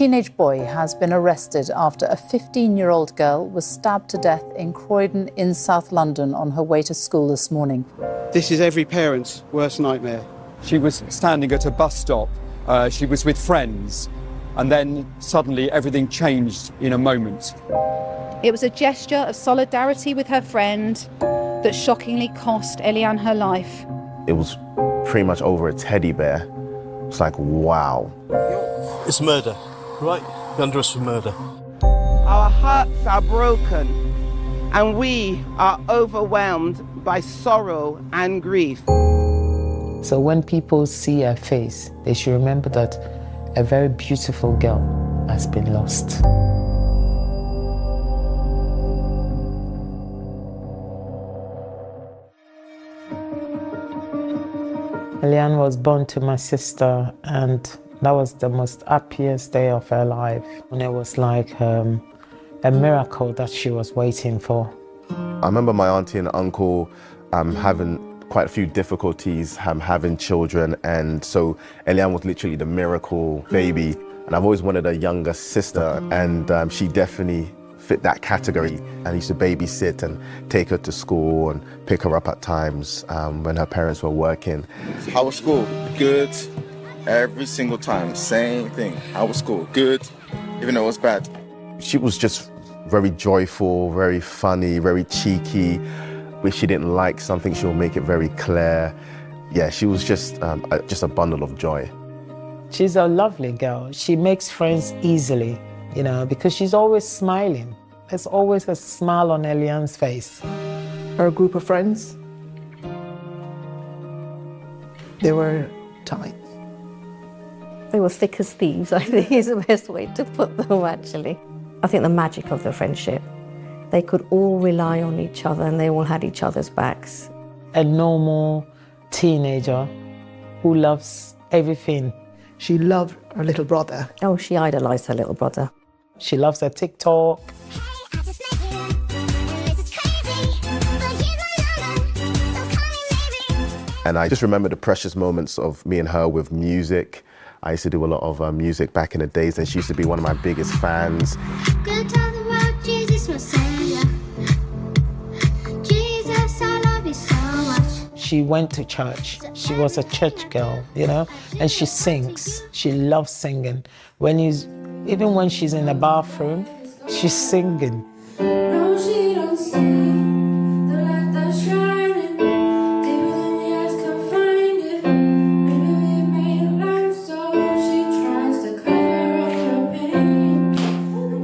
teenage boy has been arrested after a 15-year-old girl was stabbed to death in Croydon in South London on her way to school this morning. This is every parent's worst nightmare. She was standing at a bus stop. She was with friends. And then suddenly everything changed in a moment. It was a gesture of solidarity with her friend that shockingly cost Eliane her life. It was pretty much over a teddy bear. It's like, wow. It's murder, right? You're under arrest for murder. Our hearts are broken and we are overwhelmed by sorrow and grief. So when people see her face, they should remember that a very beautiful girl has been lost. Eliane was born to my sister, and that was the most happiest day of her life. And it was like a miracle that she was waiting for. I remember my auntie and uncle having quite a few difficulties having children, and so Eliane was literally the miracle baby. And I've always wanted a younger sister, and she definitely fit that category. And I used to babysit and take her to school and pick her up at times when her parents were working. How was school? Good. Every single time, same thing. How was school? Good, even though it was bad. She was just very joyful, very funny, very cheeky. If she didn't like something, she'll make it very clear. Yeah, she was just a bundle of joy. She's a lovely girl. She makes friends easily, you know, because she's always smiling. There's always a smile on Eliane's face. Her group of friends, they were tight. They were thick as thieves, I think is the best way to put them, actually. I think the magic of the friendship. They could all rely on each other and they all had each other's backs. A normal teenager who loves everything. She loved her little brother. Oh, she idolised her little brother. She loves her TikTok. And I just remember the precious moments of me and her with music. I used to do a lot of music back in the days, and she used to be one of my biggest fans. Good tell the world Jesus was Savior. Jesus, I love you so much. She went to church. She was a church girl, you know, and she sings. She loves singing. Even when she's in the bathroom, she's singing. No, she don't see the light that's shining. Deeper than the eyes can find it. Maybe we've made a life, so she tries to cover up her pain.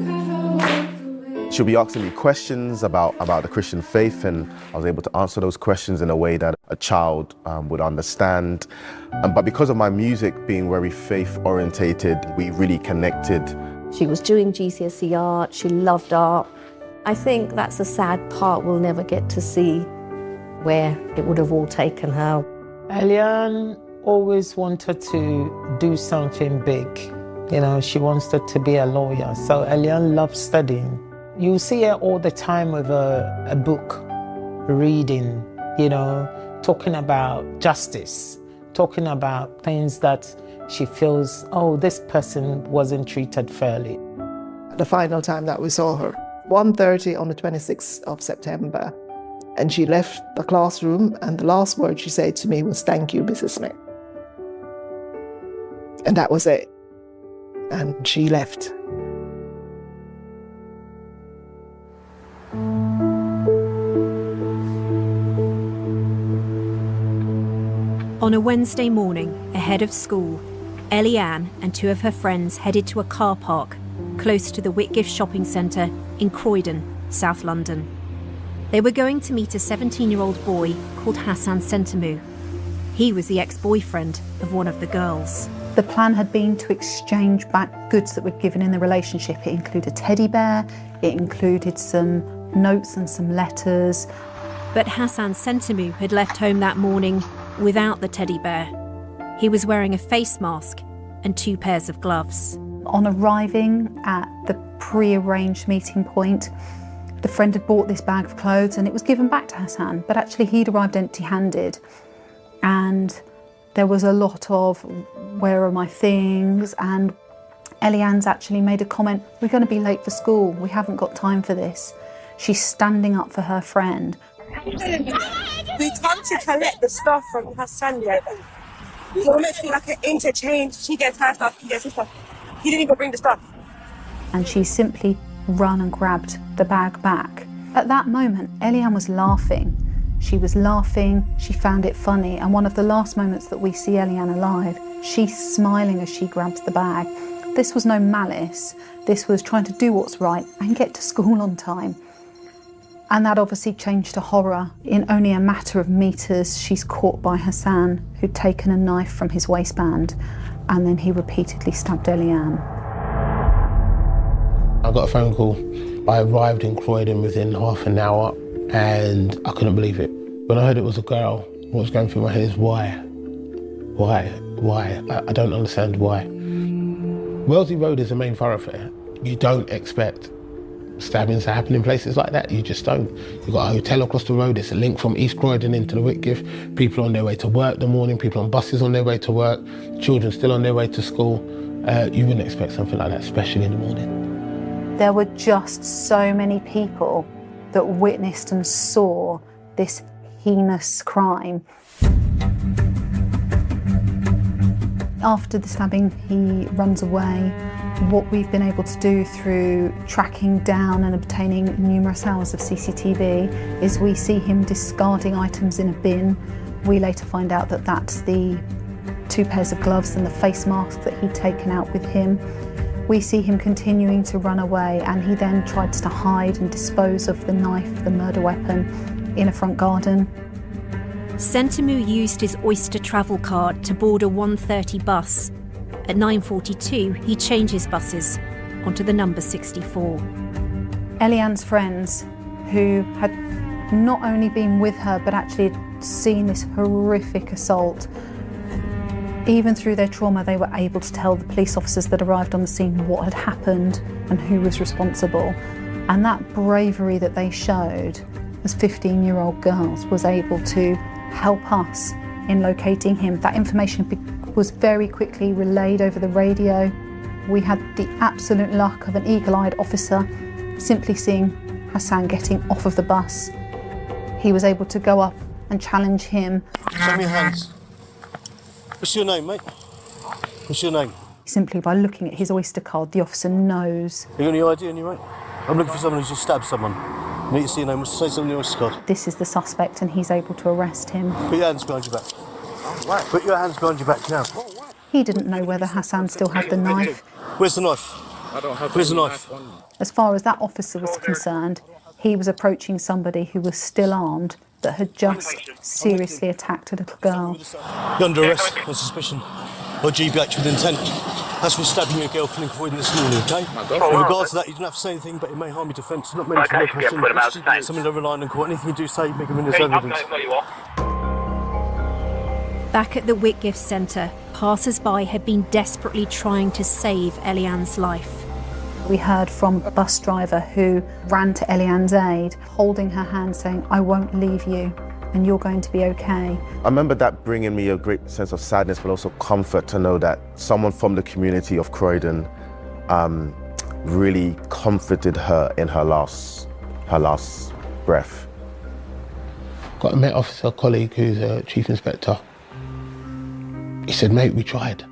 Cover up the way. She'll be asking me questions about the Christian faith, and I was able to answer those questions in a way that a child would understand. But because of my music being very faith-orientated, we really connected. She was doing GCSE art, she loved art. I think that's a sad part we'll never get to see, where it would have all taken her. Eliane always wanted to do something big. You know, she wanted to be a lawyer, so Eliane loved studying. You see her all the time with a book, reading, you know, talking about justice, talking about things that she feels, oh, this person wasn't treated fairly. The final time that we saw her, 1:30 on the 26th of September, and she left the classroom, and the last word she said to me was, "Thank you, Mrs. Smith." And that was it. And she left. On a Wednesday morning, ahead of school, Eliane and two of her friends headed to a car park close to the Whitgift shopping centre in Croydon, South London. They were going to meet a 17-year-old boy called Hassan Sentamu. He was the ex-boyfriend of one of the girls. The plan had been to exchange back goods that were given in the relationship. It included a teddy bear, it included some notes and some letters. But Hassan Sentamu had left home that morning without the teddy bear. He was wearing a face mask and 2 pairs of gloves. On arriving at the pre-arranged meeting point, the friend had bought this bag of clothes and it was given back to Hassan, but actually he'd arrived empty-handed. And there was a lot of, where are my things? And Eliane's actually made a comment, "We're going to be late for school, we haven't got time for this." She's standing up for her friend. We come to collect the stuff from Hassan. It's almost like an interchange. She gets her stuff, he gets his stuff. He didn't even bring the stuff. And she simply run and grabbed the bag back. At that moment, Eliane was laughing. She was laughing, she found it funny, and one of the last moments that we see Eliane alive, she's smiling as she grabs the bag. This was no malice, this was trying to do what's right and get to school on time. And that obviously changed to horror. In only a matter of meters, she's caught by Hassan, who'd taken a knife from his waistband, and then he repeatedly stabbed Eliane. I got a phone call. I arrived in Croydon within half an hour and I couldn't believe it. When I heard it was a girl, what was going through my head is why? Why? I don't understand why. Wellesley Road is a main thoroughfare. You don't expect stabbings to happen in places like that. You just don't. You've got a hotel across the road. It's a link from East Croydon into the Whitgift. People on their way to work in the morning, people on buses on their way to work, children still on their way to school. You wouldn't expect something like that, especially in the morning. There were just so many people that witnessed and saw this heinous crime. After the stabbing, he runs away. What we've been able to do through tracking down and obtaining numerous hours of CCTV is we see him discarding items in a bin. We later find out that that's the 2 pairs of gloves and the face mask that he'd taken out with him. We see him continuing to run away, and he then tries to hide and dispose of the knife, the murder weapon, in a front garden. Sentamu used his Oyster travel card to board a 1:30 bus. At 9:42, he changes buses onto the number 64. Eliane's friends, who had not only been with her but actually had seen this horrific assault, even through their trauma, they were able to tell the police officers that arrived on the scene what had happened and who was responsible. And that bravery that they showed as 15-year-old girls was able to help us in locating him. That information was very quickly relayed over the radio. We had the absolute luck of an eagle-eyed officer simply seeing Hassan getting off of the bus. He was able to go up and challenge him. Show me your hands. What's your name, mate? What's your name? Simply by looking at his Oyster card, the officer knows. You got any ID on you, mate? I'm looking for someone who's just stabbed someone. I need to see your name. Say something on your Oyster card. This is the suspect, and he's able to arrest him. Put your hands behind your back. Put your hands behind your back now. He didn't know whether Hassan still had the knife. Where's the knife? Where's the knife? As far as that officer was concerned, he was approaching somebody who was still armed that had just seriously attacked a little girl. You're under arrest on suspicion or GBH with intent. That's for stabbing your girlfriend in Croydon this morning, okay? In regards to that, you don't have to say anything, but it may harm your defence. Not many questions. Something to rely on court. Anything you do say, make them in as evidence. Back at the Whitgift Centre, passers-by had been desperately trying to save Eliane's life. We heard from a bus driver who ran to Eliane's aid, holding her hand saying, "I won't leave you and you're going to be okay." I remember that bringing me a great sense of sadness, but also comfort to know that someone from the community of Croydon really comforted her in her last breath. Got a Met officer colleague who's a chief inspector. He said, "Mate, we tried."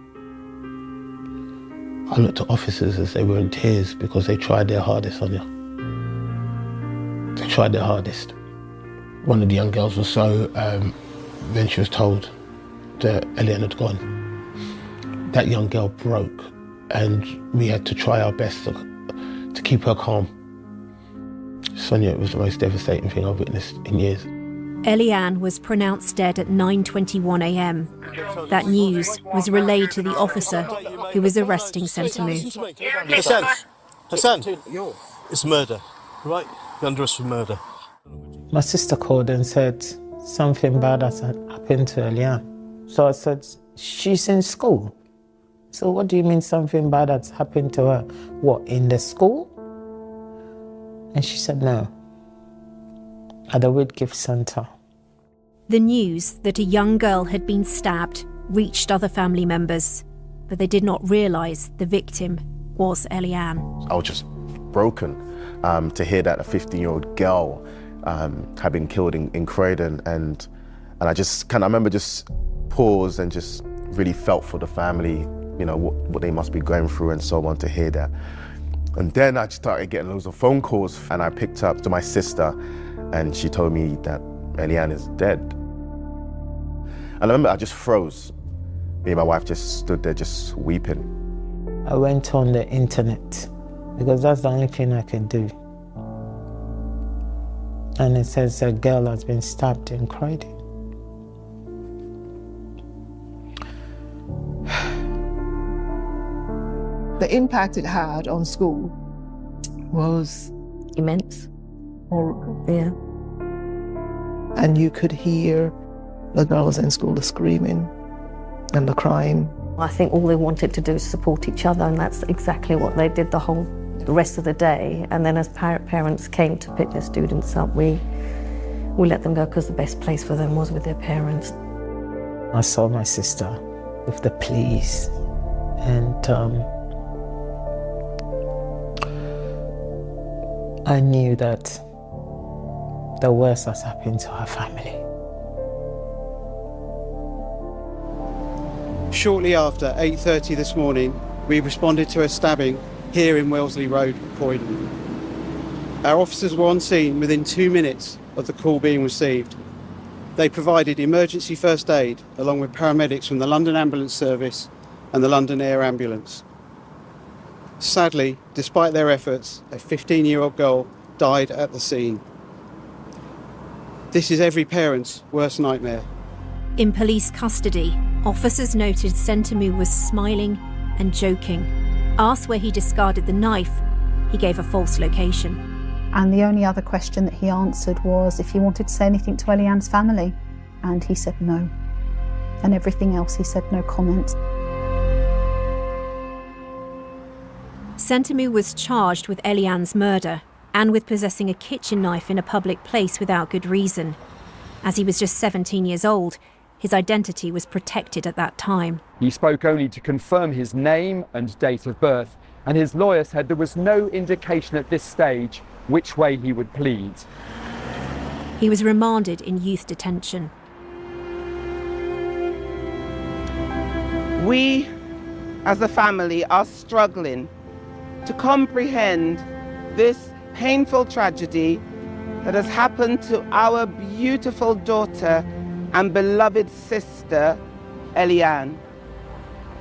I looked at officers as they were in tears because they tried their hardest on you. They tried their hardest. One of the young girls was so, when she was told that Eliane had gone, that young girl broke, and we had to try our best to keep her calm. Sonia, it was the most devastating thing I've witnessed in years. Eliane was pronounced dead at 9:21 a.m. That news was relayed to the officer who was arresting Sentamu. Hassan, it's murder, right? You're under arrest for murder. My sister called and said something bad has happened to Eliane. So I said, she's in school. So what do you mean something bad has happened to her? What, in the school? And she said no, at the Whitgift Centre. The news that a young girl had been stabbed reached other family members, but they did not realise the victim was Eliane. I was just broken to hear that a 15-year-old girl had been killed in Croydon, and I just I remember just paused and just really felt for the family, you know, what they must be going through and so on, to hear that. And then I started getting loads of phone calls, and I picked up to my sister, and she told me that Eliane is dead. And I remember I just froze. Me and my wife just stood there just weeping. I went on the internet because that's the only thing I could do. And it says a girl has been stabbed in Croydon. The impact it had on school was immense. Horrible. Yeah. And you could hear the girls in school, the screaming and the crying. I think all they wanted to do is support each other, and that's exactly what they did the rest of the day. And then as parents came to pick their students up, we let them go because the best place for them was with their parents. I saw my sister with the police, and I knew that the worst has happened to her family. Shortly after 8:30 this morning, we responded to a stabbing here in Wellesley Road, Croydon. Our officers were on scene within 2 minutes of the call being received. They provided emergency first aid along with paramedics from the London Ambulance Service and the London Air Ambulance. Sadly, despite their efforts, a 15-year-old girl died at the scene. This is every parent's worst nightmare. In police custody, officers noted Sentamu was smiling and joking. Asked where he discarded the knife, he gave a false location. And the only other question that he answered was if he wanted to say anything to Eliane's family, and he said no. And everything else he said no comment. Sentamu was charged with Eliane's murder and with possessing a kitchen knife in a public place without good reason. As he was just 17 years old, his identity was protected at that time. He spoke only to confirm his name and date of birth, and his lawyer said there was no indication at this stage which way he would plead. He was remanded in youth detention. We, as a family, are struggling to comprehend this painful tragedy that has happened to our beautiful daughter and beloved sister, Eliane.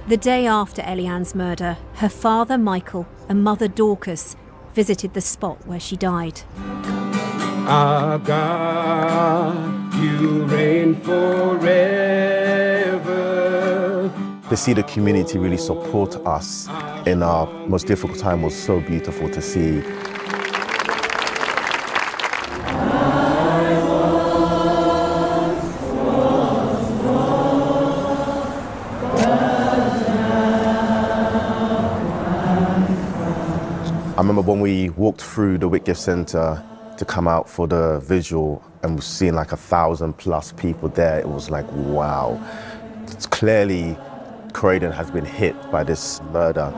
The day after Eliane's murder, her father, Michael, and mother, Dorcas, visited the spot where she died. Our God, you reign forever. To see the community really support us in our most difficult time was so beautiful to see. I remember when we walked through the Whitgift Centre to come out for the visual and we're seeing like 1,000+ people there, it was like, wow. It's clearly Croydon has been hit by this murder.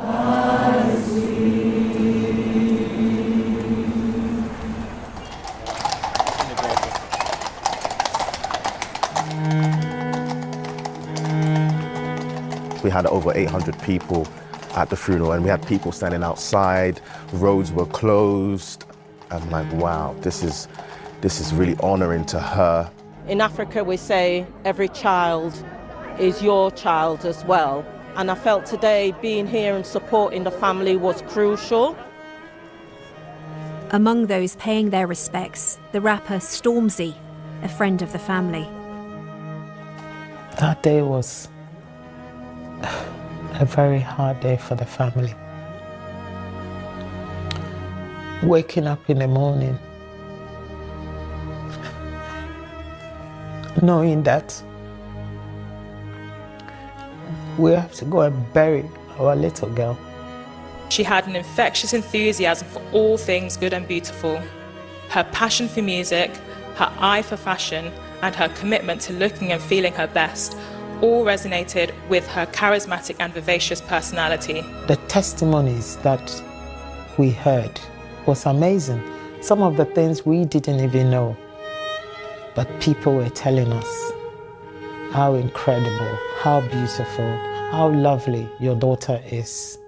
We had over 800 people at the funeral, and we had people standing outside, roads were closed. I'm like, wow, this is really honoring to her. In Africa, we say every child is your child as well. And I felt today being here and supporting the family was crucial. Among those paying their respects, the rapper Stormzy, a friend of the family. That day was a very hard day for the family. Waking up in the morning, knowing that we have to go and bury our little girl. She had an infectious enthusiasm for all things good and beautiful. Her passion for music, her eye for fashion, and her commitment to looking and feeling her best all resonated with her charismatic and vivacious personality. The testimonies that we heard was amazing. Some of the things we didn't even know, but people were telling us how incredible, how beautiful, how lovely your daughter is.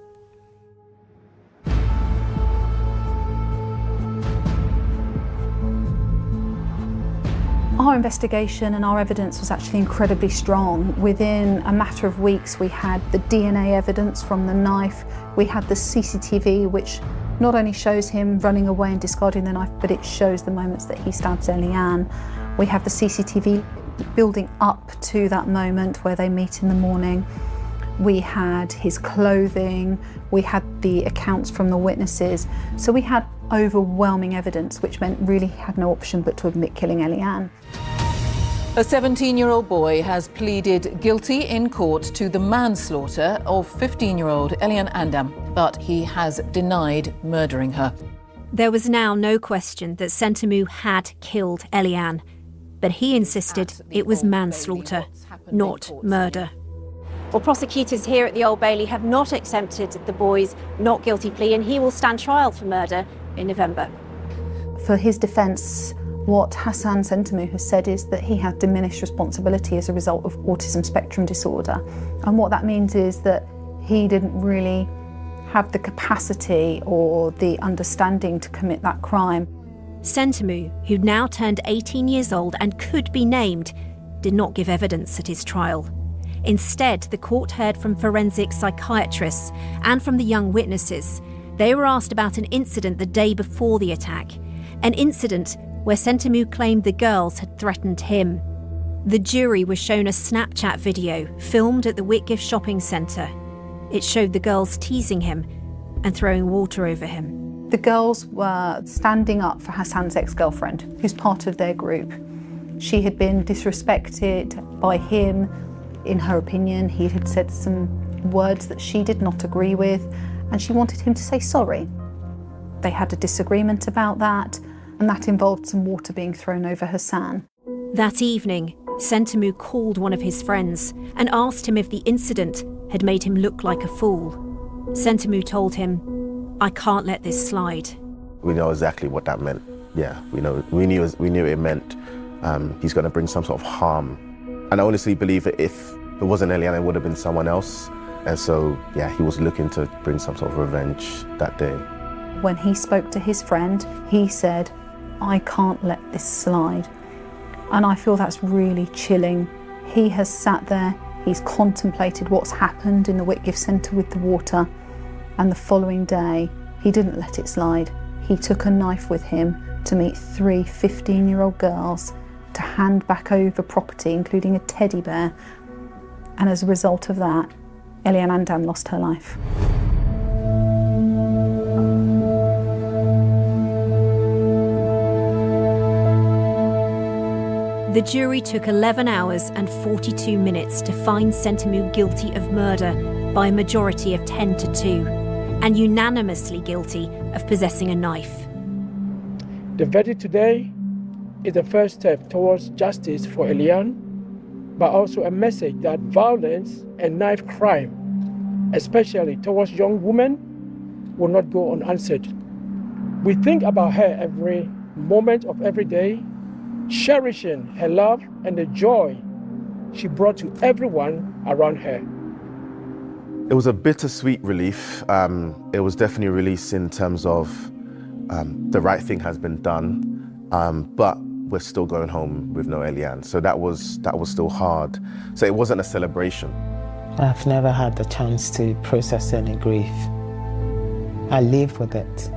Our investigation and our evidence was actually incredibly strong. Within a matter of weeks, we had the DNA evidence from the knife, we had the CCTV, which not only shows him running away and discarding the knife, but it shows the moments that he stabs Eliane. We have the CCTV building up to that moment where they meet in the morning. We had his clothing, we had the accounts from the witnesses. So we had overwhelming evidence, which meant really he had no option but to admit killing Eliane. A 17-year-old boy has pleaded guilty in court to the manslaughter of 15-year-old Eliane Andam, but he has denied murdering her. There was now no question that Sentamu had killed Eliane, but he insisted it was manslaughter, not murder. Well, prosecutors here at the Old Bailey have not accepted the boy's not guilty plea, and he will stand trial for murder in November. For his defence, what Hassan Sentamu has said is that he had diminished responsibility as a result of autism spectrum disorder. And what that means is that he didn't really have the capacity or the understanding to commit that crime. Sentamu, who'd now turned 18 years old and could be named, did not give evidence at his trial. Instead, the court heard from forensic psychiatrists and from the young witnesses. They were asked about an incident the day before the attack, an incident where Sentamu claimed the girls had threatened him. The jury was shown a Snapchat video filmed at the Whitgift shopping centre. It showed the girls teasing him and throwing water over him. The girls were standing up for Hassan's ex-girlfriend, who's part of their group. She had been disrespected by him. In her opinion, he had said some words that she did not agree with, and she wanted him to say sorry. They had a disagreement about that, and that involved some water being thrown over Hassan. That evening, Sentamu called one of his friends and asked him if the incident had made him look like a fool. Sentamu told him, "I can't let this slide." We know exactly what that meant. Yeah, we knew it meant he's going to bring some sort of harm. And I honestly believe that if it wasn't Eliane, it would have been someone else. And so, yeah, he was looking to bring some sort of revenge that day. When he spoke to his friend, he said, "I can't let this slide." And I feel that's really chilling. He has sat there, he's contemplated what's happened in the Whitgift Centre with the water, and the following day, he didn't let it slide. He took a knife with him to meet 3 15-year-old girls to hand back over property, including a teddy bear. And as a result of that, Eliane Andam lost her life. The jury took 11 hours and 42 minutes to find Sentamu guilty of murder by a majority of 10 to 2, and unanimously guilty of possessing a knife. The verdict today is the first step towards justice for Eliane, but also a message that violence and knife crime, especially towards young women, will not go unanswered. We think about her every moment of every day, cherishing her love and the joy she brought to everyone around her. It was a bittersweet relief. It was definitely a release in terms of the right thing has been done, but we're still going home with no Eliane. So that was still hard. So it wasn't a celebration. I've never had the chance to process any grief. I live with it.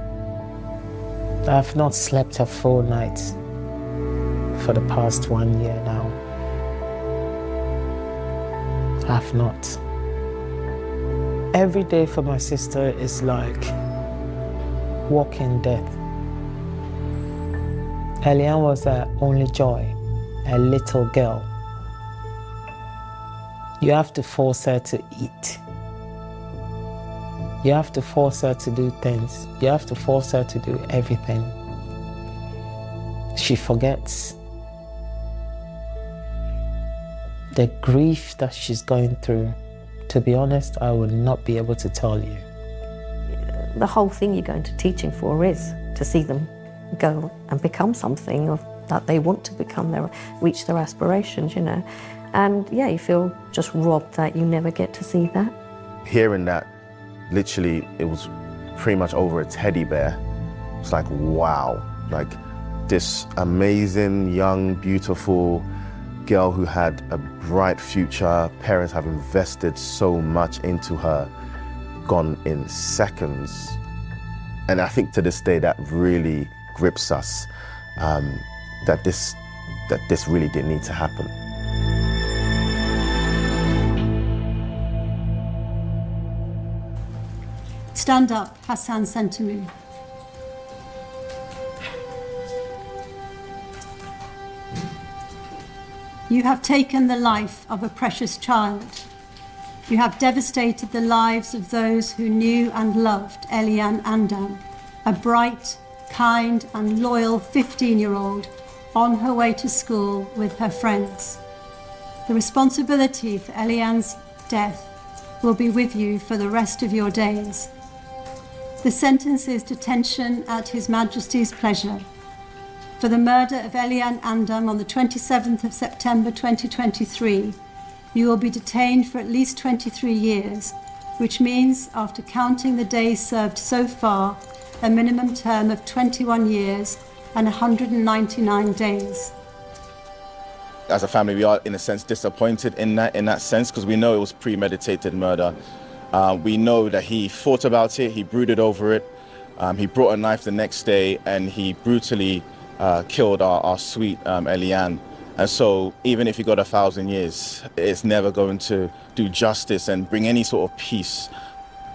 I've not slept a full night for the past 1 year now. I've not. Every day for my sister is like walking death. Eliane was her only joy, a little girl. You have to force her to eat. You have to force her to do things. You have to force her to do everything. She forgets. The grief that she's going through, to be honest, I will not be able to tell you. The whole thing you're going to teaching for is to see them go and become something that they want to become, reach their aspirations, you know. And yeah, you feel just robbed that you never get to see that. Hearing that, literally, it was pretty much over a teddy bear. It's like, wow, like this amazing, young, beautiful girl who had a bright future, parents have invested so much into her, gone in seconds. And I think to this day that really grips us, that this really didn't need to happen. Stand up, Hassan Sentamu. You have taken the life of a precious child. You have devastated the lives of those who knew and loved Eliane Andam, a bright, kind and loyal 15-year-old on her way to school with her friends. The responsibility for Eliane's death will be with you for the rest of your days. The sentence is detention at His Majesty's pleasure. For the murder of Eliane Andam on the 27th of September 2023, you will be detained for at least 23 years, which means, after counting the days served so far, a minimum term of 21 years and 199 days. As a family, we are, in a sense, disappointed in that sense, because we know it was premeditated murder. We know that he thought about it, he brooded over it, he brought a knife the next day, and he brutally killed our sweet Eliane. And so even if he got 1,000 years, it's never going to do justice and bring any sort of peace.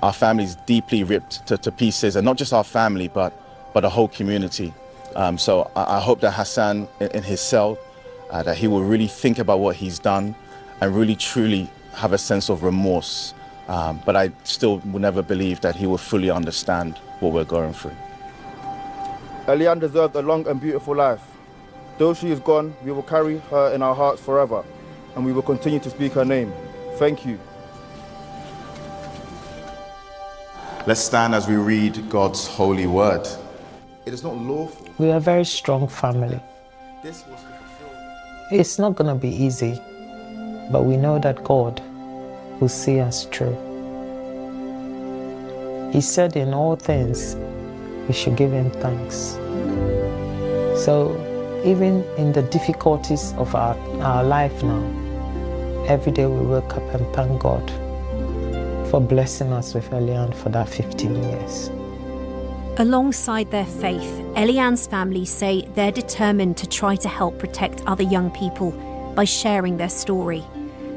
Our family's deeply ripped to pieces, and not just our family, but the whole community. So I hope that Hassan, in his cell, that he will really think about what he's done and really truly have a sense of remorse. But I still will never believe that he will fully understand what we're going through. Eliane deserved a long and beautiful life. Though she is gone, we will carry her in our hearts forever, and we will continue to speak her name. Thank you. Let's stand as we read God's holy word. It is not lawful. We are a very strong family. This was to fulfill. It's not going to be easy, but we know that God will see us through. He said in all things, we should give Him thanks. So even in the difficulties of our life now, every day we wake up and thank God for blessing us with Eliane for that 15 years. Alongside their faith, Eliane's family say they're determined to try to help protect other young people by sharing their story.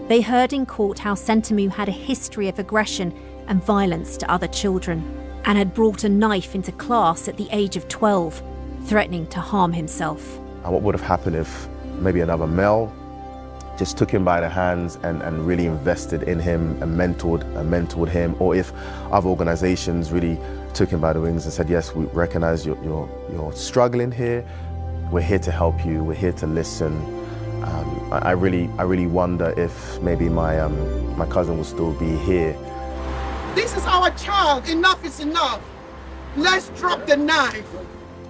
They heard in court how Sentamu had a history of aggression and violence to other children, and had brought a knife into class at the age of 12, threatening to harm himself. And what would have happened if maybe another male just took him by the hands and really invested in him and mentored him, or if other organizations really took him by the wings and said, yes, we recognize you're struggling here, we're here to help you, we're here to listen. I really wonder if maybe my cousin will still be here. This is our child. Enough is enough. Let's drop the knife.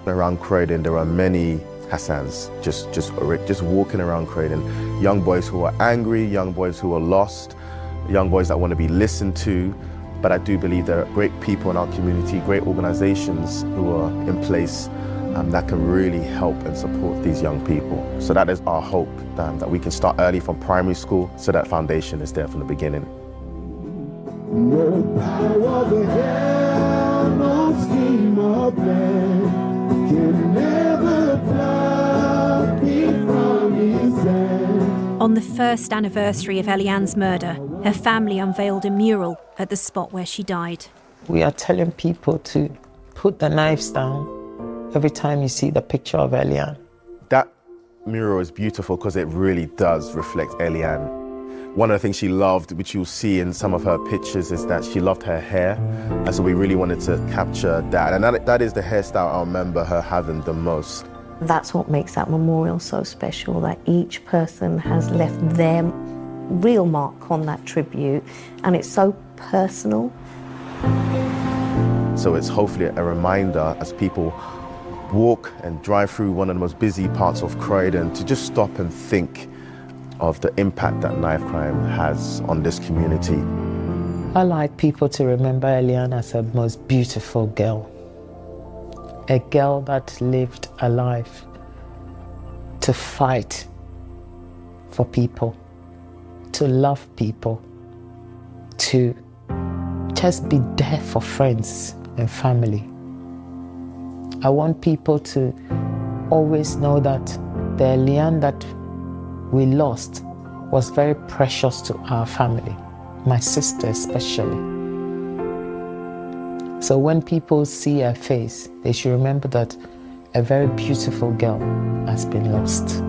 Around Croydon, there are many Hassans just walking around Croydon. Young boys who are angry, young boys who are lost, young boys that want to be listened to. But I do believe there are great people in our community, great organizations who are in place that can really help and support these young people. So that is our hope, that we can start early from primary school so that foundation is there from the beginning. No power of hell, no scheme of plan can never pluck me from His hand. On the first anniversary of Eliane's murder, her family unveiled a mural at the spot where she died. We are telling people to put the knives down every time you see the picture of Eliane. That mural is beautiful because it really does reflect Eliane. One of the things she loved, which you'll see in some of her pictures, is that she loved her hair. And so we really wanted to capture that. And that is the hairstyle I remember her having the most. That's what makes that memorial so special, that each person has left their real mark on that tribute, and it's so personal. So it's hopefully a reminder as people walk and drive through one of the most busy parts of Croydon to just stop and think of the impact that knife crime has on this community. I like people to remember Eliane as a most beautiful girl. A girl that lived a life to fight for people, to love people, to just be there for friends and family. I want people to always know that the Eliane that we lost was very precious to our family, my sister especially. So when people see her face, they should remember that a very beautiful girl has been lost.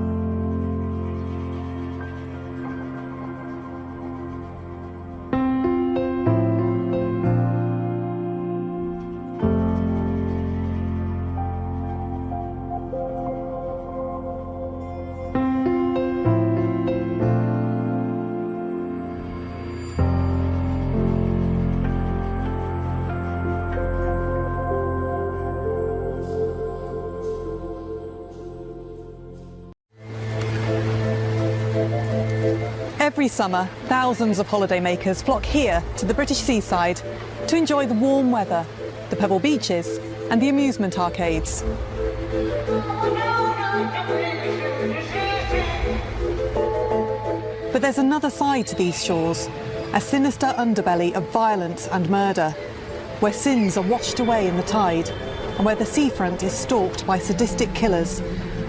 Every summer, thousands of holidaymakers flock here to the British seaside to enjoy the warm weather, the pebble beaches and the amusement arcades. But there's another side to these shores, a sinister underbelly of violence and murder, where sins are washed away in the tide and where the seafront is stalked by sadistic killers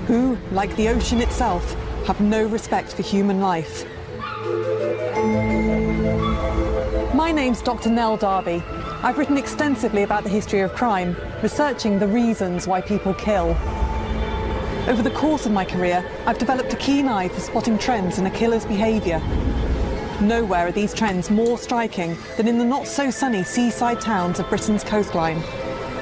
who, like the ocean itself, have no respect for human life. My name's Dr. Nell Darby. I've written extensively about the history of crime, researching the reasons why people kill. Over the course of my career, I've developed a keen eye for spotting trends in a killer's behaviour. Nowhere are these trends more striking than in the not-so-sunny seaside towns of Britain's coastline,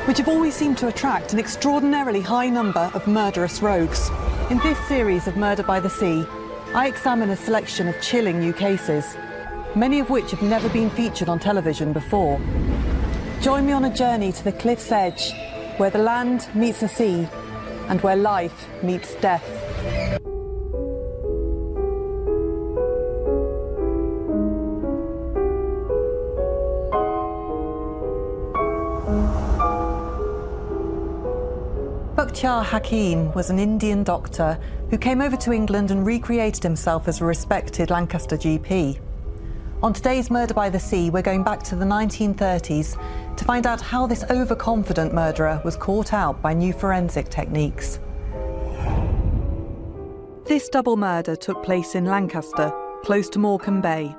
which have always seemed to attract an extraordinarily high number of murderous rogues. In this series of Murder by the Sea, I examine a selection of chilling new cases, many of which have never been featured on television before. Join me on a journey to the cliff's edge, where the land meets the sea, and where life meets death. Bakhtiar Hakim was an Indian doctor who came over to England and recreated himself as a respected Lancaster GP. On today's Murder by the Sea, we're going back to the 1930s to find out how this overconfident murderer was caught out by new forensic techniques. This double murder took place in Lancaster, close to Morecambe Bay.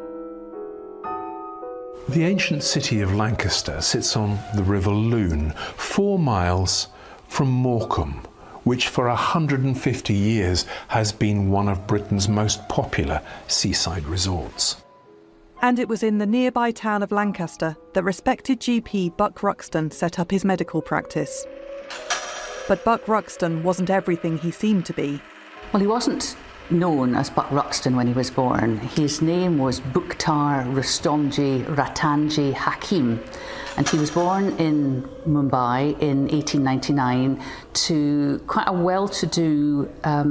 The ancient city of Lancaster sits on the River Lune, 4 miles from Morecambe, which for 150 years has been one of Britain's most popular seaside resorts. And it was in the nearby town of Lancaster that respected GP Buck Ruxton set up his medical practice. But Buck Ruxton wasn't everything he seemed to be. Well, he wasn't known as Buck Ruxton when he was born. His name was Bakhtiar Rustomji Ratanji Hakim, and he was born in Mumbai in 1899 to quite a well-to-do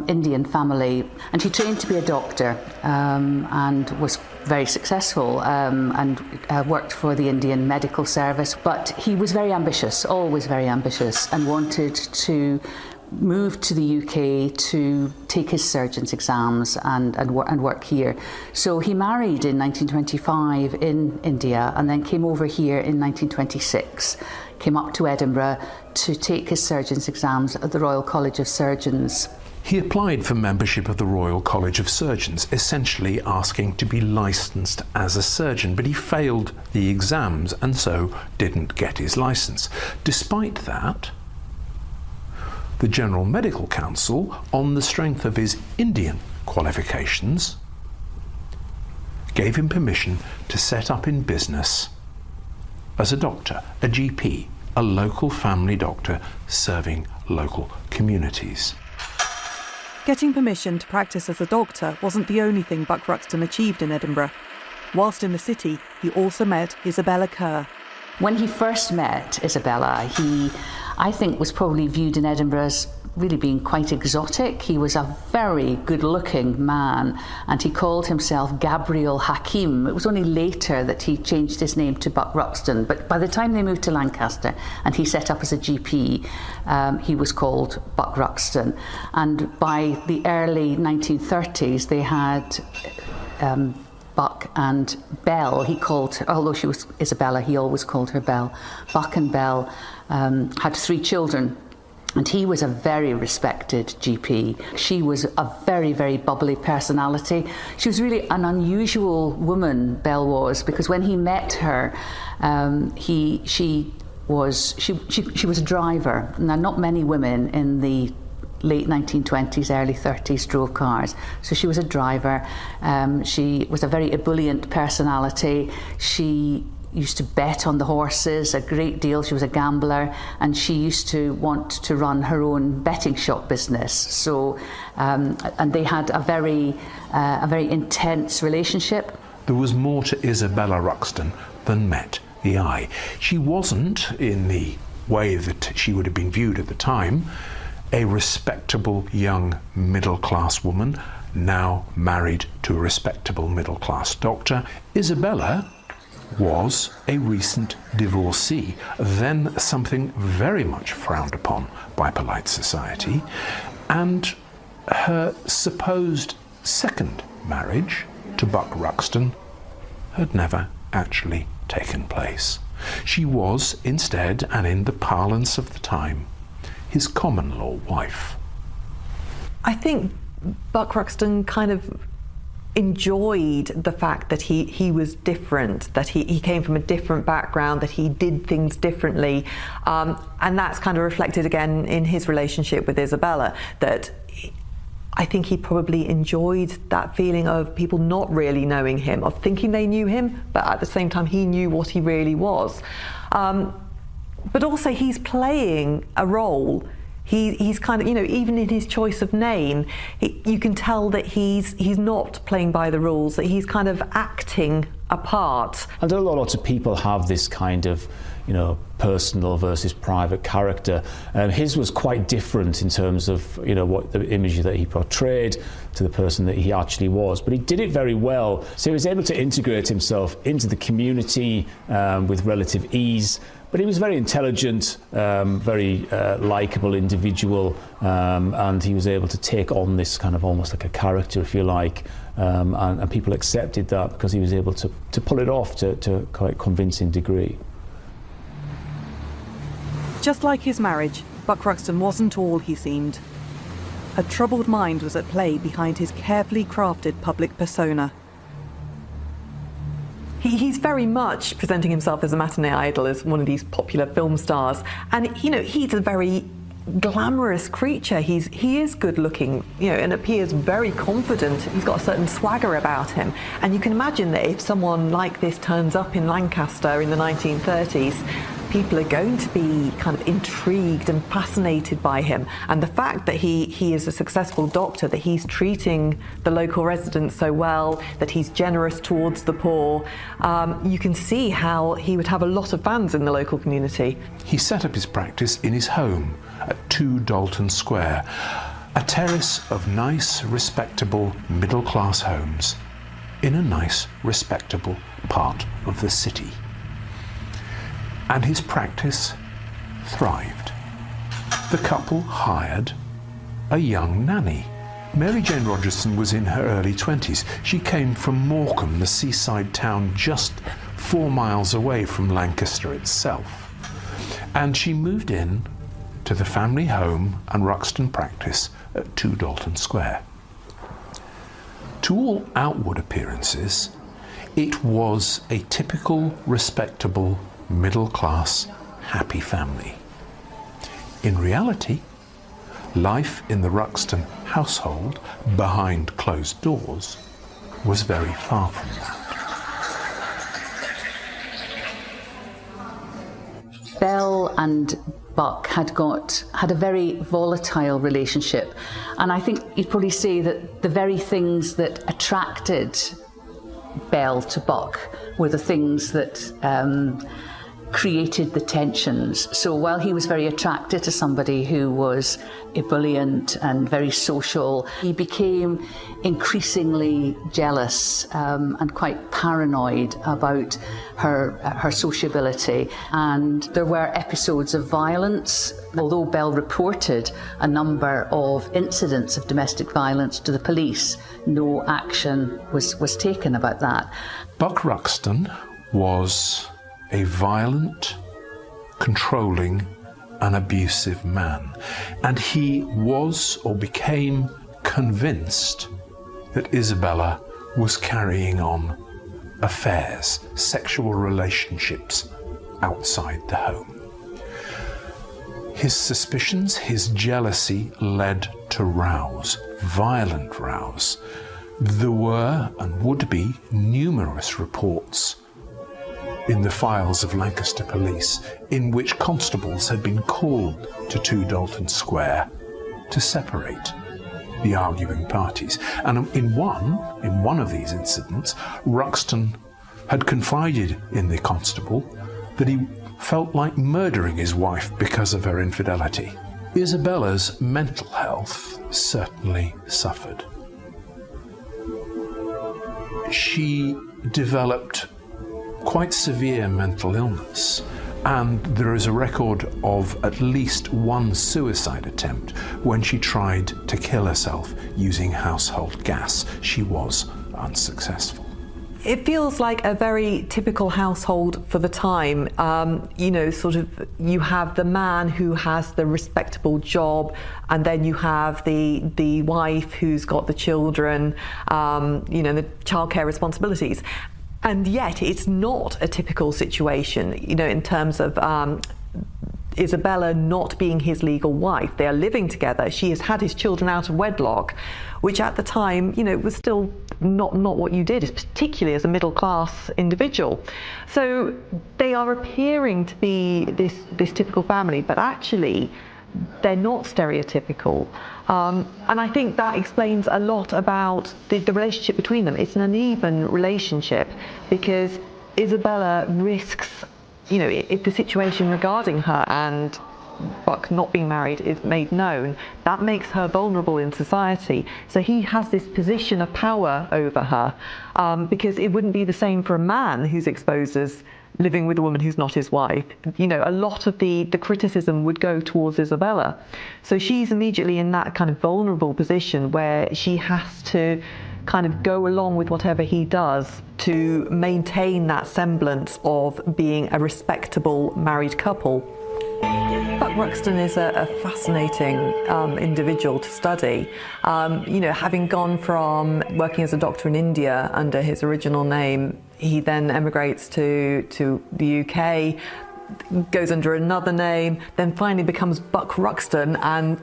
Indian family, and he trained to be a doctor and was very successful and worked for the Indian Medical Service. But he was very ambitious, always very ambitious, and wanted to moved to the UK to take his surgeon's exams and work here. So he married in 1925 in India and then came over here in 1926, came up to Edinburgh to take his surgeon's exams at the Royal College of Surgeons. He applied for membership of the Royal College of Surgeons, essentially asking to be licensed as a surgeon, but he failed the exams and so didn't get his license. Despite that, the General Medical Council, on the strength of his Indian qualifications, gave him permission to set up in business as a doctor, a GP, a local family doctor serving local communities. Getting permission to practice as a doctor wasn't the only thing Buck Ruxton achieved in Edinburgh. Whilst in the city, he also met Isabella Kerr. When he first met Isabella, he, I think, was probably viewed in Edinburgh as really being quite exotic. He was a very good-looking man, and he called himself Gabriel Hakim. It was only later that he changed his name to Buck Ruxton, but by the time they moved to Lancaster and he set up as a GP, he was called Buck Ruxton. And by the early 1930s, they had Buck and Belle. He called her, although she was Isabella, he always called her Belle. Buck and Belle had 3 children. And he was a very respected GP. She was a very, very bubbly personality. She was really an unusual woman, Belle was, because when he met her, she was a driver. Now, not many women in the late 1920s, early 30s drove cars. So she was a driver. She was a very ebullient personality. She used to bet on the horses a great deal. She was a gambler, and she used to want to run her own betting shop business. So, and they had a very intense relationship. There was more to Isabella Ruxton than met the eye. She wasn't, in the way that she would have been viewed at the time, a respectable young middle-class woman, now married to a respectable middle-class doctor. Isabella was a recent divorcee, then something very much frowned upon by polite society, and her supposed second marriage to Buck Ruxton had never actually taken place. She was instead, and in the parlance of the time, his common-law wife. I think Buck Ruxton kind of enjoyed the fact that he was different, that he came from a different background, that he did things differently, and that's kind of reflected again in his relationship with Isabella, that I think he probably enjoyed that feeling of people not really knowing him, of thinking they knew him, but at the same time he knew what he really was. But also he's playing a role. He's kind of, you know, even in his choice of name, you can tell that he's not playing by the rules, that he's kind of acting a part. And a lot of people have this kind of, you know, personal versus private character. His was quite different in terms of, you know, what the image that he portrayed to the person that he actually was. But he did it very well. So he was able to integrate himself into the community with relative ease. But he was very intelligent, very likeable individual, and he was able to take on this kind of almost like a character, if you like, and people accepted that because he was able to pull it off to a quite convincing degree. Just like his marriage, Buck Ruxton wasn't all he seemed. A troubled mind was at play behind his carefully crafted public persona. He's very much presenting himself as a matinee idol, as one of these popular film stars. And, you know, he's a very glamorous creature. He is good looking, you know, and appears very confident. He's got a certain swagger about him. And you can imagine that if someone like this turns up in Lancaster in the 1930s, people are going to be kind of intrigued and fascinated by him. And the fact that he is a successful doctor, that he's treating the local residents so well, that he's generous towards the poor, you can see how he would have a lot of fans in the local community. He set up his practice in his home at 2 Dalton Square, a terrace of nice, respectable, middle-class homes in a nice, respectable part of the city. And his practice thrived. The couple hired a young nanny. Mary Jane Rogerson was in her early 20s. She came from Morecambe, the seaside town just 4 miles away from Lancaster itself. And she moved in to the family home and Ruxton practice at 2 Dalton Square. To all outward appearances, it was a typical, respectable, middle-class, happy family. In reality, life in the Ruxton household behind closed doors was very far from that. Belle and Buck had a very volatile relationship, and I think you'd probably say that the very things that attracted Belle to Buck were the things that created the tensions. So while he was very attracted to somebody who was ebullient and very social, he became increasingly jealous and quite paranoid about her sociability. And there were episodes of violence. Although Belle reported a number of incidents of domestic violence to the police, no action was taken about that. Buck Ruxton was a violent, controlling and abusive man, and he was or became convinced that Isabella was carrying on affairs, sexual relationships outside the home. His suspicions, his jealousy led to rows, violent rows. There were and would be numerous reports in the files of Lancaster Police in which constables had been called to 2 Dalton Square to separate the arguing parties. And in one of these incidents, Ruxton had confided in the constable that he felt like murdering his wife because of her infidelity. Isabella's mental health certainly suffered. She developed quite severe mental illness, and there is a record of at least one suicide attempt when she tried to kill herself using household gas. She was unsuccessful. It feels like a very typical household for the time. You have the man who has the respectable job, and then you have the wife who's got the children, the childcare responsibilities. And yet it's not a typical situation, in terms of Isabella not being his legal wife. They are living together. She has had his children out of wedlock, which at the time, was still not what you did, particularly as a middle-class individual. So they are appearing to be this typical family, but actually they're not stereotypical. And I think that explains a lot about the relationship between them. It's an uneven relationship because Isabella risks, if the situation regarding her and Buck not being married is made known, that makes her vulnerable in society. So he has this position of power over her, because it wouldn't be the same for a man who's exposed as living with a woman who's not his wife. A lot of the criticism would go towards Isabella. So she's immediately in that kind of vulnerable position where she has to kind of go along with whatever he does to maintain that semblance of being a respectable married couple. Buck Ruxton is a fascinating individual to study. Having gone from working as a doctor in India under his original name, he then emigrates to the UK, goes under another name, then finally becomes Buck Ruxton, and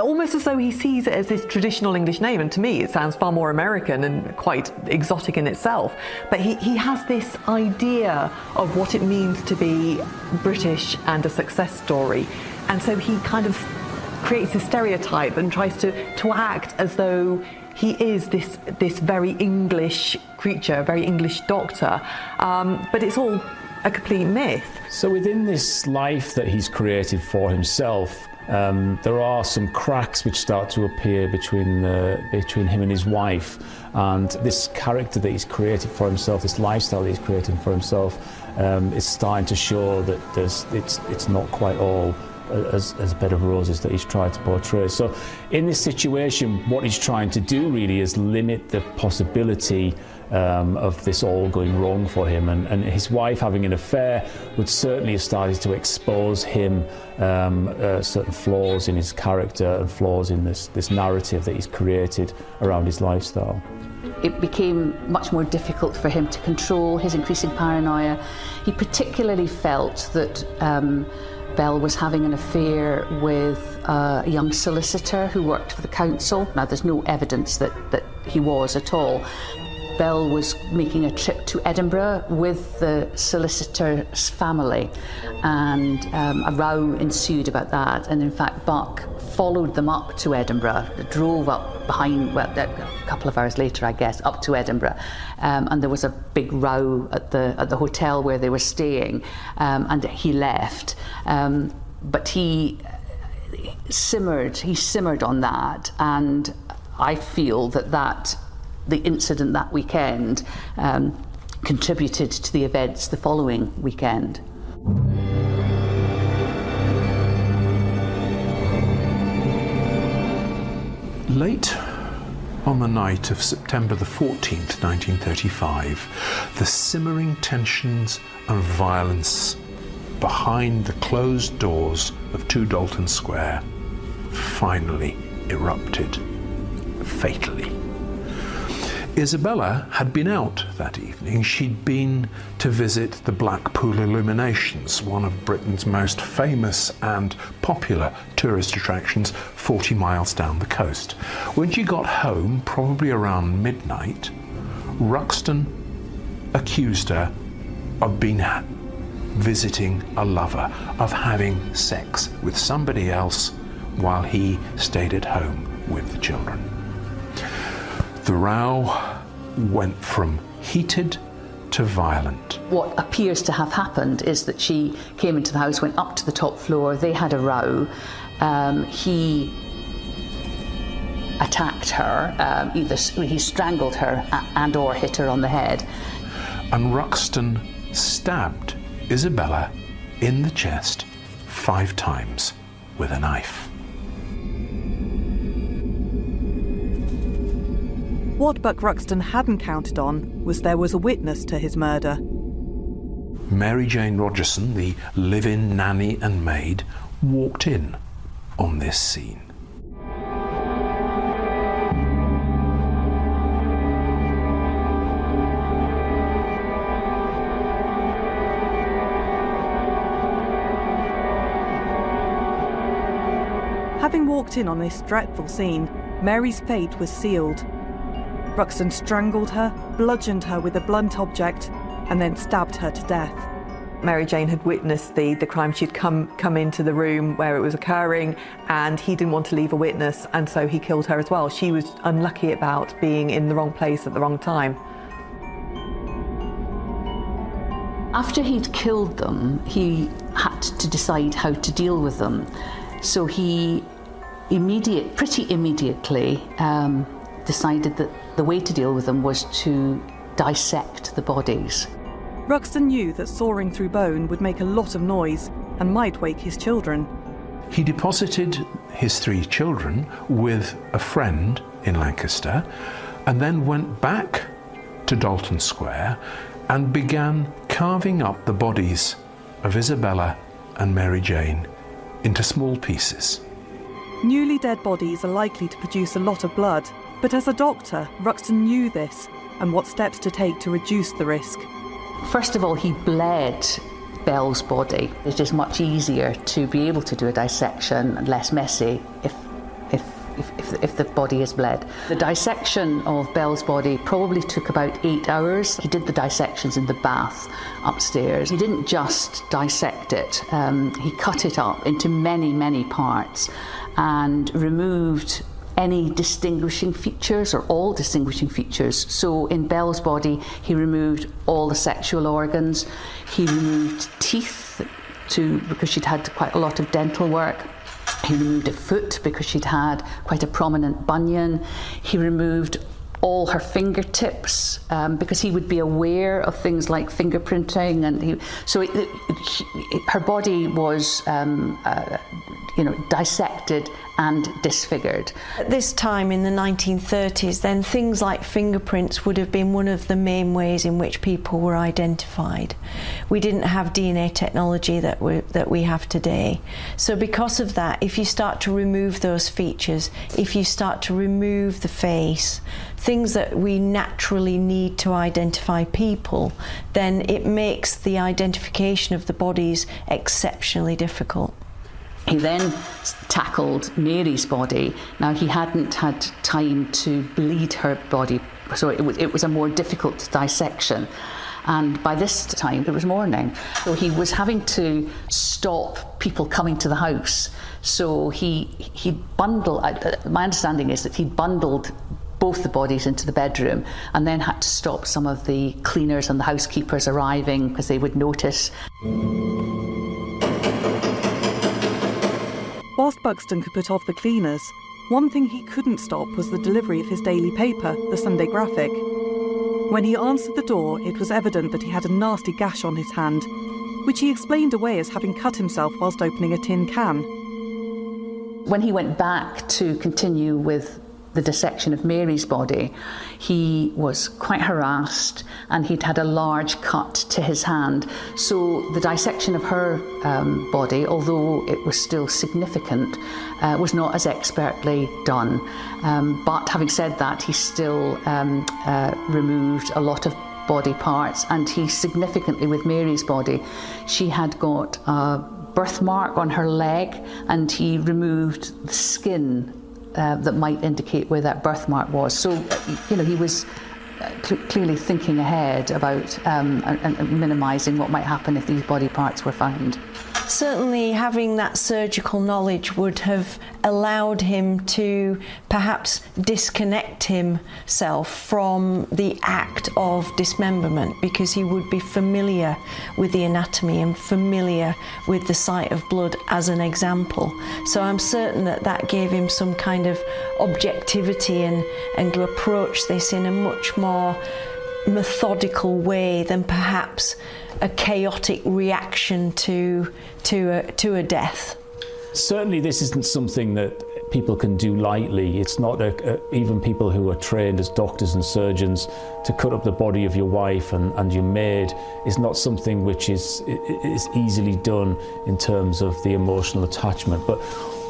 almost as though he sees it as this traditional English name, and to me it sounds far more American and quite exotic in itself. But he has this idea of what it means to be British and a success story, and so he kind of creates a stereotype and tries to act as though he is this very English creature, a very English doctor, but it's all a complete myth. So within this life that he's created for himself, there are some cracks which start to appear between him and his wife, and this character that he's created for himself, this lifestyle that he's created for himself, is starting to show that it's not quite all as a bed of roses that he's tried to portray. So in this situation, what he's trying to do really is limit the possibility of this all going wrong for him, and his wife having an affair would certainly have started to expose him certain flaws in his character and flaws in this narrative that he's created around his lifestyle. It became much more difficult for him to control his increasing paranoia. He particularly felt that Belle was having an affair with a young solicitor who worked for the council. Now, there's no evidence that he was at all. Bell was making a trip to Edinburgh with the solicitor's family, and a row ensued about that. And in fact, Buck followed them up to Edinburgh, drove up behind, well, a couple of hours later, I guess, up to Edinburgh. And there was a big row at the hotel where they were staying, and he left. But he simmered on that, and I feel that the incident that weekend contributed to the events the following weekend. Late on the night of September the 14th, 1935, the simmering tensions and violence behind the closed doors of 2 Dalton Square finally erupted fatally. Isabella had been out that evening. She'd been to visit the Blackpool Illuminations, one of Britain's most famous and popular tourist attractions, 40 miles down the coast. When she got home, probably around midnight, Ruxton accused her of being visiting a lover, of having sex with somebody else while he stayed at home with the children. The row went from heated to violent. What appears to have happened is that she came into the house, went up to the top floor, they had a row. He attacked her, either he strangled her and or hit her on the head. And Ruxton stabbed Isabella in the chest 5 times with a knife. What Buck Ruxton hadn't counted on was there was a witness to his murder. Mary Jane Rogerson, the live-in nanny and maid, walked in on this scene. Having walked in on this dreadful scene, Mary's fate was sealed. Ruxton strangled her, bludgeoned her with a blunt object, and then stabbed her to death. Mary Jane had witnessed the crime. She'd come into the room where it was occurring, and he didn't want to leave a witness, and so he killed her as well. She was unlucky about being in the wrong place at the wrong time. After he'd killed them, he had to decide how to deal with them. So he pretty immediately decided that the way to deal with them was to dissect the bodies. Ruxton knew that sawing through bone would make a lot of noise and might wake his children. He deposited his 3 children with a friend in Lancaster and then went back to Dalton Square and began carving up the bodies of Isabella and Mary Jane into small pieces. Newly dead bodies are likely to produce a lot of blood, but as a doctor, Ruxton knew this and what steps to take to reduce the risk. First of all, he bled Bell's body. It is much easier to be able to do a dissection and less messy if the body is bled. The dissection of Bell's body probably took about 8 hours. He did the dissections in the bath upstairs. He didn't just dissect it, he cut it up into many, many parts and removed any distinguishing features or all distinguishing features. So in Bell's body, he removed all the sexual organs. He removed teeth because she'd had quite a lot of dental work. He removed a foot because she'd had quite a prominent bunion. He removed all her fingertips because he would be aware of things like fingerprinting, and her body was dissected and disfigured. At this time in the 1930s, then things like fingerprints would have been one of the main ways in which people were identified. We didn't have DNA technology that we have today. So because of that, if you start to remove those features, if you start to remove the face, things that we naturally need to identify people, then it makes the identification of the bodies exceptionally difficult. He then tackled Mary's body. Now, he hadn't had time to bleed her body, so it was a more difficult dissection. And by this time, it was morning. So he was having to stop people coming to the house. So he bundled, my understanding is that he bundled both the bodies into the bedroom and then had to stop some of the cleaners and the housekeepers arriving because they would notice. Whilst Buxton could put off the cleaners, one thing he couldn't stop was the delivery of his daily paper, the Sunday Graphic. When he answered the door, it was evident that he had a nasty gash on his hand, which he explained away as having cut himself whilst opening a tin can. When he went back to continue with the dissection of Mary's body, he was quite harassed and he'd had a large cut to his hand. So the dissection of her body, although it was still significant, was not as expertly done. But having said that, he still removed a lot of body parts, and he significantly, with Mary's body, she had got a birthmark on her leg, and he removed the skin that might indicate where that birthmark was. So, he was clearly thinking ahead about and minimising what might happen if these body parts were found. Certainly having that surgical knowledge would have allowed him to perhaps disconnect himself from the act of dismemberment, because he would be familiar with the anatomy and familiar with the sight of blood as an example. So I'm certain that gave him some kind of objectivity and to approach this in a much more methodical way than perhaps a chaotic reaction to a death. Certainly this isn't something that people can do lightly. It's not even people who are trained as doctors and surgeons to cut up the body of your wife and your maid is not something which is easily done in terms of the emotional attachment. But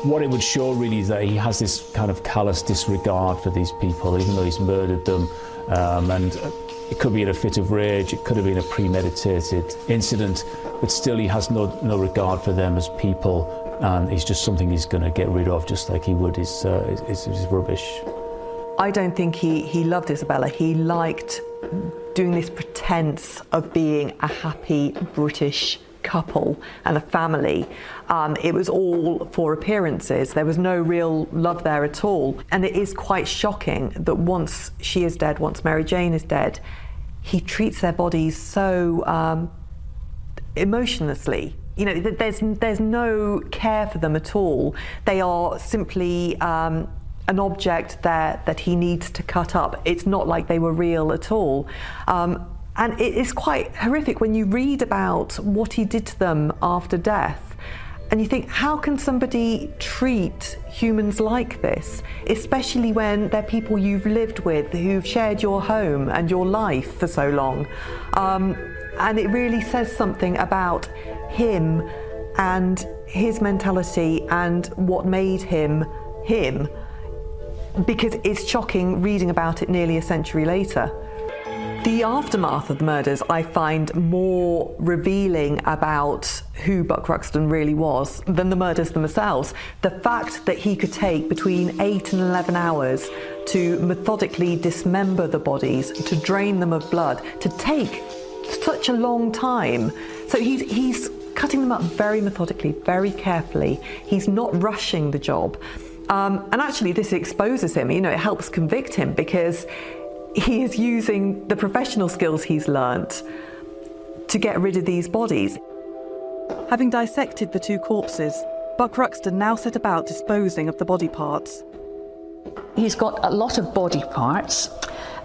what it would show really is that he has this kind of callous disregard for these people, even though he's murdered them. And it could be in a fit of rage, it could have been a premeditated incident, but still he has no regard for them as people, and it's just something he's going to get rid of, just like he would his rubbish. I don't think he loved Isabella. He liked doing this pretense of being a happy British couple and a family. It was all for appearances. There was no real love there at all. And it is quite shocking that once she is dead, once Mary Jane is dead, he treats their bodies so emotionlessly. There's no care for them at all. They are simply an object that he needs to cut up. It's not like they were real at all. And it is quite horrific when you read about what he did to them after death. And you think, how can somebody treat humans like this? Especially when they're people you've lived with, who've shared your home and your life for so long. And it really says something about him and his mentality and what made him him. Because it's shocking reading about it nearly a century later. The aftermath of the murders I find more revealing about who Buck Ruxton really was than the murders themselves. The fact that he could take between 8 and 11 hours to methodically dismember the bodies, to drain them of blood, to take such a long time. So he's cutting them up very methodically, very carefully. He's not rushing the job. And actually this exposes him, it helps convict him, because he is using the professional skills he's learnt to get rid of these bodies. Having dissected the two corpses, Buck Ruxton now set about disposing of the body parts. He's got a lot of body parts,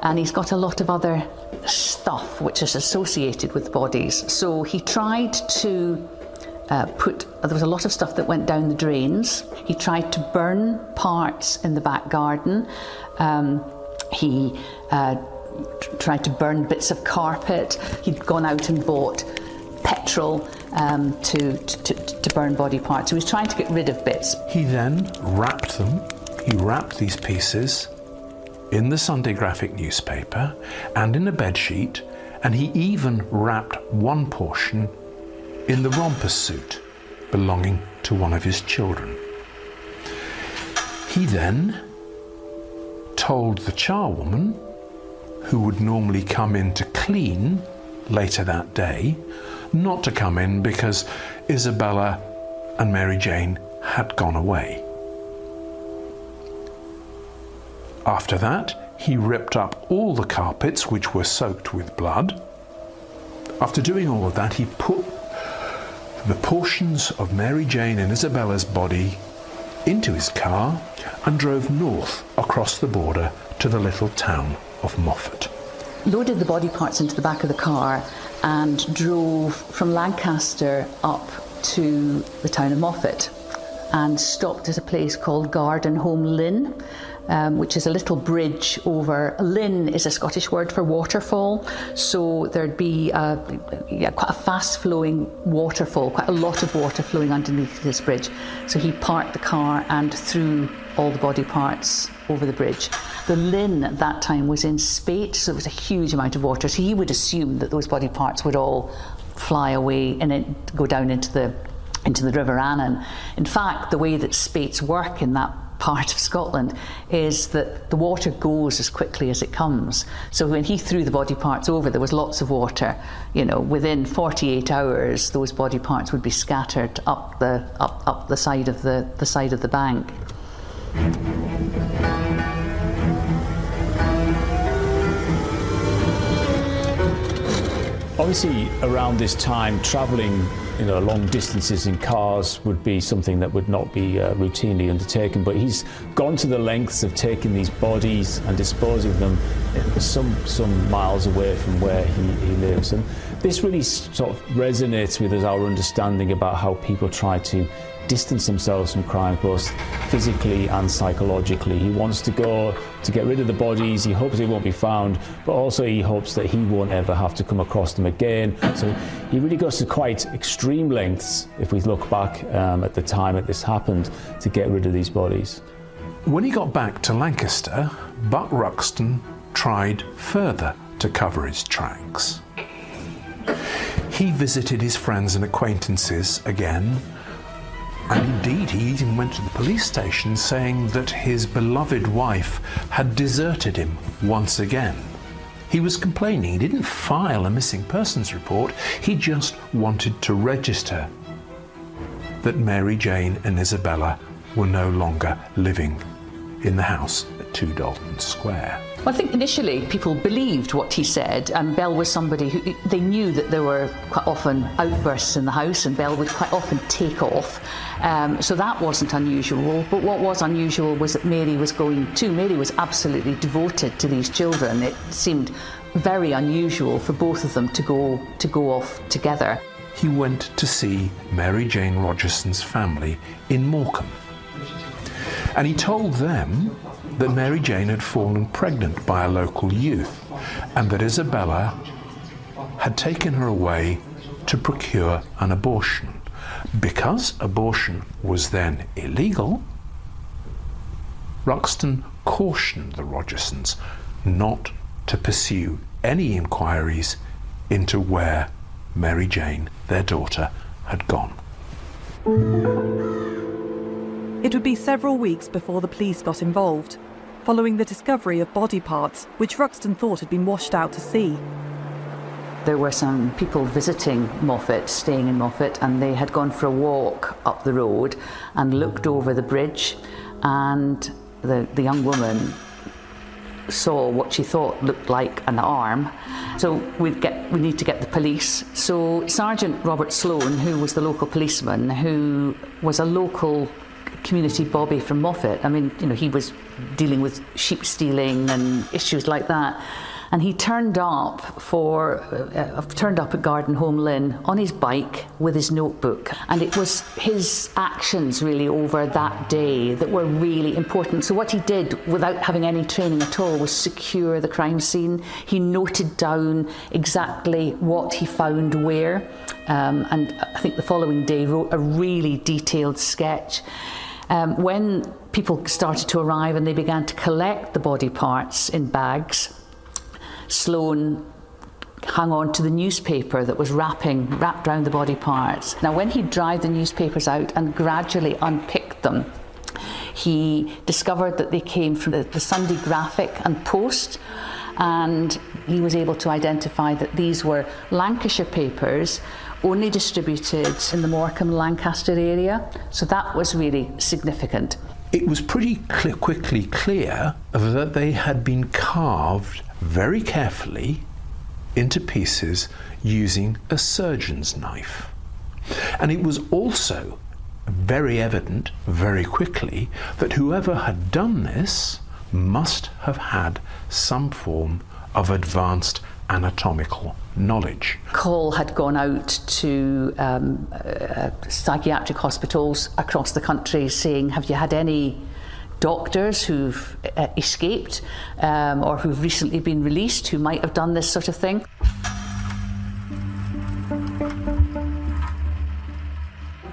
and he's got a lot of other stuff which is associated with bodies. So he tried to there was a lot of stuff that went down the drains. He tried to burn parts in the back garden. He tried to burn bits of carpet. He'd gone out and bought petrol to burn body parts. So he was trying to get rid of bits. He then wrapped them. He wrapped these pieces in the Sunday Graphic newspaper and in a bedsheet, and he even wrapped one portion in the romper suit belonging to one of his children. He then told the charwoman, who would normally come in to clean later that day, not to come in because Isabella and Mary Jane had gone away. After that, he ripped up all the carpets which were soaked with blood. After doing all of that, he put the portions of Mary Jane and Isabella's body into his car and drove north across the border to the little town of Moffat. Loaded the body parts into the back of the car and drove from Lancaster up to the town of Moffat and stopped at a place called Gardenholme Lynn, which is a little bridge over. Lynn is a Scottish word for waterfall, so there'd be quite a fast-flowing waterfall, quite a lot of water flowing underneath this bridge. So he parked the car and threw all the body parts over the bridge. The Lynn at that time was in spate, so it was a huge amount of water, so he would assume that those body parts would all fly away and then go down into the River Annan. In fact, the way that spates work in that part of Scotland is that the water goes as quickly as it comes. So when he threw the body parts over, there was lots of water. You know, within 48 hours, those body parts would be scattered up the side of the bank. Obviously, around this time, travelling long distances in cars would be something that would not be routinely undertaken, but he's gone to the lengths of taking these bodies and disposing of them some miles away from where he lives. And this really sort of resonates with our understanding about how people try to distance themselves from crime, both physically and psychologically. He wants to go to get rid of the bodies. He hopes they won't be found, but also he hopes that he won't ever have to come across them again. So he really goes to quite extreme lengths, if we look back at the time that this happened, to get rid of these bodies. When he got back to Lancaster, Buck Ruxton tried further to cover his tracks. He visited his friends and acquaintances again, and indeed he even went to the police station saying that his beloved wife had deserted him once again. He was complaining. He didn't file a missing persons report. He just wanted to register that Mary Jane and Isabella were no longer living in the house at 2 Dalton Square. Well, I think initially people believed what he said, and Bell was somebody who, they knew that there were quite often outbursts in the house and Bell would quite often take off. So that wasn't unusual, but what was unusual was that Mary was absolutely devoted to these children. It seemed very unusual for both of them to go off together. He went to see Mary Jane Rogerson's family in Morecambe, and he told them that Mary Jane had fallen pregnant by a local youth and that Isabella had taken her away to procure an abortion. Because abortion was then illegal, Ruxton cautioned the Rogersons not to pursue any inquiries into where Mary Jane, their daughter, had gone. It would be several weeks before the police got involved, following the discovery of body parts which Ruxton thought had been washed out to sea. There were some people visiting Moffat, staying in Moffat, and they had gone for a walk up the road and looked over the bridge, and the young woman saw what she thought looked like an arm. So we need to get the police. So Sergeant Robert Sloan, who was the local policeman, who was a local community bobby from Moffat. I mean, he was dealing with sheep stealing and issues like that. And he turned up at Gardenholme Lynn on his bike with his notebook. And it was his actions really over that day that were really important. So what he did without having any training at all was secure the crime scene. He noted down exactly what he found where. And I think the following day wrote a really detailed sketch. When people started to arrive and they began to collect the body parts in bags, Sloan hung on to the newspaper that was wrapped around the body parts. Now, when he dried the newspapers out and gradually unpicked them, he discovered that they came from the Sunday Graphic and Post, and he was able to identify that these were Lancashire papers only distributed in the Morecambe, Lancaster area. So that was really significant. It was pretty quickly clear that they had been carved very carefully into pieces using a surgeon's knife. And it was also very evident very quickly that whoever had done this must have had some form of advanced anatomical knowledge. Cole had gone out to psychiatric hospitals across the country saying, have you had any doctors who've escaped or who've recently been released who might have done this sort of thing?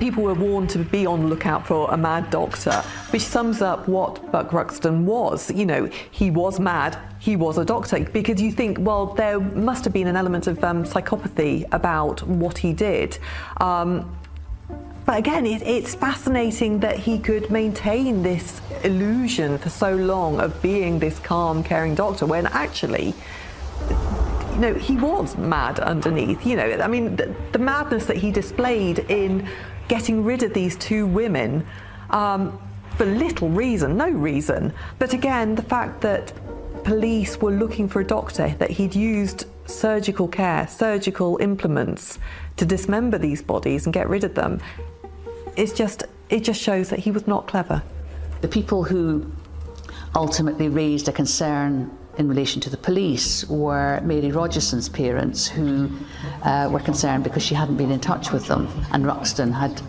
People were warned to be on the lookout for a mad doctor, which sums up what Buck Ruxton was. You know, he was mad, he was a doctor, because you think, well, there must have been an element of psychopathy about what he did. But again, it's fascinating that he could maintain this illusion for so long of being this calm, caring doctor, when actually, you know, he was mad underneath. You know, I mean, the madness that he displayed in getting rid of these two women for little reason, no reason. But again, the fact that police were looking for a doctor, that he'd used surgical care, surgical implements to dismember these bodies and get rid of them, it just shows that he was not clever. The people who ultimately raised a concern in relation to the police were Mary Rogerson's parents, who were concerned because she hadn't been in touch with them, and Ruxton had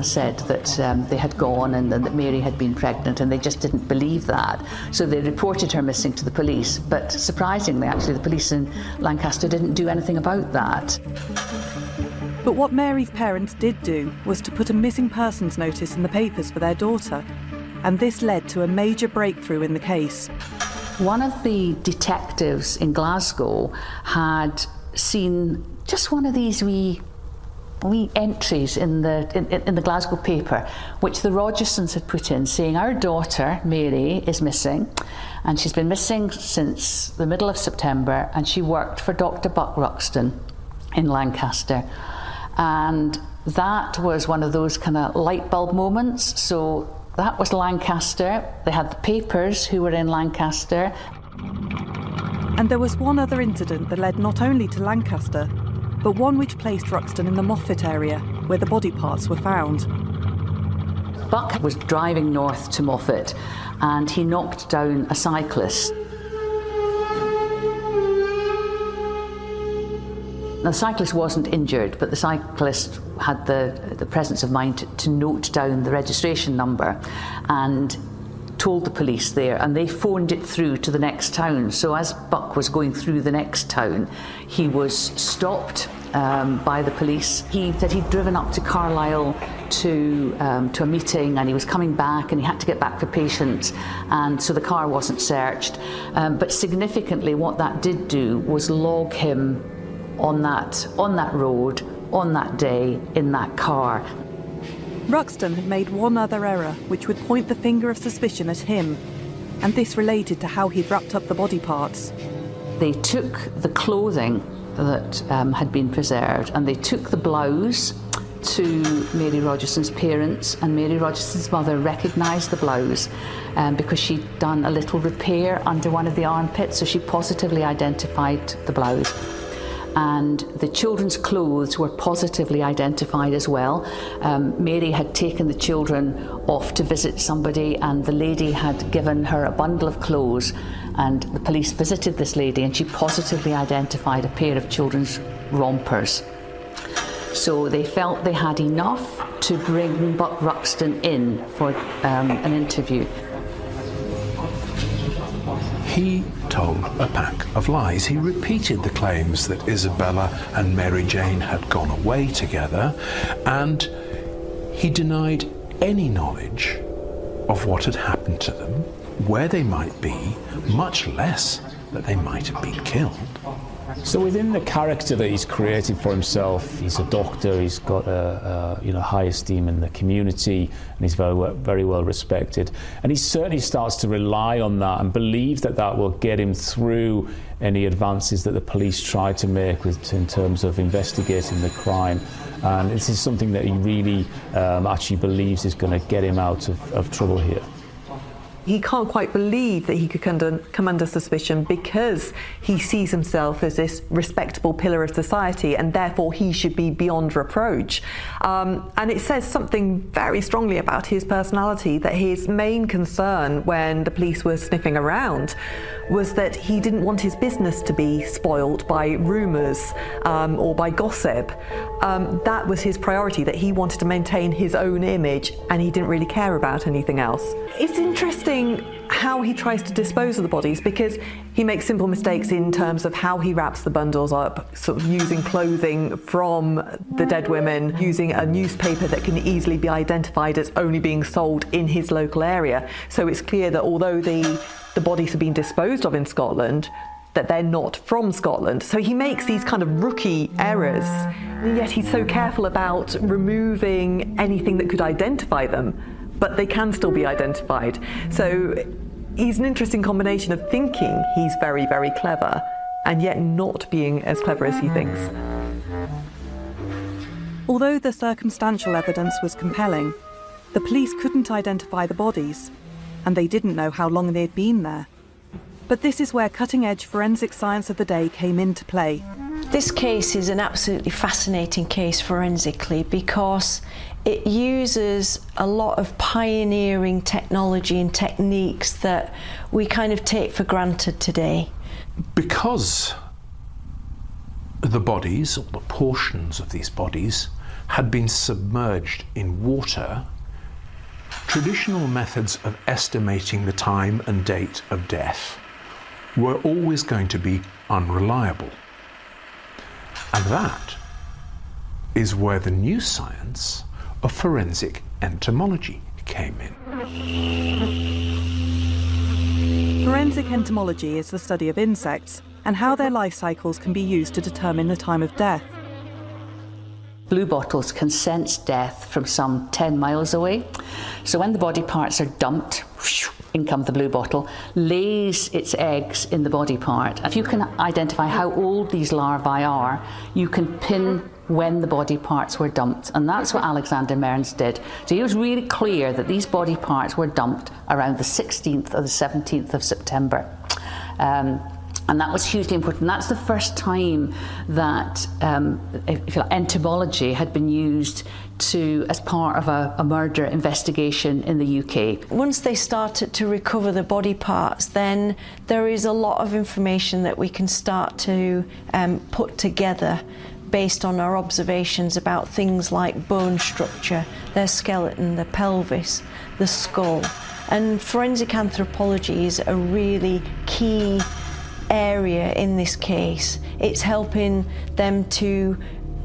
said that they had gone and that Mary had been pregnant, and they just didn't believe that. So they reported her missing to the police, but surprisingly, actually, the police in Lancaster didn't do anything about that. But what Mary's parents did do was to put a missing persons notice in the papers for their daughter, and this led to a major breakthrough in the case. One of the detectives in Glasgow had seen just one of these wee entries in the Glasgow paper, which the Rogersons had put in, saying our daughter Mary is missing, and she's been missing since the middle of September, and she worked for Dr. Buck Ruxton in Lancaster. And that was one of those kind of light bulb moments. So that was Lancaster. They had the papers who were in Lancaster. And there was one other incident that led not only to Lancaster, but one which placed Ruxton in the Moffat area, where the body parts were found. Buck was driving north to Moffat, and he knocked down a cyclist. Now, the cyclist wasn't injured, but the cyclist had the presence of mind to note down the registration number and told the police there, and they phoned it through to the next town. So as Buck was going through the next town, he was stopped by the police. He said he'd driven up to Carlisle to a meeting, and he was coming back, and he had to get back for patients, and so the car wasn't searched. But significantly, what that did do was log him on that road, on that day, in that car. Ruxton had made one other error, which would point the finger of suspicion at him, and this related to how he'd wrapped up the body parts. They took the clothing that had been preserved, and they took the blouse to Mary Rogerson's parents, and Mary Rogerson's mother recognised the blouse because she'd done a little repair under one of the armpits, so she positively identified the blouse. And the children's clothes were positively identified as well. Mary had taken the children off to visit somebody, and the lady had given her a bundle of clothes, and the police visited this lady, and she positively identified a pair of children's rompers. So they felt they had enough to bring Buck Ruxton in for an interview. He told a pack of lies. He repeated the claims that Isabella and Mary Jane had gone away together, and he denied any knowledge of what had happened to them, where they might be, much less that they might have been killed. So within the character that he's created for himself, he's a doctor, he's got a high esteem in the community, and he's very well respected. And he certainly starts to rely on that and believe that that will get him through any advances that the police try to make in terms of investigating the crime. And this is something that he really actually believes is going to get him out of trouble here. He can't quite believe that he could come under suspicion because he sees himself as this respectable pillar of society, and therefore he should be beyond reproach. And it says something very strongly about his personality, that his main concern when the police were sniffing around was that he didn't want his business to be spoilt by rumours or by gossip. That was his priority, that he wanted to maintain his own image and he didn't really care about anything else. It's interesting how he tries to dispose of the bodies, because he makes simple mistakes in terms of how he wraps the bundles up, sort of using clothing from the dead women, using a newspaper that can easily be identified as only being sold in his local area. So it's clear that although the bodies have been disposed of in Scotland, that they're not from Scotland. So he makes these kind of rookie errors, and yet he's so careful about removing anything that could identify them, but they can still be identified. So he's an interesting combination of thinking he's very, very clever and yet not being as clever as he thinks. Although the circumstantial evidence was compelling, the police couldn't identify the bodies, and they didn't know how long they'd been there. But this is where cutting-edge forensic science of the day came into play. This case is an absolutely fascinating case forensically because it uses a lot of pioneering technology and techniques that we kind of take for granted today. Because the bodies, or the portions of these bodies, had been submerged in water, traditional methods of estimating the time and date of death were always going to be unreliable. And that is where the new science of forensic entomology came in. Forensic entomology is the study of insects and how their life cycles can be used to determine the time of death. Bluebottles can sense death from some 10 miles away. So when the body parts are dumped, in comes the bluebottle, lays its eggs in the body part. If you can identify how old these larvae are, you can pin when the body parts were dumped. And that's what Alexander Mearns did. So he was really clear that these body parts were dumped around the 16th or the 17th of September. And that was hugely important. That's the first time that entomology had been used as part of a murder investigation in the UK. Once they started to recover the body parts, then there is a lot of information that we can start to put together based on our observations about things like bone structure, their skeleton, the pelvis, the skull. And forensic anthropology is a really key area in this case. It's helping them to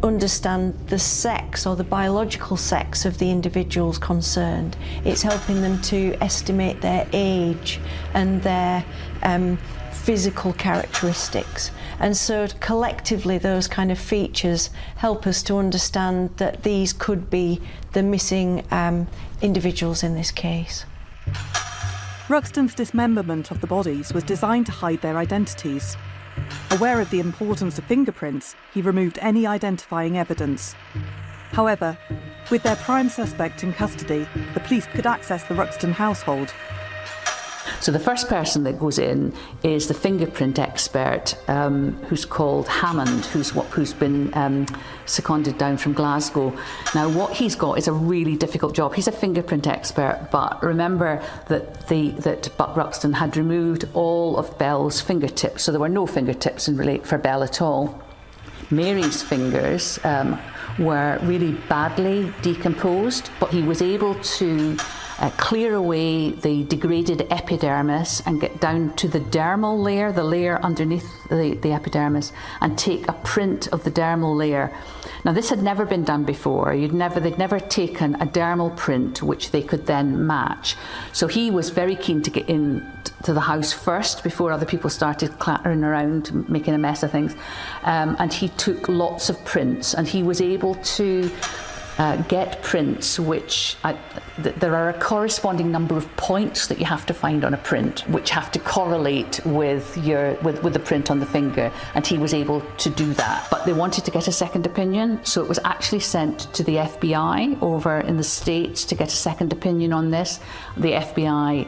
understand the sex or the biological sex of the individuals concerned. It's helping them to estimate their age and their physical characteristics. And so collectively those kind of features help us to understand that these could be the missing individuals in this case. Ruxton's dismemberment of the bodies was designed to hide their identities. Aware of the importance of fingerprints, he removed any identifying evidence. However, with their prime suspect in custody, the police could access the Ruxton household. So the first person that goes in is the fingerprint expert, who's called Hammond, who's been seconded down from Glasgow. Now, what he's got is a really difficult job. He's a fingerprint expert, but remember that Buck Ruxton had removed all of Belle's fingertips, so there were no fingertips for Belle at all. Mary's fingers were really badly decomposed, but he was able to clear away the degraded epidermis and get down to the dermal layer, the layer underneath the epidermis, and take a print of the dermal layer. Now, this had never been done before. They'd never taken a dermal print which they could then match. So he was very keen to get in to the house first before other people started clattering around, making a mess of things. And he took lots of prints, and he was able to get prints which there are a corresponding number of points that you have to find on a print which have to correlate with the print on the finger, and he was able to do that. But they wanted to get a second opinion, so it was actually sent to the FBI over in the States to get a second opinion on this. The FBI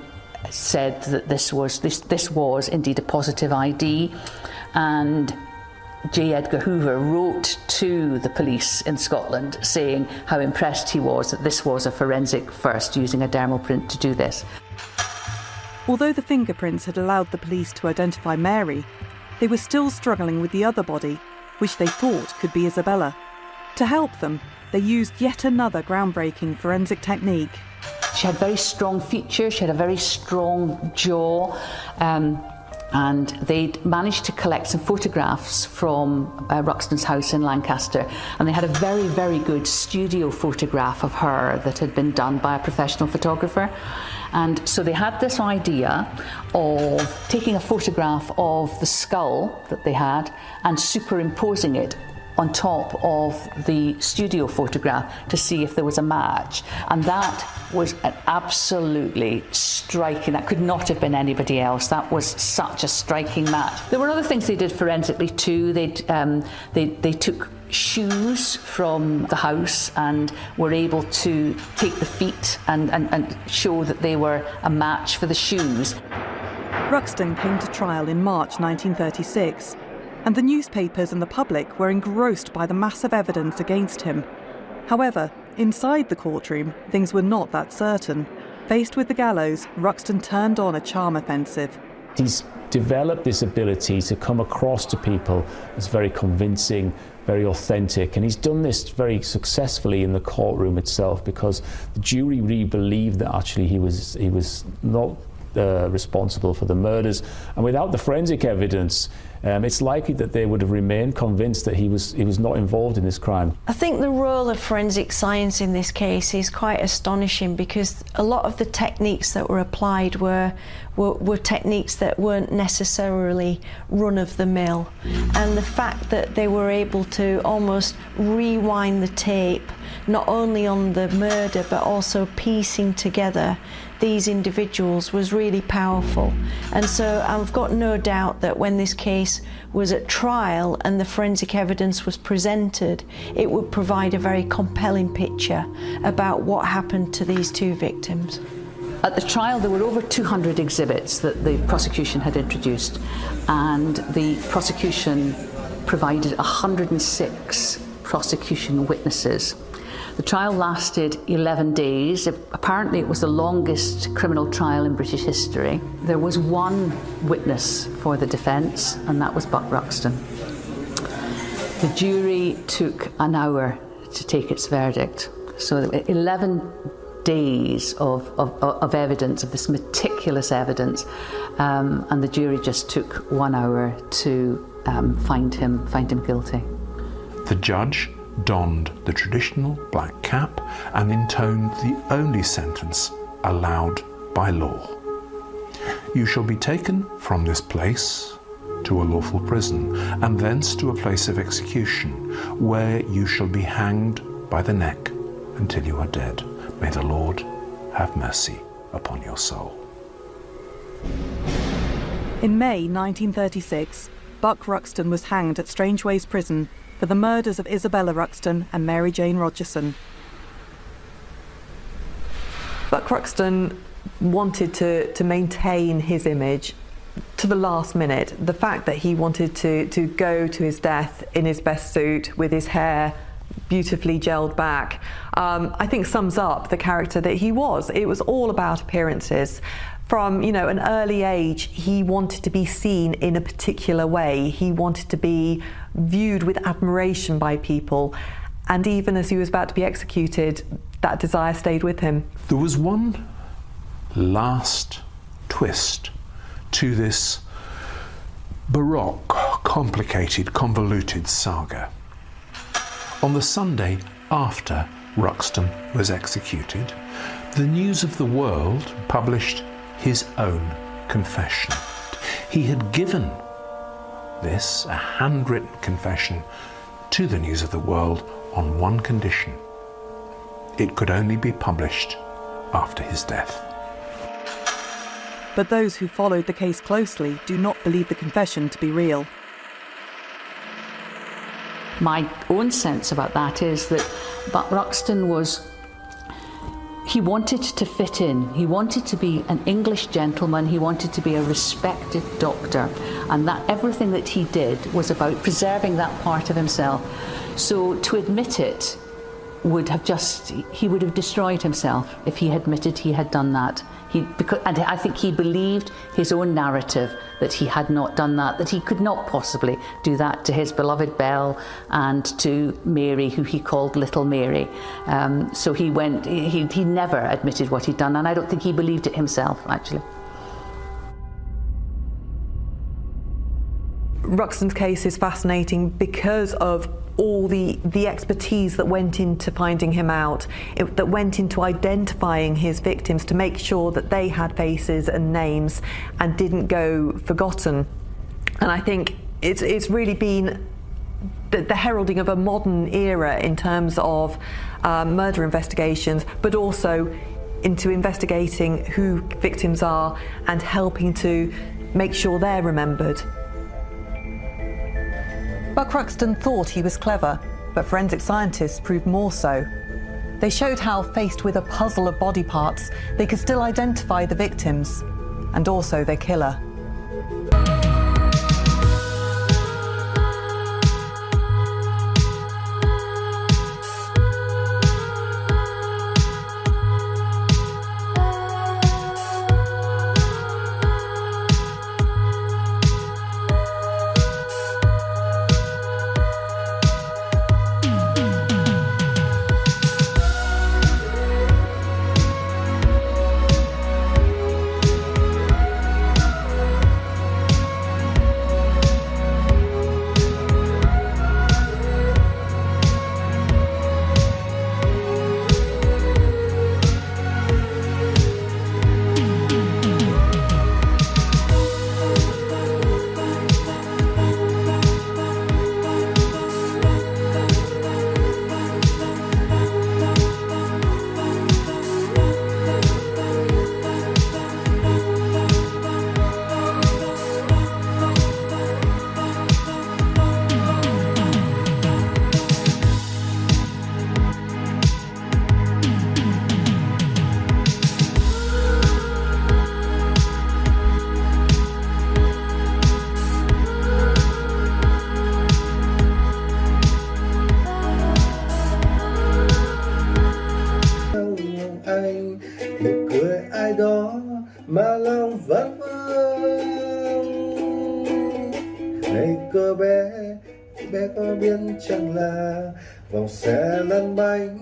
said that this was indeed a positive ID, and J. Edgar Hoover wrote to the police in Scotland saying how impressed he was that this was a forensic first, using a dermal print to do this. Although the fingerprints had allowed the police to identify Mary, they were still struggling with the other body, which they thought could be Isabella. To help them, they used yet another groundbreaking forensic technique. She had very strong features, she had a very strong jaw, and they'd managed to collect some photographs from Ruxton's house in Lancaster, and they had a very, very good studio photograph of her that had been done by a professional photographer. And so they had this idea of taking a photograph of the skull that they had and superimposing it on top of the studio photograph to see if there was a match. And that was an absolutely striking, that could not have been anybody else. That was such a striking match. There were other things they did forensically too. They took shoes from the house and were able to take the feet and show that they were a match for the shoes. Ruxton came to trial in March 1936. And the newspapers and the public were engrossed by the massive evidence against him. However, inside the courtroom, things were not that certain. Faced with the gallows, Ruxton turned on a charm offensive. He's developed this ability to come across to people as very convincing, very authentic, and he's done this very successfully in the courtroom itself, because the jury really believed that actually he was not responsible for the murders, and without the forensic evidence, it's likely that they would have remained convinced that he was not involved in this crime. I think the role of forensic science in this case is quite astonishing, because a lot of the techniques that were applied were techniques that weren't necessarily run-of-the-mill, and the fact that they were able to almost rewind the tape, not only on the murder but also piecing together these individuals, was really powerful. And so I've got no doubt that when this case was at trial and the forensic evidence was presented, it would provide a very compelling picture about what happened to these two victims. At the trial, there were over 200 exhibits that the prosecution had introduced, and the prosecution provided 106 prosecution witnesses. The trial lasted 11 days. Apparently, it was the longest criminal trial in British history. There was one witness for the defence, and that was Buck Ruxton. The jury took an hour to take its verdict. So 11 days of evidence, of this meticulous evidence, and the jury just took 1 hour to find him guilty. The judge donned the traditional black cap and intoned the only sentence allowed by law. You shall be taken from this place to a lawful prison, and thence to a place of execution, where you shall be hanged by the neck until you are dead. May the Lord have mercy upon your soul. In May 1936, Buck Ruxton was hanged at Strangeways Prison for the murders of Isabella Ruxton and Mary Jane Rogerson. Buck Ruxton wanted to maintain his image to the last minute. The fact that he wanted to go to his death in his best suit with his hair beautifully gelled back, I think sums up the character that he was. It was all about appearances. From an early age, he wanted to be seen in a particular way. He wanted to be viewed with admiration by people, and even as he was about to be executed, that desire stayed with him. There was one last twist to this baroque, complicated, convoluted saga. On the Sunday after Ruxton was executed, the News of the World published his own confession. He had given this, a handwritten confession, to the News of the World on one condition: it could only be published after his death. But those who followed the case closely do not believe the confession to be real. My own sense about that is that Buck Ruxton he wanted to fit in. He wanted to be an English gentleman. He wanted to be a respected doctor. And that everything that he did was about preserving that part of himself. So to admit it he would have destroyed himself if he admitted he had done that. And I think he believed his own narrative that he had not done that he could not possibly do that to his beloved Belle and to Mary, who he called Little Mary. So he never admitted what he'd done, and I don't think he believed it himself, actually. Ruxton's case is fascinating because of all the expertise that went into finding him out, that went into identifying his victims to make sure that they had faces and names and didn't go forgotten. And I think it's really been the heralding of a modern era in terms of murder investigations, but also into investigating who victims are and helping to make sure they're remembered. Buck Ruxton thought he was clever, but forensic scientists proved more so. They showed how, faced with a puzzle of body parts, they could still identify the victims and also their killer. mà lòng vẫn vương. Này cô bé có biết chẳng là vòng xe lăn bánh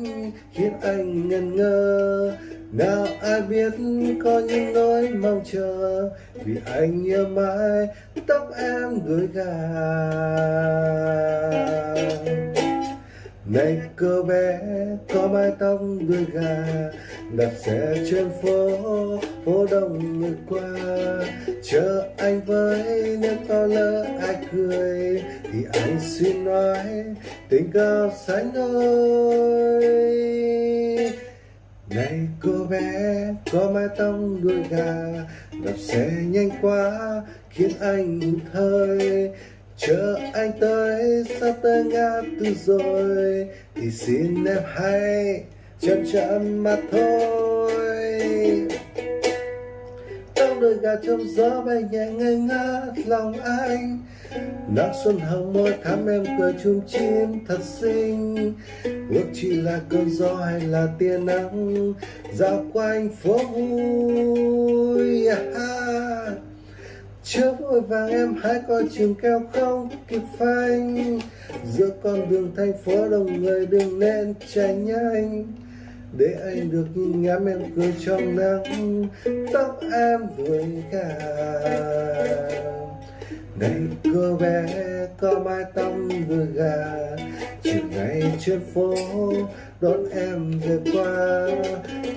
khiến anh ngẩn ngơ. Nào ai biết có những nỗi mong chờ vì anh yêu mãi tóc em gửi gàng. Này cô bé có mái tóc đuôi gà, đạp xe trên phố đông người qua. Chờ anh với, nếu có lỡ ai cười thì anh xin nói tình cao sánh đôi. Này cô bé có mái tóc đuôi gà, đạp xe nhanh quá khiến anh hụt hơi. Chờ anh tới, sắp tới ngã tư rồi thì xin em hãy chậm chậm mà thôi. Tóc đuôi gà trong gió bay nhẹ ngây ngất lòng anh. Nắng xuân hồng môi thắm em cười chum chim thật xinh. Ước chỉ là cơn gió hay là tia nắng dạo quanh phố vui. Chưa vội vàng em hãy coi chừng keo không kịp phanh. Giữa con đường thành phố đông người đừng nên chạy nhanh. để anh được nhìn ngắm em cười trong nắng, tóc em vội cả. Này cô bé có mái tóc vừa gà, chiều ngày trên phố đón em về qua.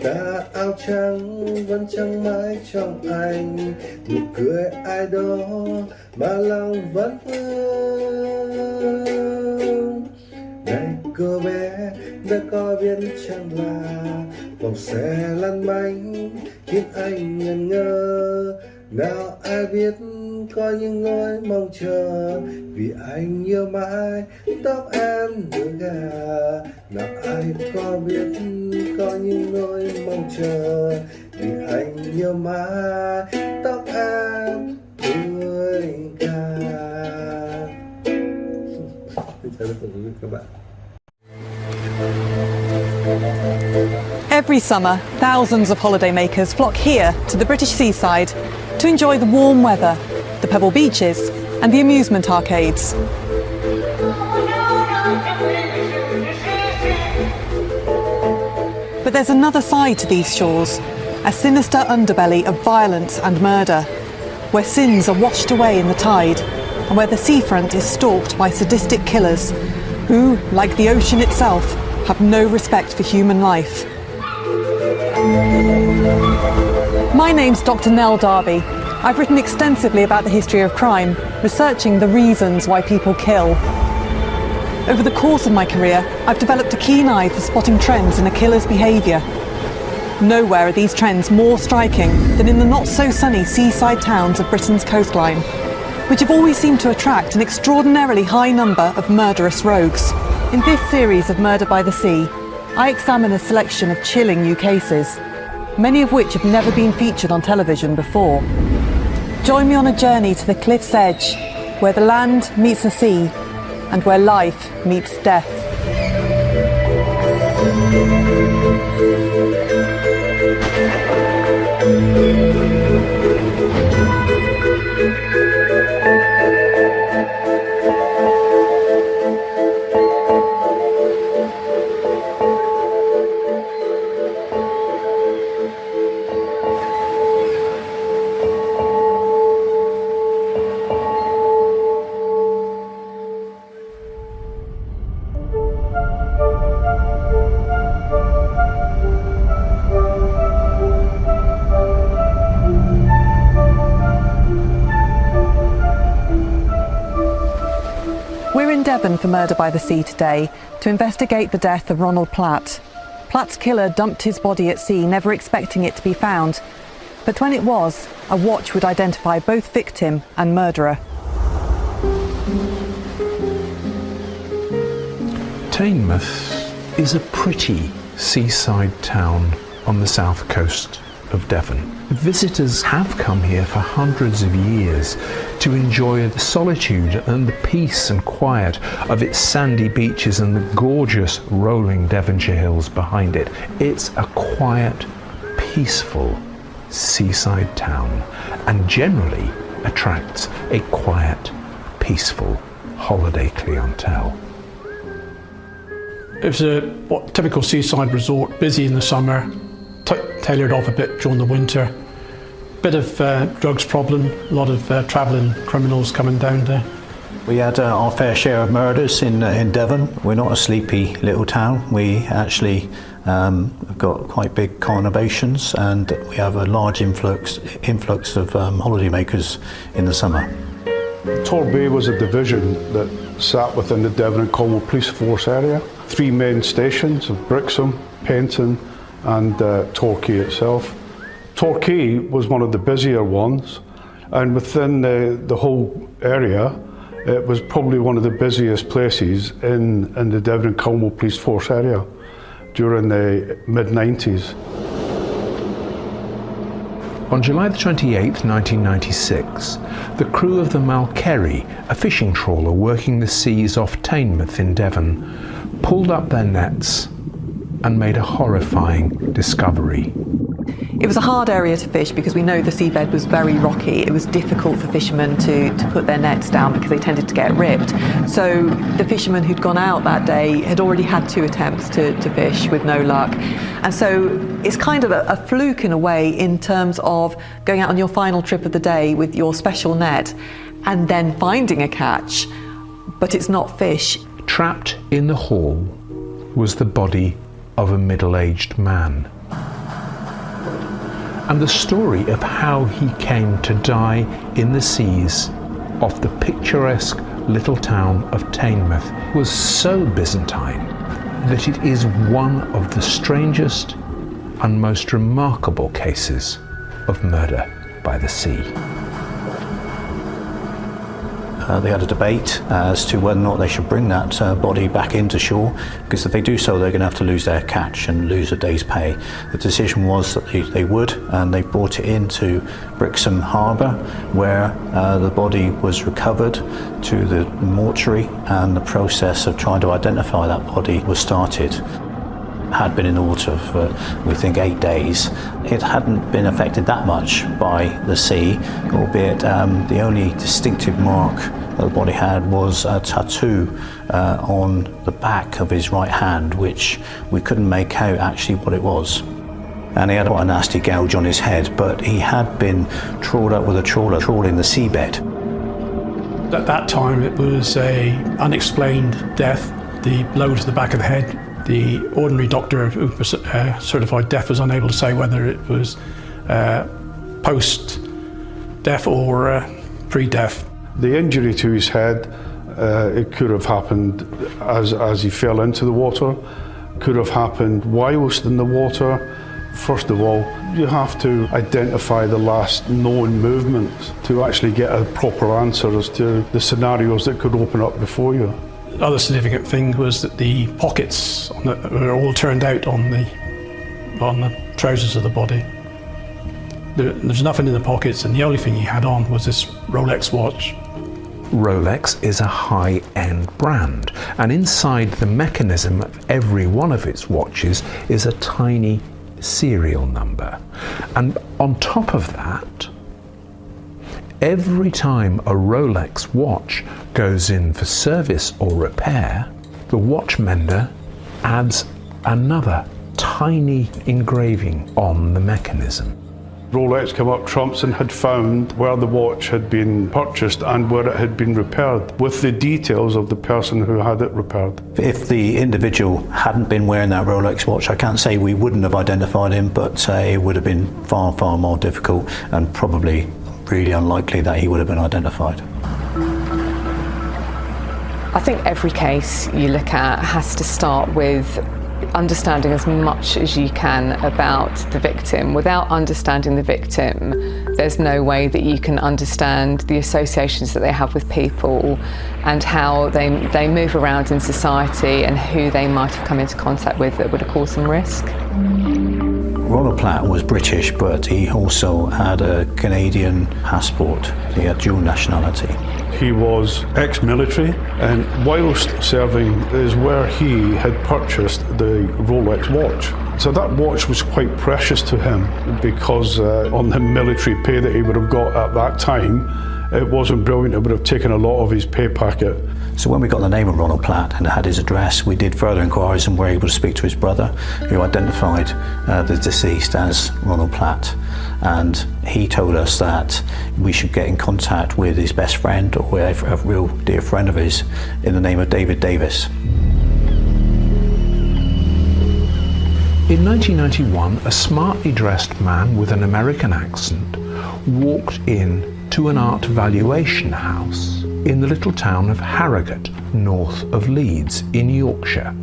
Tà áo trắng vẫn trắng mãi trong anh, nụ cười ai đó mà lòng vẫn vương. Này cô bé đã có biết chăng là vòng xe lăn bánh khiến anh ngẩn ngơ. Nào ai biết có những nỗi mong chờ, vì anh yêu mãi tóc em vừa gà. Nào ai có biết có những nỗi mong chờ, vì anh yêu mãi tóc em vừa gà. Các bạn. Every summer, thousands of holidaymakers flock here to the British seaside to enjoy the warm weather, the pebble beaches and the amusement arcades. But there's another side to these shores, a sinister underbelly of violence and murder, where sins are washed away in the tide and where the seafront is stalked by sadistic killers who, like the ocean itself, have no respect for human life. My name's Dr. Nell Darby. I've written extensively about the history of crime, researching the reasons why people kill. Over the course of my career, I've developed a keen eye for spotting trends in a killer's behaviour. Nowhere are these trends more striking than in the not-so-sunny seaside towns of Britain's coastline, which have always seemed to attract an extraordinarily high number of murderous rogues. In this series of Murder by the Sea, I examine a selection of chilling new cases, many of which have never been featured on television before. Join me on a journey to the cliff's edge, where the land meets the sea, and where life meets death. We're in Devon for Murder by the Sea today to investigate the death of Ronald Platt. Platt's killer dumped his body at sea, never expecting it to be found. But when it was, a watch would identify both victim and murderer. Teignmouth is a pretty seaside town on the south coast of Devon. Visitors have come here for hundreds of years to enjoy the solitude and the peace and quiet of its sandy beaches and the gorgeous rolling Devonshire hills behind it. It's a quiet, peaceful seaside town and generally attracts a quiet, peaceful holiday clientele. It was a typical seaside resort, busy in the summer, tailored off a bit during the winter. Bit of drugs problem, a lot of travelling criminals coming down there. We had our fair share of murders in Devon. We're not a sleepy little town. We actually have got quite big conurbations and we have a large influx of holidaymakers in the summer. Torbay was a division that sat within the Devon and Cornwall Police Force area. 3 main stations of Brixham, Penton and Torquay itself. Torquay was one of the busier ones, and within the whole area it was probably one of the busiest places in the Devon and Cornwall Police Force area during the mid-90s. On July the 28th, 1996, the crew of the Malkerry, a fishing trawler working the seas off Teignmouth in Devon, pulled up their nets and made a horrifying discovery. It was a hard area to fish because we know the seabed was very rocky. It was difficult for fishermen to put their nets down because they tended to get ripped. So the fishermen who'd gone out that day had already had 2 attempts to fish with no luck. And so it's kind of a fluke in a way in terms of going out on your final trip of the day with your special net and then finding a catch, but it's not fish. Trapped in the hall was the body of a middle-aged man. And the story of how he came to die in the seas off the picturesque little town of Teignmouth was so Byzantine that it is one of the strangest and most remarkable cases of murder by the sea. They had a debate as to whether or not they should bring that body back into shore, because if they do so, they're going to have to lose their catch and lose a day's pay. The decision was that they would, and they brought it into Brixham Harbour, where the body was recovered to the mortuary, and the process of trying to identify that body was started. Had been in the water for, we think, 8 days. It hadn't been affected that much by the sea, albeit the only distinctive mark that the body had was a tattoo on the back of his right hand, which we couldn't make out actually what it was. And he had quite a nasty gouge on his head, but he had been trawled up with a trawler, trawling the seabed. At that time, it was a unexplained death, the blow to the back of the head. The ordinary doctor who was certified death was unable to say whether it was post-death or pre-death. The injury to his head, it could have happened as he fell into the water, could have happened whilst in the water. First of all, you have to identify the last known movements to actually get a proper answer as to the scenarios that could open up before you. The other significant thing was that the pockets were all turned out on the trousers of the body. There's nothing in the pockets, and the only thing he had on was this Rolex watch. Rolex is a high-end brand, and inside the mechanism of every one of its watches is a tiny serial number. And on top of that, every time a Rolex watch goes in for service or repair, the watchmender adds another tiny engraving on the mechanism. Rolex came up trumps and had found where the watch had been purchased and where it had been repaired, with the details of the person who had it repaired. If the individual hadn't been wearing that Rolex watch, I can't say we wouldn't have identified him, but it would have been far, far more difficult, and probably really unlikely that he would have been identified. I think every case you look at has to start with understanding as much as you can about the victim. Without understanding the victim, there's no way that you can understand the associations that they have with people and how they move around in society and who they might have come into contact with that would have caused them risk. Ronald Platt was British, but he also had a Canadian passport. He had dual nationality. He was ex-military, and whilst serving is where he had purchased the Rolex watch. So that watch was quite precious to him, because on the military pay that he would have got at that time, it wasn't brilliant. It would have taken a lot of his pay packet. So when we got the name of Ronald Platt and had his address, we did further inquiries and were able to speak to his brother, who identified the deceased as Ronald Platt. And he told us that we should get in contact with his best friend, or a real dear friend of his, in the name of David Davis. In 1991, a smartly dressed man with an American accent walked in to an art valuation house in the little town of Harrogate, north of Leeds in Yorkshire.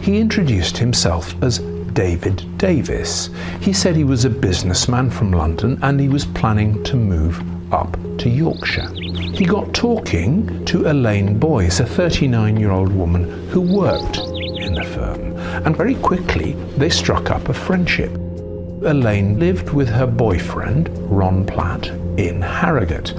He introduced himself as David Davis. He said he was a businessman from London and he was planning to move up to Yorkshire. He got talking to Elaine Boyce, a 39-year-old woman who worked in the firm, and very quickly they struck up a friendship. Elaine lived with her boyfriend, Ron Platt, in Harrogate.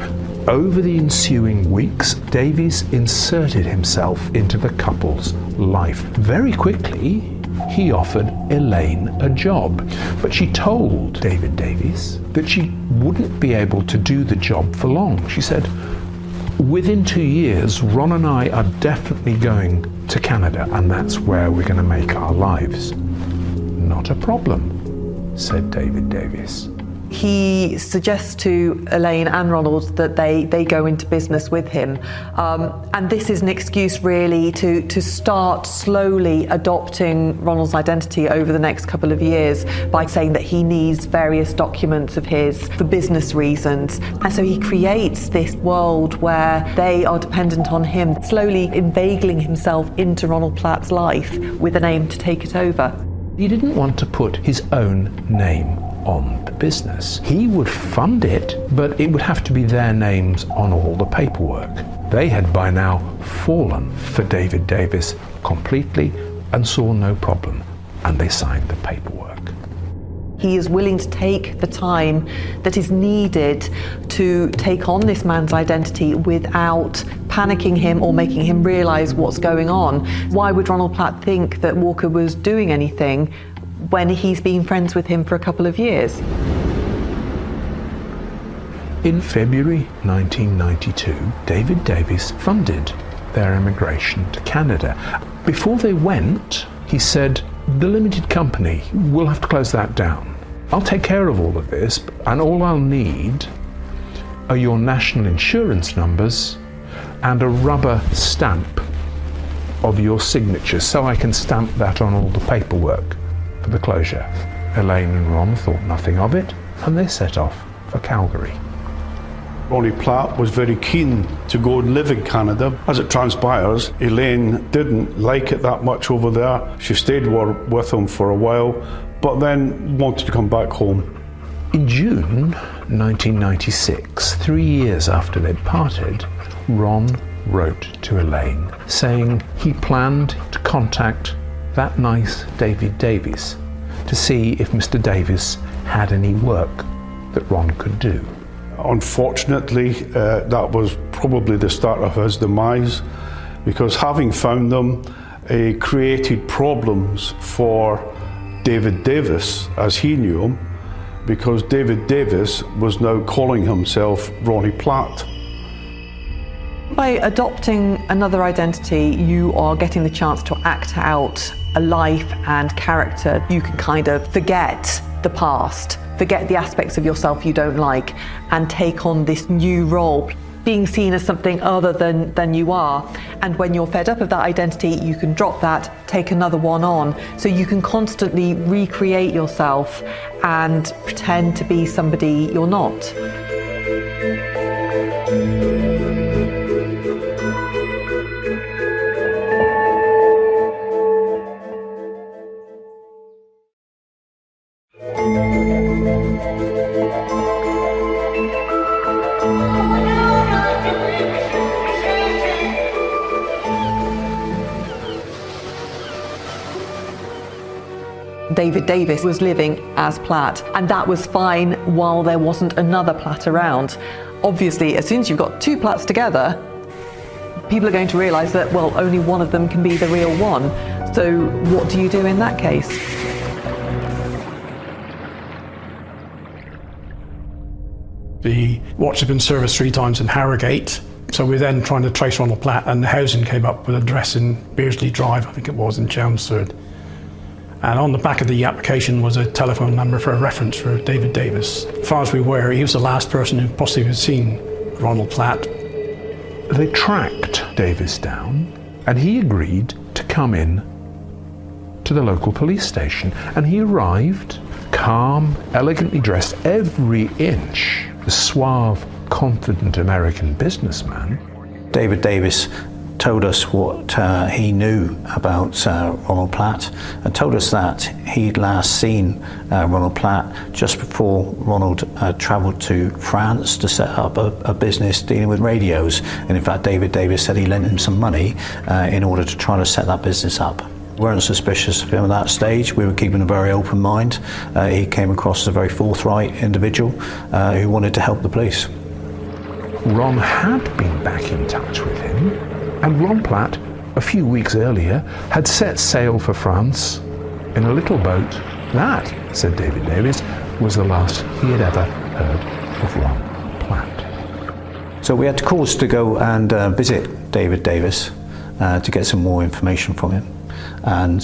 Over the ensuing weeks, Davies inserted himself into the couple's life. Very quickly, he offered Elaine a job. But she told David Davies that she wouldn't be able to do the job for long. She said, "Within 2 years, Ron and I are definitely going to Canada, and that's where we're going to make our lives." "Not a problem," said David Davies. He suggests to Elaine and Ronald that they go into business with him. And this is an excuse really to start slowly adopting Ronald's identity over the next couple of years by saying that he needs various documents of his for business reasons. And so he creates this world where they are dependent on him, slowly inveigling himself into Ronald Platt's life with an aim to take it over. He didn't want to put his own name on the business. He would fund it, but it would have to be their names on all the paperwork. They had by now fallen for David Davies completely and saw no problem, and they signed the paperwork. He is willing to take the time that is needed to take on this man's identity without panicking him or making him realise what's going on. Why would Ronald Platt think that Walker was doing anything when he's been friends with him for a couple of years? In February 1992, David Davies funded their immigration to Canada. Before they went, he said, "The limited company, we'll have to close that down. I'll take care of all of this, and all I'll need are your national insurance numbers and a rubber stamp of your signature so I can stamp that on all the paperwork for the closure." Elaine and Ron thought nothing of it, and they set off for Calgary. Ronnie Platt was very keen to go and live in Canada. As it transpires, Elaine didn't like it that much over there. She stayed with him for a while, but then wanted to come back home. In June 1996, 3 years after they'd parted, Ron wrote to Elaine saying he planned to contact that nice David Davies to see if Mr. Davies had any work that Ron could do. Unfortunately, that was probably the start of his demise, because having found them created problems for David Davies, as he knew him, because David Davies was now calling himself Ronnie Platt. By adopting another identity, you are getting the chance to act out a life and character. You can kind of forget the past, forget the aspects of yourself you don't like, and take on this new role, being seen as something other than you are. And when you're fed up of that identity, you can drop that, take another one on. So you can constantly recreate yourself and pretend to be somebody you're not. David Davies was living as Platt, and that was fine while there wasn't another Platt around. Obviously, as soon as you've got two Platts together, people are going to realise that, well, only one of them can be the real one. So what do you do in that case? The watch had been serviced 3 times in Harrogate, so we're then trying to trace Ronald Platt, and the housing came up with an address in Beardsley Drive, I think it was, in Chelmsford. And on the back of the application was a telephone number for a reference for David Davies. As far as we were, he was the last person who possibly had seen Ronald Platt. They tracked Davies down, and he agreed to come in to the local police station. And he arrived, calm, elegantly dressed, every inch the suave, confident American businessman. David Davies told us what he knew about Ronald Platt, and told us that he'd last seen Ronald Platt just before Ronald travelled to France to set up a business dealing with radios. And in fact, David Davies said he lent him some money in order to try to set that business up. We weren't suspicious of him at that stage. We were keeping a very open mind. He came across as a very forthright individual who wanted to help the police. Ron had been back in touch with him, and Ron Platt, a few weeks earlier, had set sail for France in a little boat. That, said David Davis, was the last he had ever heard of Ron Platt. So we had cause to go and visit David Davis to get some more information from him. And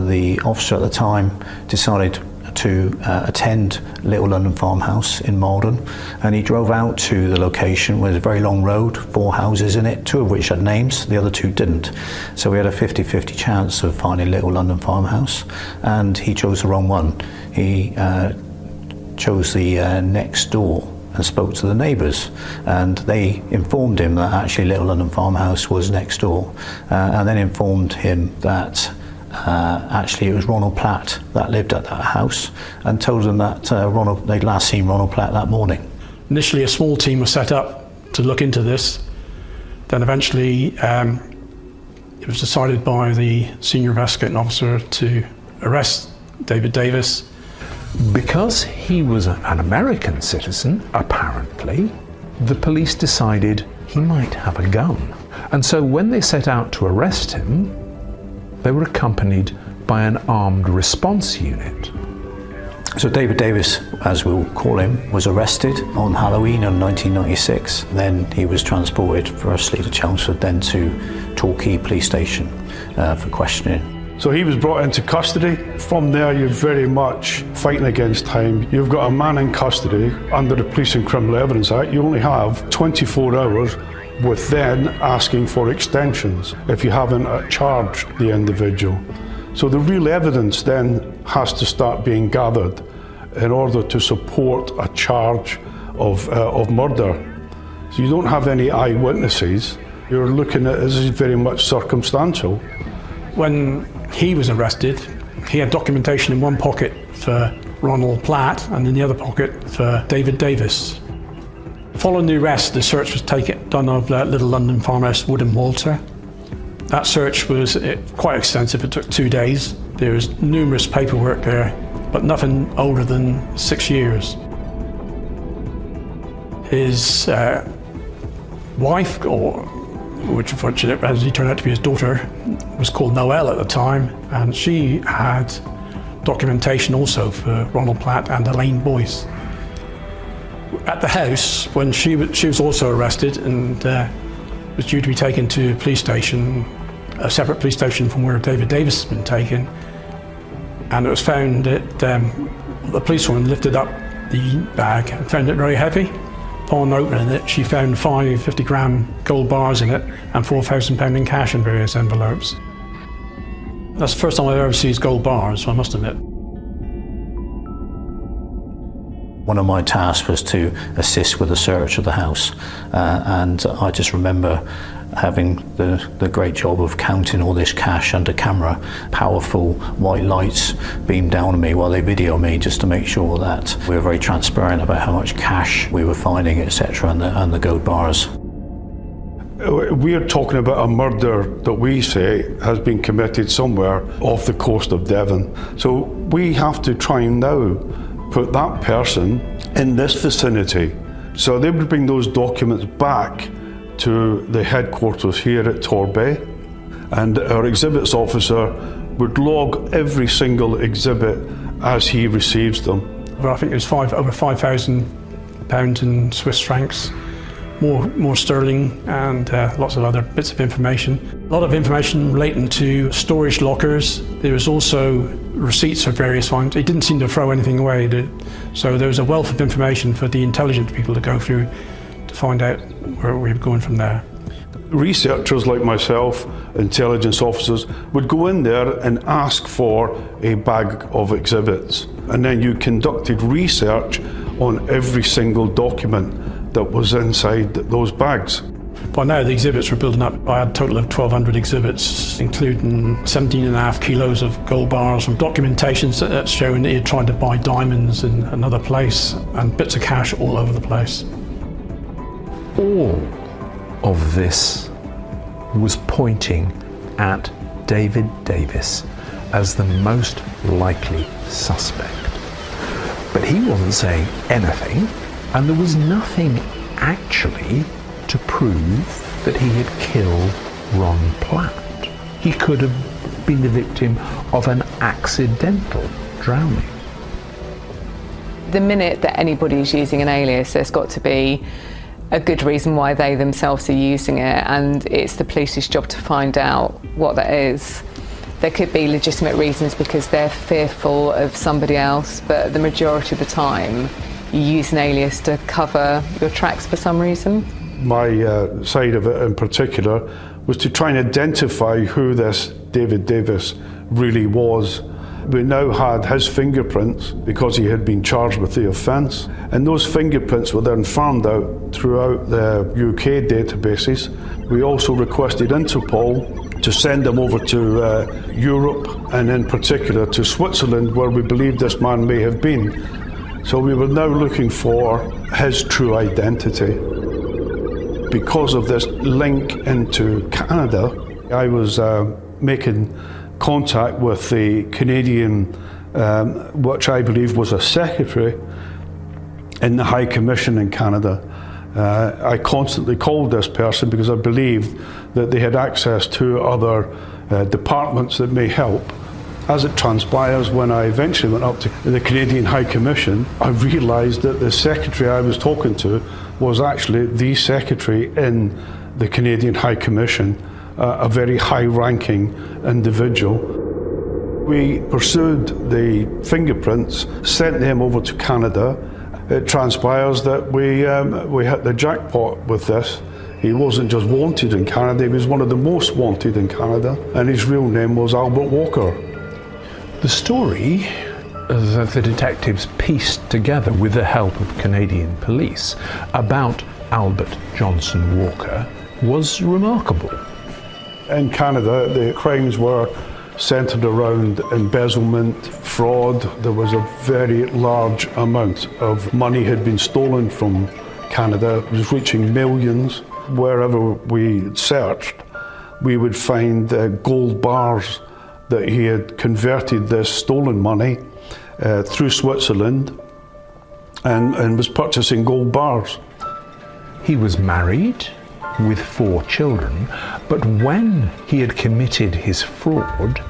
the officer at the time decided to attend Little London Farmhouse in Malden, and he drove out to the location where there's a very long road, 4 houses in it, 2 of which had names, the other 2 didn't. So we had a 50-50 chance of finding Little London Farmhouse, and he chose the wrong one. He chose the next door and spoke to the neighbours, and they informed him that actually Little London Farmhouse was next door, and then informed him that actually it was Ronald Platt that lived at that house, and told them that they'd last seen Ronald Platt that morning. Initially a small team was set up to look into this. Then eventually it was decided by the senior investigating officer to arrest David Davis. Because he was an American citizen, apparently, the police decided he might have a gun. And so when they set out to arrest him, they were accompanied by an armed response unit. So David Davis, as we'll call him, was arrested on Halloween in 1996. Then he was transported firstly to Chelmsford, then to Torquay Police Station for questioning. So he was brought into custody. From there, you're very much fighting against time. You've got a man in custody under the Police and Criminal Evidence Act. You only have 24 hours with then asking for extensions if you haven't charged the individual. So the real evidence then has to start being gathered in order to support a charge of murder. So you don't have any eyewitnesses. You're looking at this is very much circumstantial. When he was arrested, he had documentation in one pocket for Ronald Platt and in the other pocket for David Davis. Following the arrest, the search was done of Little London Farmhouse, Wood and Walter. That search was quite extensive. It took 2 days. There was numerous paperwork there, but nothing older than 6 years. His wife, which unfortunately, as he turned out to be his daughter, was called Noelle at the time, and she had documentation also for Ronald Platt and Elaine Boyce. At the house, when she was also arrested and was due to be taken to a police station, a separate police station from where David Davis had been taken, and it was found that the policewoman lifted up the bag and found it very heavy. Upon opening it, she found 5 50-gram gold bars in it and £4,000 in cash in various envelopes. That's the first time I've ever seen gold bars, I must admit. One of my tasks was to assist with the search of the house, and I just remember having the great job of counting all this cash under camera. Powerful white lights beamed down on me while they video me, just to make sure that we were very transparent about how much cash we were finding, etc., and the gold bars. We're talking about a murder that we say has been committed somewhere off the coast of Devon. So we have to try and now put that person in this vicinity. So they would bring those documents back to the headquarters here at Torbay, and our exhibits officer would log every single exhibit as he receives them. Well, I think there's over £5,000 in Swiss francs, more sterling, and lots of other bits of information. A lot of information relating to storage lockers. There was also receipts for various ones. He didn't seem to throw anything away, so there was a wealth of information for the intelligence people to go through to find out where we were going from there. Researchers like myself, intelligence officers, would go in there and ask for a bag of exhibits, and then you conducted research on every single document that was inside those bags. By now the exhibits were building up. I had a total of 1,200 exhibits, including 17.5 kilos of gold bars and documentations that's showing that he had tried to buy diamonds in another place and bits of cash all over the place. All of this was pointing at David Davis as the most likely suspect. But he wasn't saying anything, and there was nothing actually to prove that he had killed Ron Platt. He could have been the victim of an accidental drowning. The minute that anybody's using an alias, there's got to be a good reason why they themselves are using it, and it's the police's job to find out what that is. There could be legitimate reasons because they're fearful of somebody else, but the majority of the time you use an alias to cover your tracks for some reason. My side of it in particular was to try and identify who this David Davis really was. We now had his fingerprints because he had been charged with the offence, and those fingerprints were then farmed out throughout the UK databases. We also requested Interpol to send them over to Europe, and in particular to Switzerland, where we believe this man may have been. So we were now looking for his true identity. Because of this link into Canada, I was making contact with the Canadian, which I believe was a secretary in the High Commission in Canada. I constantly called this person because I believed that they had access to other departments that may help. As it transpires, when I eventually went up to the Canadian High Commission, I realised that the secretary I was talking to was actually the secretary in the Canadian High Commission, a very high-ranking individual. We pursued the fingerprints, sent them over to Canada. It transpires that we hit the jackpot with this. He wasn't just wanted in Canada, he was one of the most wanted in Canada, and his real name was Albert Walker. The story that the detectives pieced together with the help of Canadian police about Albert Johnson Walker was remarkable. In Canada, the crimes were centred around embezzlement, fraud. There was a very large amount of money had been stolen from Canada. It was reaching millions. Wherever we searched, we would find gold bars that he had converted this stolen money through Switzerland and was purchasing gold bars. He was married with 4 children, but when he had committed his fraud,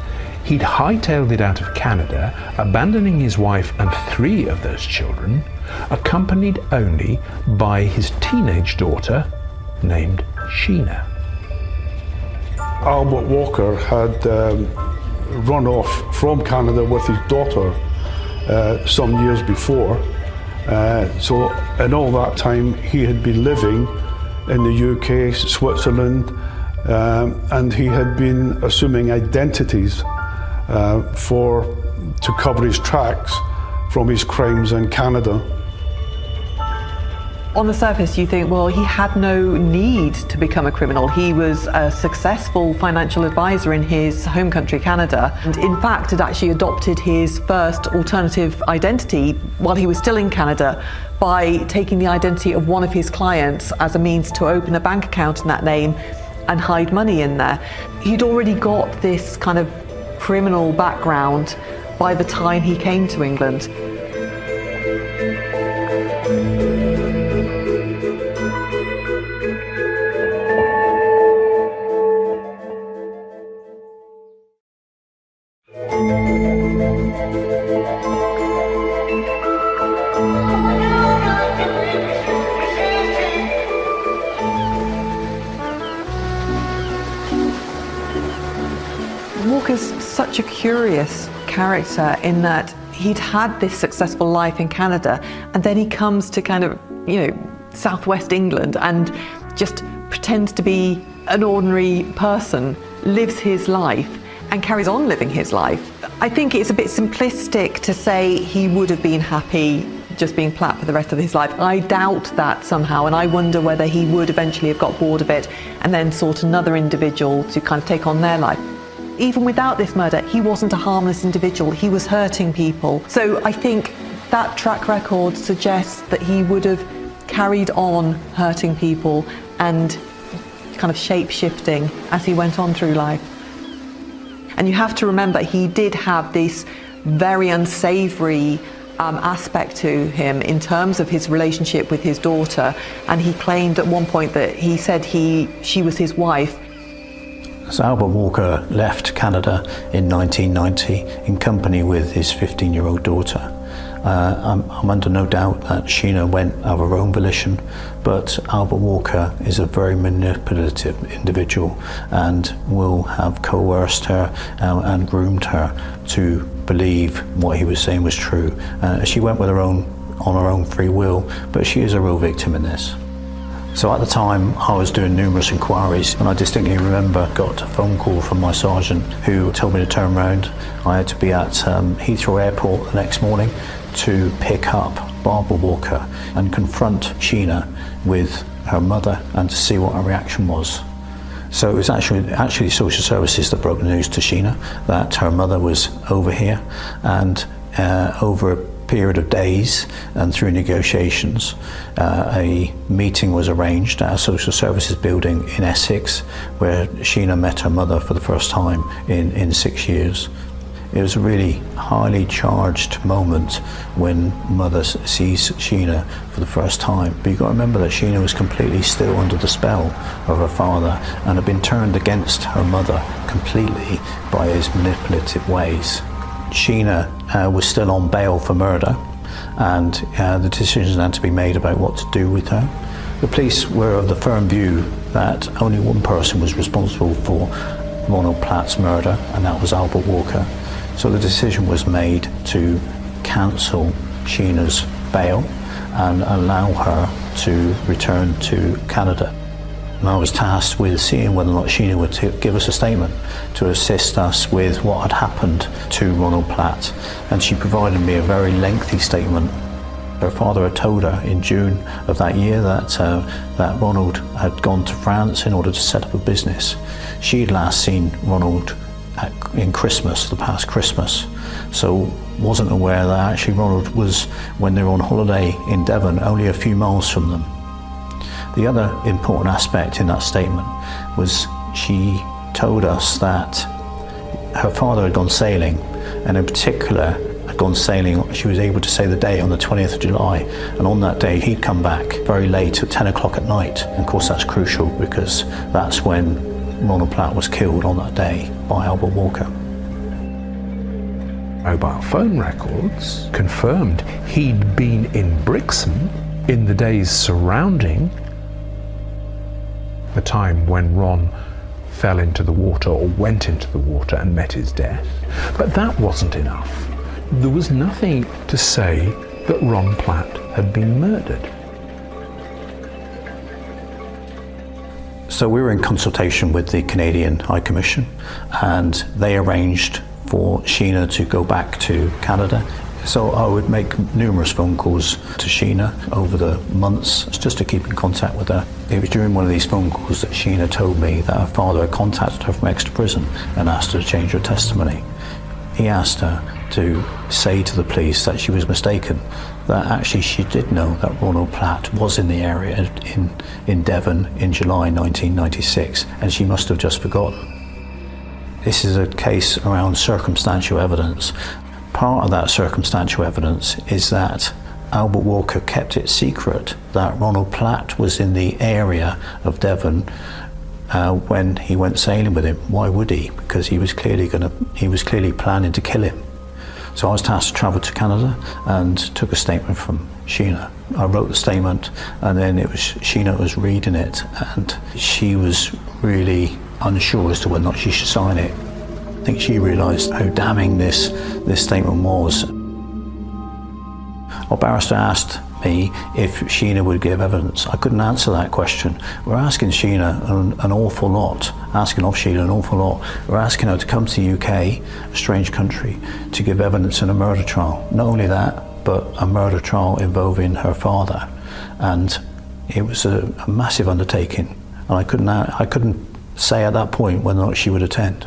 he'd hightailed it out of Canada, abandoning his wife and 3 of those children, accompanied only by his teenage daughter named Sheena. Albert Walker had run off from Canada with his daughter some years before. So in all that time he had been living in the UK, Switzerland, and he had been assuming identities to cover his tracks from his crimes in Canada. On the surface, you think, well, he had no need to become a criminal. He was a successful financial advisor in his home country, Canada, and in fact had actually adopted his first alternative identity while he was still in Canada by taking the identity of one of his clients as a means to open a bank account in that name and hide money in there. He'd already got this kind of criminal background by the time he came to England. Walker's such a curious character in that he'd had this successful life in Canada and then he comes to kind of, southwest England and just pretends to be an ordinary person, lives his life and carries on living his life. I think it's a bit simplistic to say he would have been happy just being Platt for the rest of his life. I doubt that somehow, and I wonder whether he would eventually have got bored of it and then sought another individual to kind of take on their life. Even without this murder, he wasn't a harmless individual. He was hurting people. So I think that track record suggests that he would have carried on hurting people and kind of shape-shifting as he went on through life. And you have to remember, he did have this very unsavoury aspect to him in terms of his relationship with his daughter, and he claimed at one point that he said she was his wife. So Albert Walker left Canada in 1990 in company with his 15-year-old daughter. I'm under no doubt that Sheena went of her own volition, but Albert Walker is a very manipulative individual and will have coerced her and groomed her to believe what he was saying was true. She went with on her own free will, but she is a real victim in this. So at the time, I was doing numerous inquiries, and I distinctly remember got a phone call from my sergeant who told me to turn around. I had to be at Heathrow Airport the next morning to pick up Barbara Walker and confront Sheena with her mother and to see what her reaction was. So it was actually social services that broke the news to Sheena that her mother was over here, and over a period of days and through negotiations, a meeting was arranged at a social services building in Essex where Sheena met her mother for the first time in 6 years. It was a really highly charged moment when mother sees Sheena for the first time. But you've got to remember that Sheena was completely still under the spell of her father and had been turned against her mother completely by his manipulative ways. Sheena was still on bail for murder, and the decisions had to be made about what to do with her. The police were of the firm view that only one person was responsible for Ronald Platt's murder, and that was Albert Walker. So the decision was made to cancel Sheena's bail and allow her to return to Canada. And I was tasked with seeing whether or not Sheena would give us a statement to assist us with what had happened to Ronald Platt. And she provided me a very lengthy statement. Her father had told her in June of that year that Ronald had gone to France in order to set up a business. She'd last seen Ronald in Christmas, the past Christmas, so wasn't aware that actually Ronald was, when they were on holiday in Devon, only a few miles from them. The other important aspect in that statement was she told us that her father had gone sailing, and in particular had gone sailing, she was able to say the day, on the 20th of July, and on that day he'd come back very late at 10 o'clock at night. And of course that's crucial because that's when Ronald Platt was killed on that day by Albert Walker. Mobile phone records confirmed he'd been in Brixham in the days surrounding the time when Ron fell into the water or went into the water and met his death. But that wasn't enough. There was nothing to say that Ron Platt had been murdered. So we were in consultation with the Canadian High Commission, and they arranged for Sheena to go back to Canada. So I would make numerous phone calls to Sheena over the months just to keep in contact with her. It was during one of these phone calls that Sheena told me that her father had contacted her from Exeter Prison and asked her to change her testimony. He asked her to say to the police that she was mistaken, that actually she did know that Ronald Platt was in the area in Devon in July 1996, and she must have just forgotten. This is a case around circumstantial evidence. Part of that circumstantial evidence is that Albert Walker kept it secret that Ronald Platt was in the area of Devon when he went sailing with him. Why would he? Because he was clearly planning to kill him. So I was tasked to travel to Canada and took a statement from Sheena. I wrote the statement, and then it was Sheena was reading it, and she was really unsure as to whether or not she should sign it. I think she realised how damning this statement was. Our barrister asked me if Sheena would give evidence. I couldn't answer that question. We're asking Sheena an awful lot, asking of Sheena an awful lot. We're asking her to come to the UK, a strange country, to give evidence in a murder trial. Not only that, but a murder trial involving her father. And it was a massive undertaking. And I couldn't say at that point whether or not she would attend.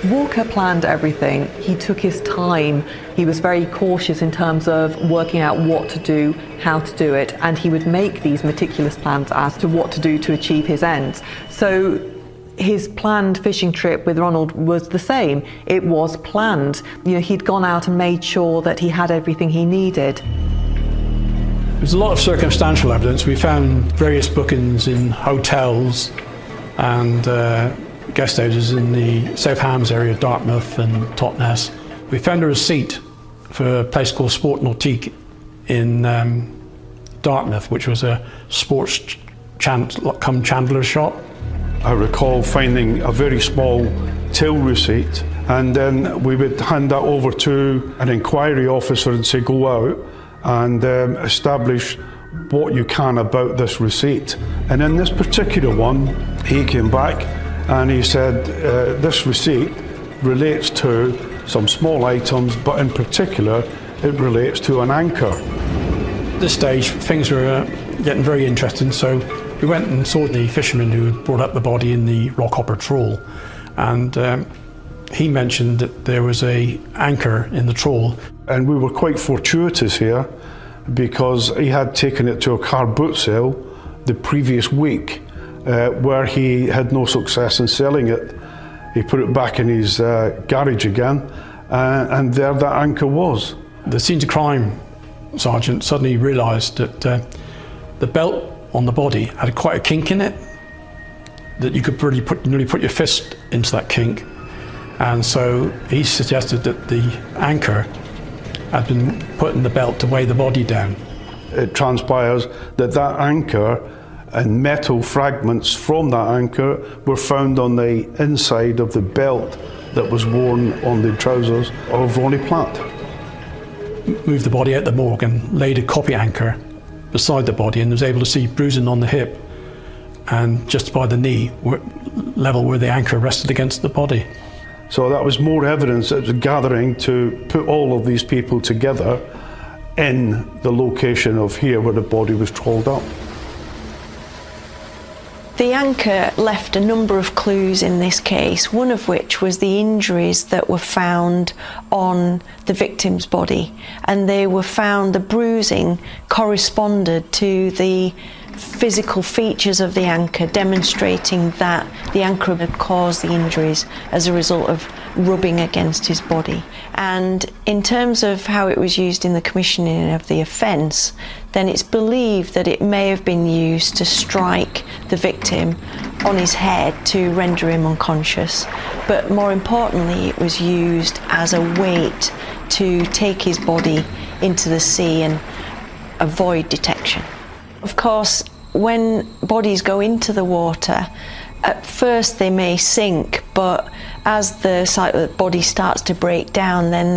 Walker planned everything. He took his time. He was very cautious in terms of working out what to do, how to do it, and he would make these meticulous plans as to what to do to achieve his ends. So his planned fishing trip with Ronald was the same. It was planned. He'd gone out and made sure that he had everything he needed. There's a lot of circumstantial evidence. We found various bookings in hotels and guest houses in the South Hams area, Dartmouth and Totnes. We found a receipt for a place called Sport Nautique in Dartmouth, which was a sports come chandler's shop. I recall finding a very small till receipt, and then we would hand that over to an inquiry officer and say, go out and establish what you can about this receipt. And in this particular one, he came back and he said, this receipt relates to some small items, but in particular, it relates to an anchor. At this stage, things were getting very interesting, so we went and saw the fisherman who had brought up the body in the rockhopper trawl, and he mentioned that there was an anchor in the trawl. And we were quite fortuitous here because he had taken it to a car boot sale the previous week where he had no success in selling it. He put it back in his garage again, and there that anchor was. The scenes of crime sergeant suddenly realised that the belt on the body had quite a kink in it, that you could nearly put your fist into that kink. And so he suggested that the anchor had been put in the belt to weigh the body down. It transpires that that anchor and metal fragments from that anchor were found on the inside of the belt that was worn on the trousers of Ronnie Platt. Moved the body out the morgue and laid a copy anchor beside the body, and was able to see bruising on the hip and just by the knee, level where the anchor rested against the body. So that was more evidence that was gathering to put all of these people together in the location of here where the body was trawled up. The anchor left a number of clues in this case, one of which was the injuries that were found on the victim's body, and they were found, the bruising corresponded to the physical features of the anchor, demonstrating that the anchor had caused the injuries as a result of rubbing against his body. And in terms of how it was used in the commissioning of the offence, then it's believed that it may have been used to strike the victim on his head to render him unconscious, but more importantly it was used as a weight to take his body into the sea and avoid detection. Of course, when bodies go into the water, at first they may sink, but as the body starts to break down, then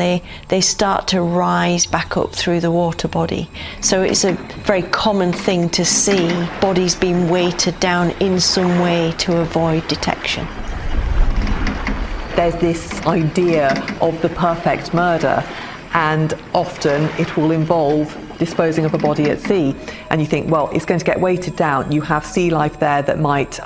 they start to rise back up through the water body. So it's a very common thing to see bodies being weighted down in some way to avoid detection. There's this idea of the perfect murder, and often it will involve disposing of a body at sea, and you think, well, it's going to get weighted down, you have sea life there that might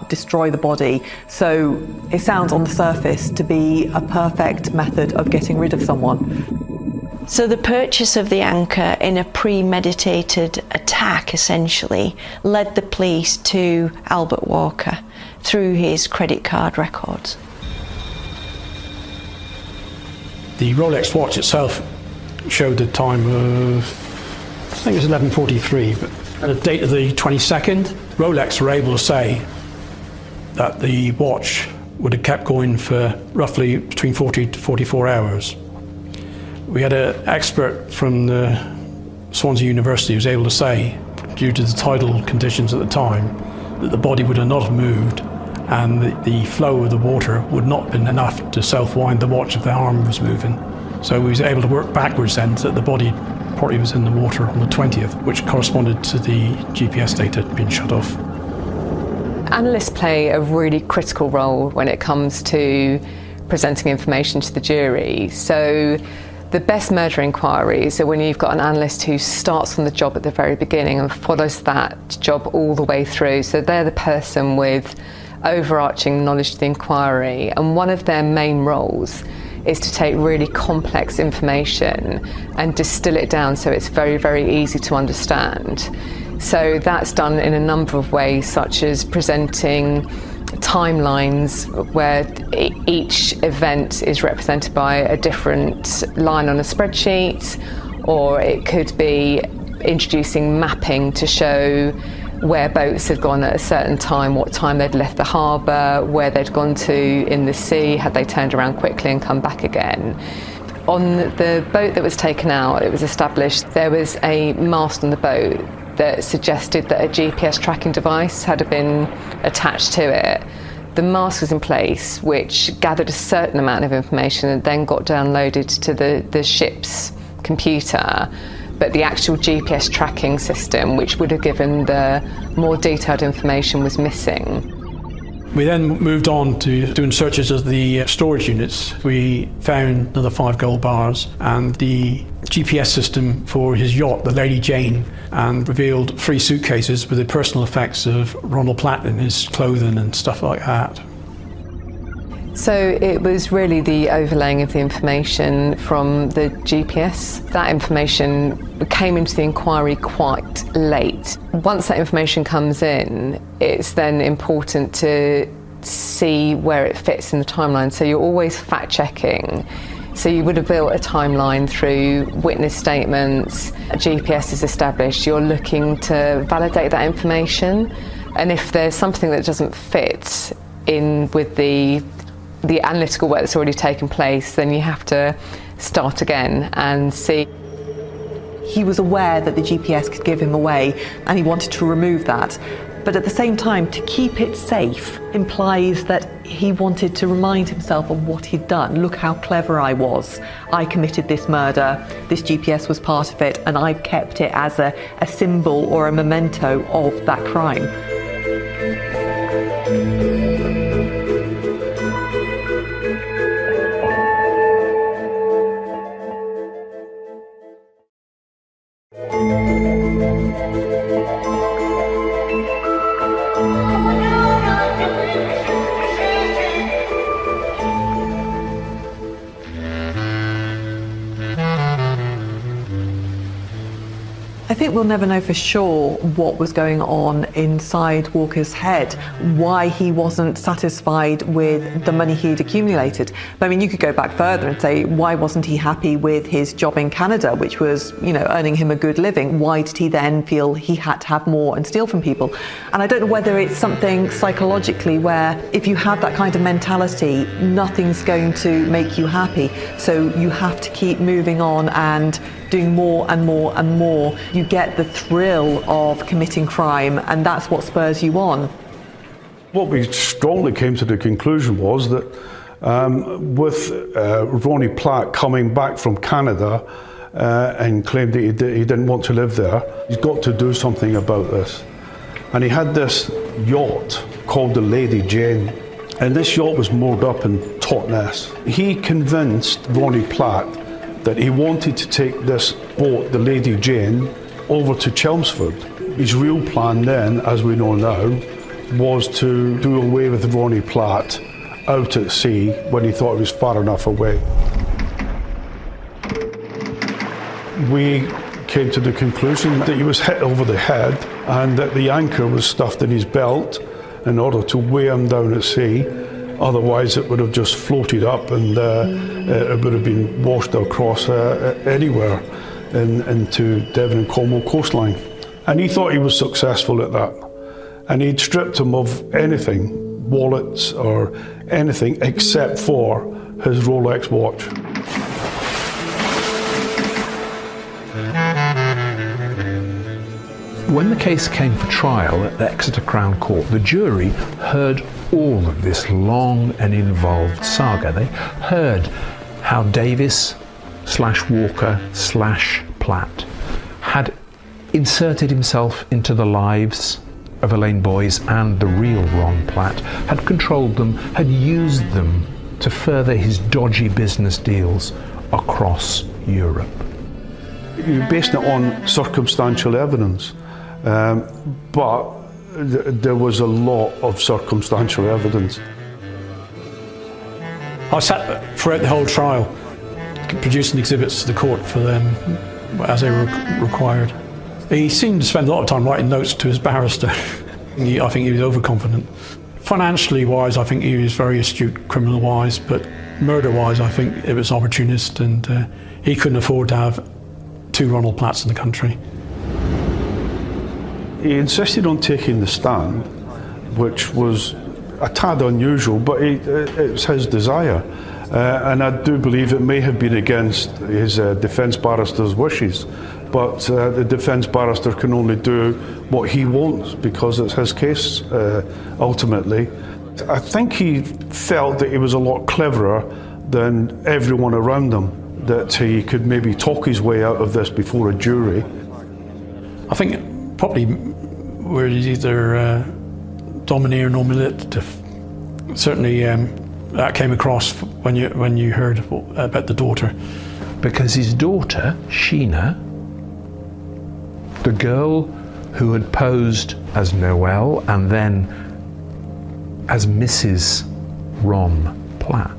destroy the body, so it sounds on the surface to be a perfect method of getting rid of someone. So the purchase of the anchor in a premeditated attack essentially led the police to Albert Walker through his credit card records. The Rolex watch itself showed the time of, I think it was 11:43, but at the date of the 22nd, Rolex were able to say that the watch would have kept going for roughly between 40 to 44 hours. We had an expert from the Swansea University who was able to say, due to the tidal conditions at the time, that the body would have not have moved, and the flow of the water would not have been enough to self-wind the watch if the arm was moving. So we was able to work backwards then that the body probably was in the water on the 20th, which corresponded to the GPS data being shut off. Analysts play a really critical role when it comes to presenting information to the jury. So the best murder inquiries are when you've got an analyst who starts on the job at the very beginning and follows that job all the way through. So they're the person with overarching knowledge of the inquiry, and one of their main roles is to take really complex information and distill it down so it's very, very easy to understand. So that's done in a number of ways, such as presenting timelines where each event is represented by a different line on a spreadsheet, or it could be introducing mapping to show where boats had gone at a certain time, what time they'd left the harbour, where they'd gone to in the sea, had they turned around quickly and come back again. On the boat that was taken out, it was established there was a mast on the boat that suggested that a GPS tracking device had been attached to it. The mast was in place, which gathered a certain amount of information and then got downloaded to the ship's computer. But the actual GPS tracking system, which would have given the more detailed information, was missing. We then moved on to doing searches of the storage units. We found another 5 gold bars and the GPS system for his yacht, the Lady Jane, and revealed 3 suitcases with the personal effects of Ronald Platt in his clothing and stuff like that. So it was really the overlaying of the information from the GPS. That information came into the inquiry quite late. Once that information comes in, it's then important to see where it fits in the timeline. So you're always fact-checking. So you would have built a timeline through witness statements, a GPS is established, you're looking to validate that information. And if there's something that doesn't fit in with the analytical work that's already taken place, then you have to start again and see. He was aware that the GPS could give him away and he wanted to remove that. But at the same time, to keep it safe implies that he wanted to remind himself of what he'd done. Look how clever I was. I committed this murder. This GPS was part of it, and I've kept it as a symbol or a memento of that crime. I think we'll never know for sure what was going on inside Walker's head, why he wasn't satisfied with the money he'd accumulated. But I mean, you could go back further and say, why wasn't he happy with his job in Canada, which was, earning him a good living? Why did he then feel he had to have more and steal from people? And I don't know whether it's something psychologically where if you have that kind of mentality, nothing's going to make you happy. So you have to keep moving on and doing more and more and more. You get the thrill of committing crime, and that's what spurs you on. What we strongly came to the conclusion was that with Ronnie Platt coming back from Canada and claimed that he didn't want to live there, he's got to do something about this. And he had this yacht called the Lady Jane, and this yacht was moored up in Totnes. He convinced Ronnie Platt that he wanted to take this boat, the Lady Jane, over to Chelmsford. His real plan then, as we know now, was to do away with Ronnie Platt out at sea when he thought he was far enough away. We came to the conclusion that he was hit over the head and that the anchor was stuffed in his belt in order to weigh him down at sea. Otherwise it would have just floated up and it would have been washed across anywhere into Devon and Cornwall coastline. And he thought he was successful at that. And he'd stripped him of anything, wallets or anything except for his Rolex watch. When the case came for trial at the Exeter Crown Court, the jury heard all of this long and involved saga. They heard how Davis/Walker/Platt had inserted himself into the lives of Elaine Boyes and the real Ron Platt, had controlled them, had used them to further his dodgy business deals across Europe. You based it on circumstantial evidence. But there was a lot of circumstantial evidence. I sat throughout the whole trial, producing exhibits to the court for them as they were required. He seemed to spend a lot of time writing notes to his barrister. I think he was overconfident. Financially wise, I think he was very astute criminal wise, but murder wise, I think it was opportunist, and he couldn't afford to have 2 Ronald Platts in the country. he insisted on taking the stand, which was a tad unusual, but it's his desire. And I do believe it may have been against his defence barrister's wishes, but the defence barrister can only do what he wants because it's his case ultimately. I think he felt that he was a lot cleverer than everyone around him, that he could maybe talk his way out of this before a jury. I think probably we're either domineer nor manipulative. Certainly that came across when you heard about the daughter. Because his daughter, Sheena, the girl who had posed as Noelle and then as Mrs. Ron Platt,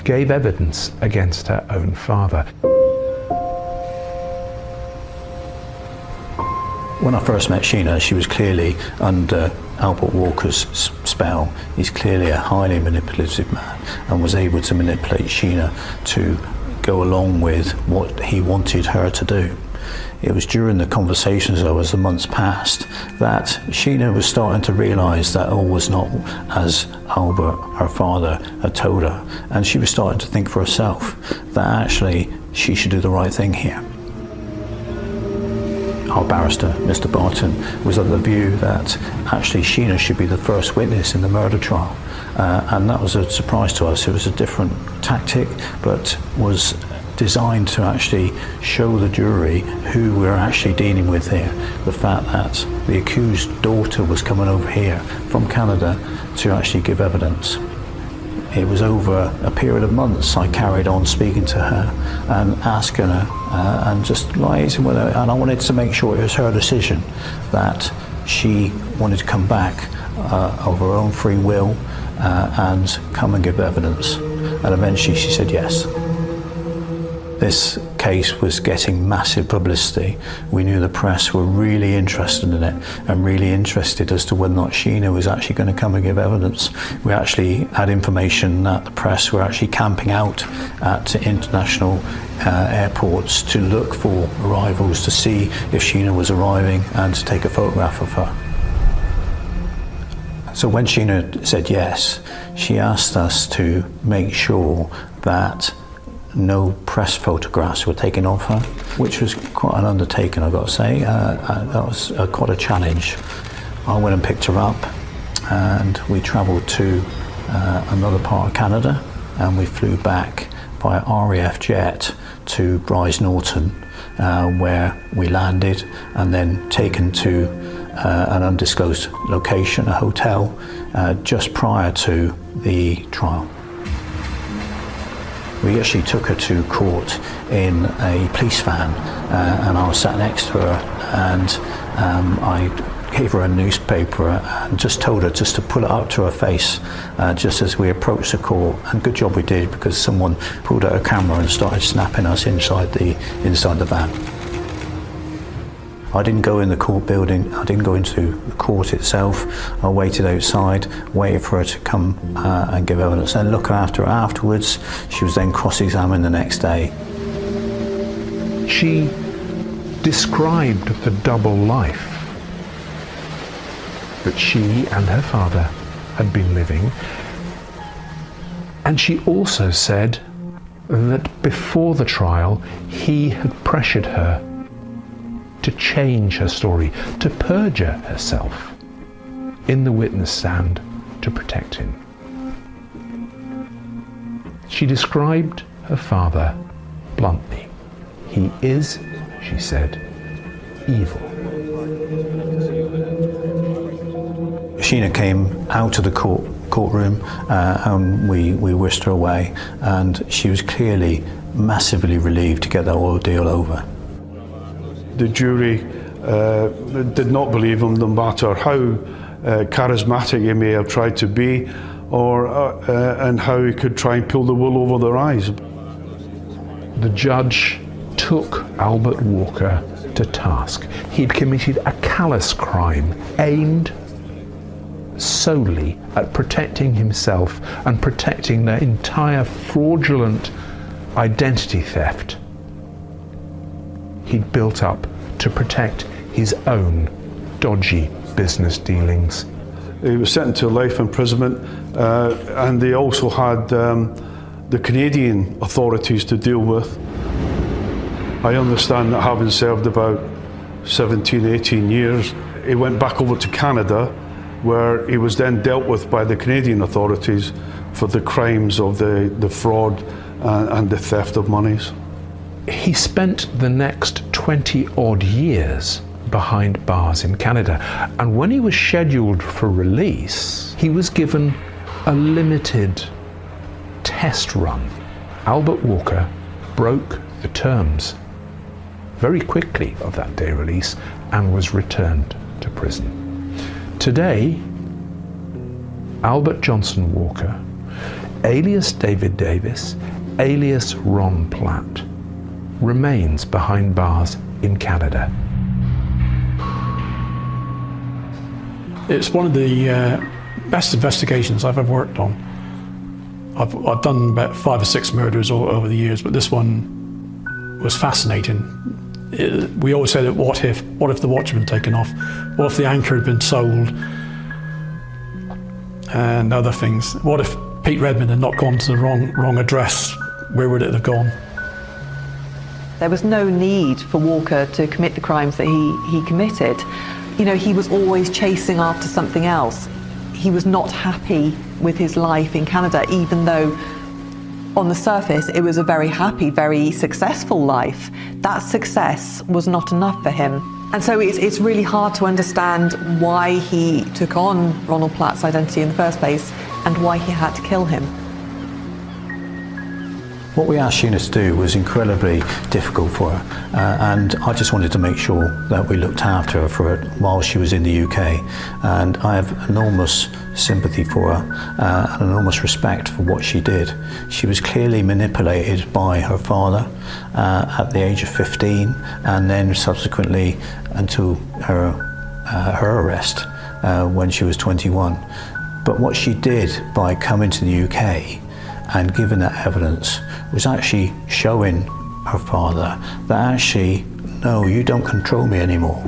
gave evidence against her own father. When I first met Sheena, she was clearly under Albert Walker's spell. He's clearly a highly manipulative man and was able to manipulate Sheena to go along with what he wanted her to do. It was during the conversations, though, as the months passed, that Sheena was starting to realise that all was not as Albert, her father, had told her, and she was starting to think for herself that actually she should do the right thing here. Our barrister, Mr. Barton, was of the view that actually Sheena should be the first witness in the murder trial, and that was a surprise to us. It was a different tactic, but was designed to actually show the jury who we're actually dealing with here. The fact that the accused daughter was coming over here from Canada to actually give evidence. It was over a period of months I carried on speaking to her and asking her and just liaising with her, and I wanted to make sure it was her decision that she wanted to come back of her own free will and come and give evidence, and eventually she said yes. This case was getting massive publicity. We knew the press were really interested in it and really interested as to whether or not Sheena was actually going to come and give evidence. We actually had information that the press were actually camping out at international airports to look for arrivals to see if Sheena was arriving and to take a photograph of her. So when Sheena said yes, she asked us to make sure that no press photographs were taken of her, which was quite an undertaking, I've got to say. That was quite a challenge. I went and picked her up and we travelled to another part of Canada, and we flew back by RAF jet to Brize Norton, where we landed and then taken to an undisclosed location, a hotel, just prior to the trial. We actually took her to court in a police van, and I was sat next to her, and I gave her a newspaper and just told her just to pull it up to her face just as we approached the court. And good job we did, because someone pulled out a camera and started snapping us inside the van. I didn't go in the court building, I didn't go into the court itself. I waited outside, waited for her to come and give evidence, and look after her afterwards. She was then cross-examined the next day. She described the double life that she and her father had been living, and she also said that before the trial he had pressured her to change her story, to perjure herself in the witness stand to protect him. She described her father bluntly. He is, she said, evil. Sheena came out of the courtroom and we whisked her away, and she was clearly massively relieved to get that ordeal over. The jury did not believe him, no matter how charismatic he may have tried to be, or and how he could try and pull the wool over their eyes. The judge took Albert Walker to task. He'd committed a callous crime aimed solely at protecting himself and protecting the entire fraudulent identity theft he'd built up to protect his own dodgy business dealings. He was sentenced to life imprisonment, and they also had the Canadian authorities to deal with. I understand that having served about 17, 18 years, he went back over to Canada, where he was then dealt with by the Canadian authorities for the crimes of the fraud and the theft of monies. He spent the next 20 odd years behind bars in Canada, and when he was scheduled for release, he was given a limited test run. Albert Walker broke the terms very quickly of that day release and was returned to prison. Today, Albert Johnson Walker, alias David Davis, alias Ron Platt, remains behind bars in Canada. It's one of the best investigations I've ever worked on. I've done about 5 or 6 murders over the years, but this one was fascinating. We always say that what if the watch had been taken off? What if the anchor had been sold? And other things. What if Pete Redmond had not gone to the wrong address? Where would it have gone? There was no need for Walker to commit the crimes that he committed. You know, he was always chasing after something else. He was not happy with his life in Canada, even though on the surface it was a very happy, very successful life. That success was not enough for him. And so it's really hard to understand why he took on Ronald Platt's identity in the first place and why he had to kill him. What we asked Sheena to do was incredibly difficult for her, and I just wanted to make sure that we looked after her for it while she was in the UK. And I have enormous sympathy for her and enormous respect for what she did. She was clearly manipulated by her father at the age of 15, and then subsequently until her arrest when she was 21. But what she did by coming to the UK and giving that evidence was actually showing her father that actually, no, you don't control me anymore.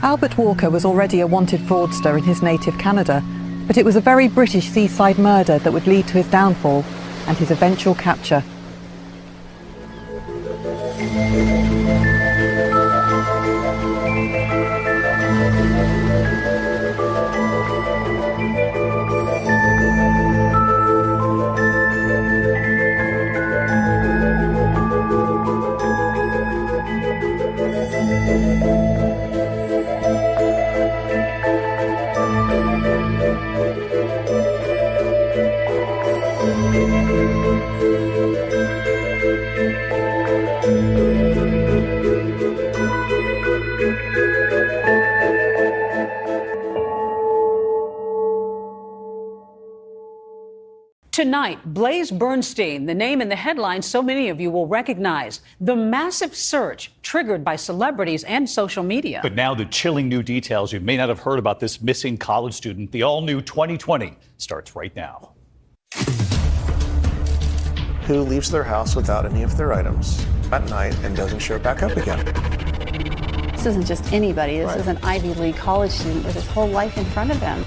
Albert Walker was already a wanted fraudster in his native Canada, but it was a very British seaside murder that would lead to his downfall and his eventual capture. Tonight, Blaze Bernstein, the name in the headlines so many of you will recognize. The massive search triggered by celebrities and social media. But now the chilling new details you may not have heard about this missing college student. The all-new 2020 starts right now. Who leaves their house without any of their items at night and doesn't show back up again? This isn't just anybody. This is an Ivy League college student with his whole life in front of him.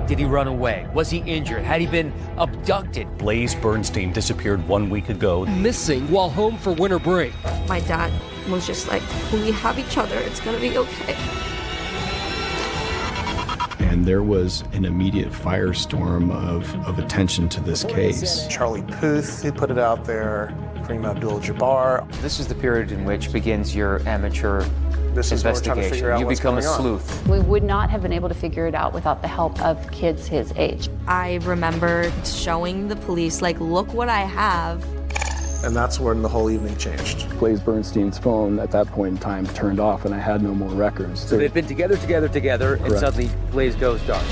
Did he run away? Was he injured? Had he been abducted? Blaze Bernstein disappeared 1 week ago. Missing while home for winter break. My dad was just like, we have each other, it's gonna be okay. And there was an immediate firestorm of attention to this case. Charlie Puth, who put it out there, Kareem Abdul-Jabbar. This is the period in which begins your amateur investigation. You become a sleuth. We would not have been able to figure it out without the help of kids his age. I remember showing the police, like, look what I have. And that's when the whole evening changed. Blaze Bernstein's phone at that point in time turned off and I had no more records. So they've been together, and Correct. suddenly Blaze goes dark.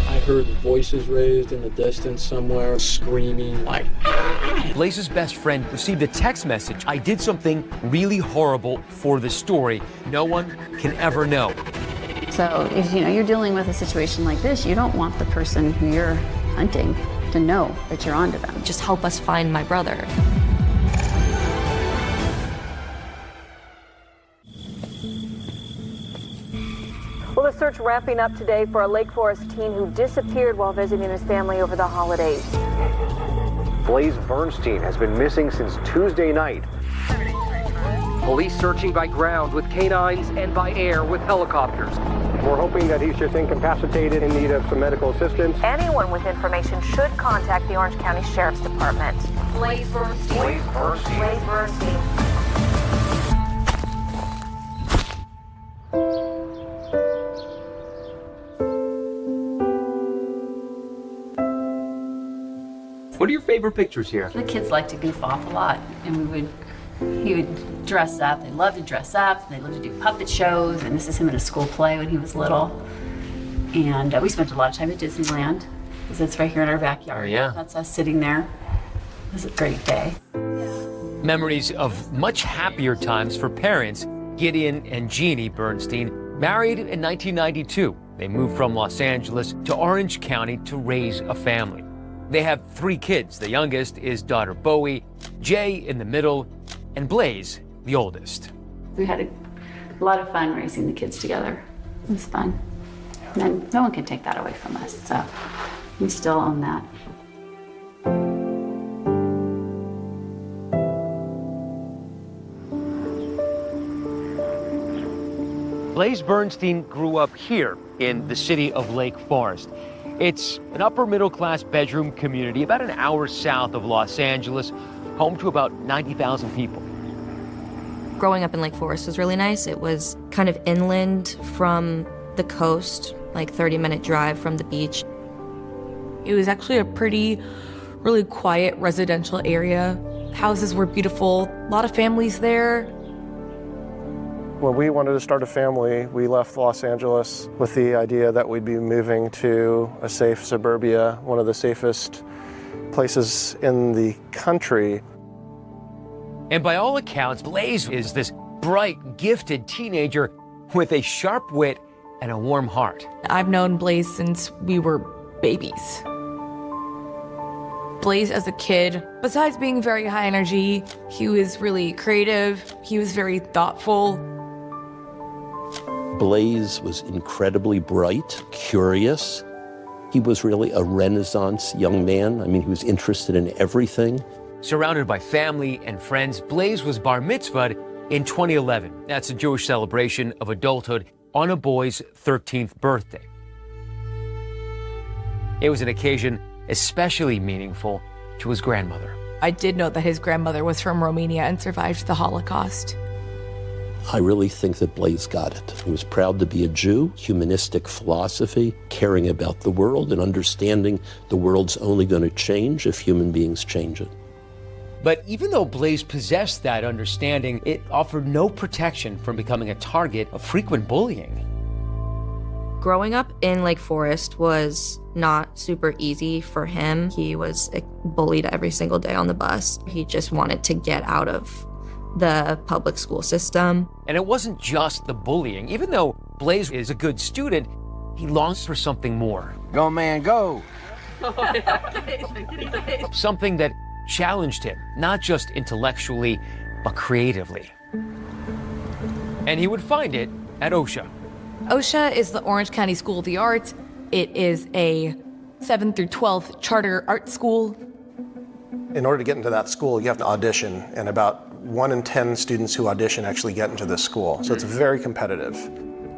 I heard voices raised in the distance somewhere, screaming like, Blaze's best friend received a text message. I did something really horrible for the story. No one can ever know. So if you're dealing with a situation like this, you don't want the person who you're hunting to know that you're onto them. Just help us find my brother. Well, the search ramping up today for a Lake Forest teen who disappeared while visiting his family over the holidays. Blaze Bernstein has been missing since Tuesday night. Police searching by ground with canines and by air with helicopters. We're hoping that he's just incapacitated in need of some medical assistance. Anyone with information should contact the Orange County Sheriff's Department. Blaze Bernstein. Blaze Bernstein. Blaze Bernstein. What are your favorite pictures here? The kids like to goof off a lot, and he would dress up. They loved to dress up. They loved to do puppet shows, and this is him in a school play when he was little. And we spent a lot of time at Disneyland, because it's right here in our backyard. Oh, yeah. That's us sitting there. It was a great day. Memories of much happier times for parents. Gideon and Jeannie Bernstein married in 1992. They moved from Los Angeles to Orange County to raise a family. They have 3 kids. The youngest is daughter Bowie, Jay in the middle, and Blaze, the oldest. We had a lot of fun raising the kids together. It was fun. And no one can take that away from us, so we still own that. Blaze Bernstein grew up here in the city of Lake Forest. It's an upper middle class bedroom community about an hour south of Los Angeles, home to about 90,000 people. Growing up in Lake Forest was really nice. It was kind of inland from the coast, like 30-minute drive from the beach. It was actually a really quiet residential area. Houses were beautiful, a lot of families there. When we wanted to start a family, we left Los Angeles with the idea that we'd be moving to a safe suburbia, one of the safest places in the country. And by all accounts, Blaze is this bright, gifted teenager with a sharp wit and a warm heart. I've known Blaze since we were babies. Blaze as a kid, besides being very high energy, he was really creative, he was very thoughtful. Blaze was incredibly bright, curious. He was really a Renaissance young man. I mean, he was interested in everything. Surrounded by family and friends, Blaze was bar mitzvahed in 2011. That's a Jewish celebration of adulthood on a boy's 13th birthday. It was an occasion especially meaningful to his grandmother. I did know that his grandmother was from Romania and survived the Holocaust. I really think that Blaze got it. He was proud to be a Jew, humanistic philosophy, caring about the world and understanding the world's only going to change if human beings change it. But even though Blaze possessed that understanding, it offered no protection from becoming a target of frequent bullying. Growing up in Lake Forest was not super easy for him. He was bullied every single day on the bus. He just wanted to get out of the public school system. And it wasn't just the bullying. Even though Blaze is a good student, he longs for something more. Go, man, go! Something that challenged him, not just intellectually, but creatively. And he would find it at OSHA. OSHA is the Orange County School of the Arts. It is a 7th through 12th charter art school. In order to get into that school, you have to audition, and about 1 in 10 students who audition actually get into this school. So it's very competitive.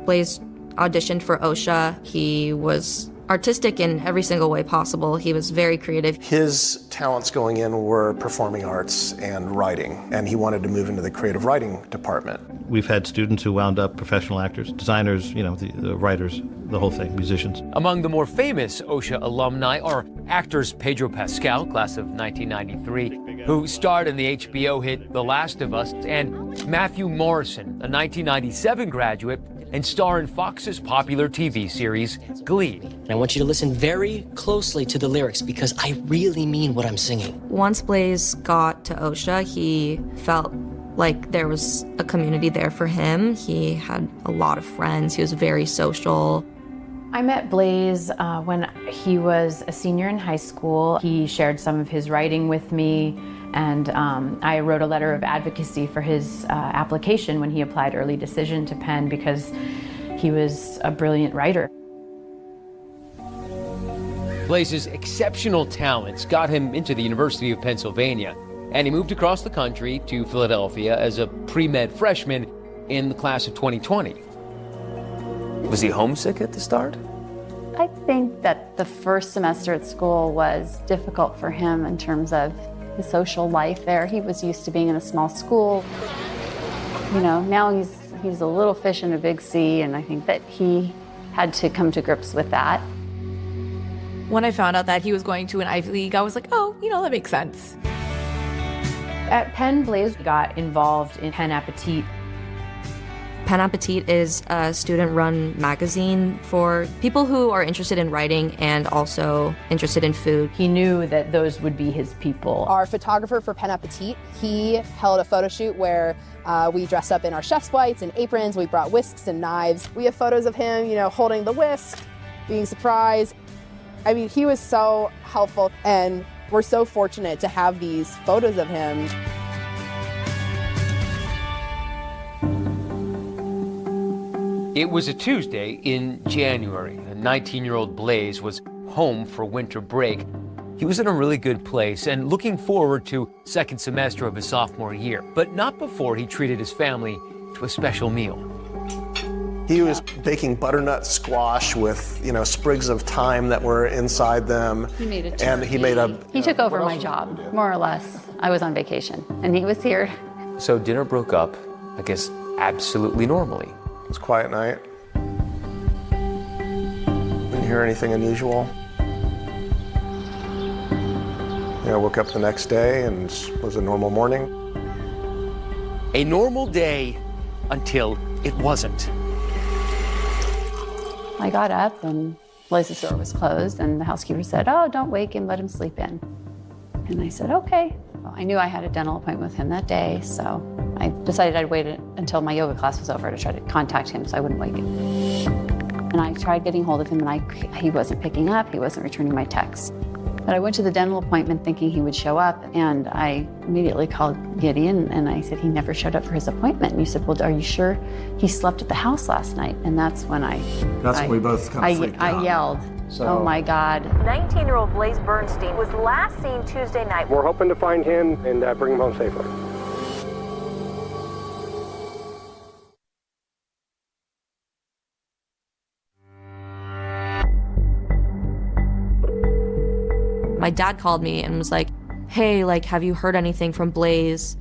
Blaze auditioned for OSHA. He was artistic in every single way possible. He was very creative. His talents going in were performing arts and writing, and he wanted to move into the creative writing department. We've had students who wound up professional actors, designers, the writers, the whole thing, musicians. Among the more famous OSHA alumni are actors Pedro Pascal, class of 1993, who starred in the HBO hit The Last of Us, and Matthew Morrison, a 1997 graduate and star in Fox's popular TV series, Glee. I want you to listen very closely to the lyrics because I really mean what I'm singing. Once Blaze got to OSHA, he felt like there was a community there for him. He had a lot of friends. He was very social. I met Blaze when he was a senior in high school. He shared some of his writing with me, and I wrote a letter of advocacy for his application when he applied early decision to Penn because He was a brilliant writer. Blaze's exceptional talents got him into the University of Pennsylvania, and he moved across the country to Philadelphia as a pre-med freshman in the class of 2020. Was he homesick at the start? I think that the first semester at school was difficult for him in terms of the social life there. He was used to being in a small school. You know, now he's a little fish in a big sea, and I think that he had to come to grips with that. When I found out that he was going to an Ivy League, I was like, oh, you know, that makes sense. At Penn, Blaze got involved in Pen Appetit. Pen Appetit is a student-run magazine for people who are interested in writing and also interested in food. He knew that those would be his people. Our photographer for Pen Appetit, he held a photo shoot where we dressed up in our chef's whites and aprons. We brought whisks and knives. We have photos of him, you know, holding the whisk, being surprised. I mean, he was so helpful, and we're so fortunate to have these photos of him. It was a Tuesday in January. The 19-year-old Blaze was home for winter break. He was in a really good place and looking forward to second semester of his sophomore year, but not before he treated his family to a special meal. He was baking butternut squash with, you know, sprigs of thyme that were inside them. He made a turkey. And he made a... He took over my job, more or less. I was on vacation, and he was here. So dinner broke up, I guess, absolutely normally. It was a quiet night. Didn't hear anything unusual. You know, I woke up the next day and it was a normal morning. A normal day until it wasn't. I got up, and Blaze's door was closed, and the housekeeper said, "Oh, don't wake him, let him sleep in." And I said, okay. Well, I knew I had a dental appointment with him that day, so I decided I'd wait until my yoga class was over to try to contact him so I wouldn't wake him. And I tried getting hold of him, and he wasn't picking up, he wasn't returning my texts. But I went to the dental appointment thinking he would show up, and I immediately called Gideon, and I said he never showed up for his appointment. And he said, well, are you sure he slept at the house last night? And that's when when we both kind of freaked out. I yelled, oh my God. 19-year-old Blaze Bernstein was last seen Tuesday night. We're hoping to find him and bring him home safely. My dad called me and was like, hey, like, have you heard anything from Blaze?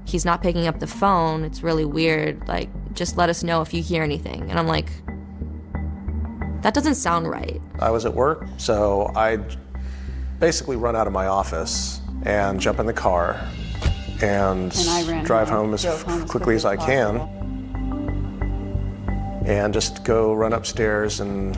He's not picking up the phone. It's really weird. Like, just let us know if you hear anything. And I'm like, that doesn't sound right. I was at work, so I'd basically run out of my office and jump in the car and drive home as quickly as I can. And just go run upstairs, and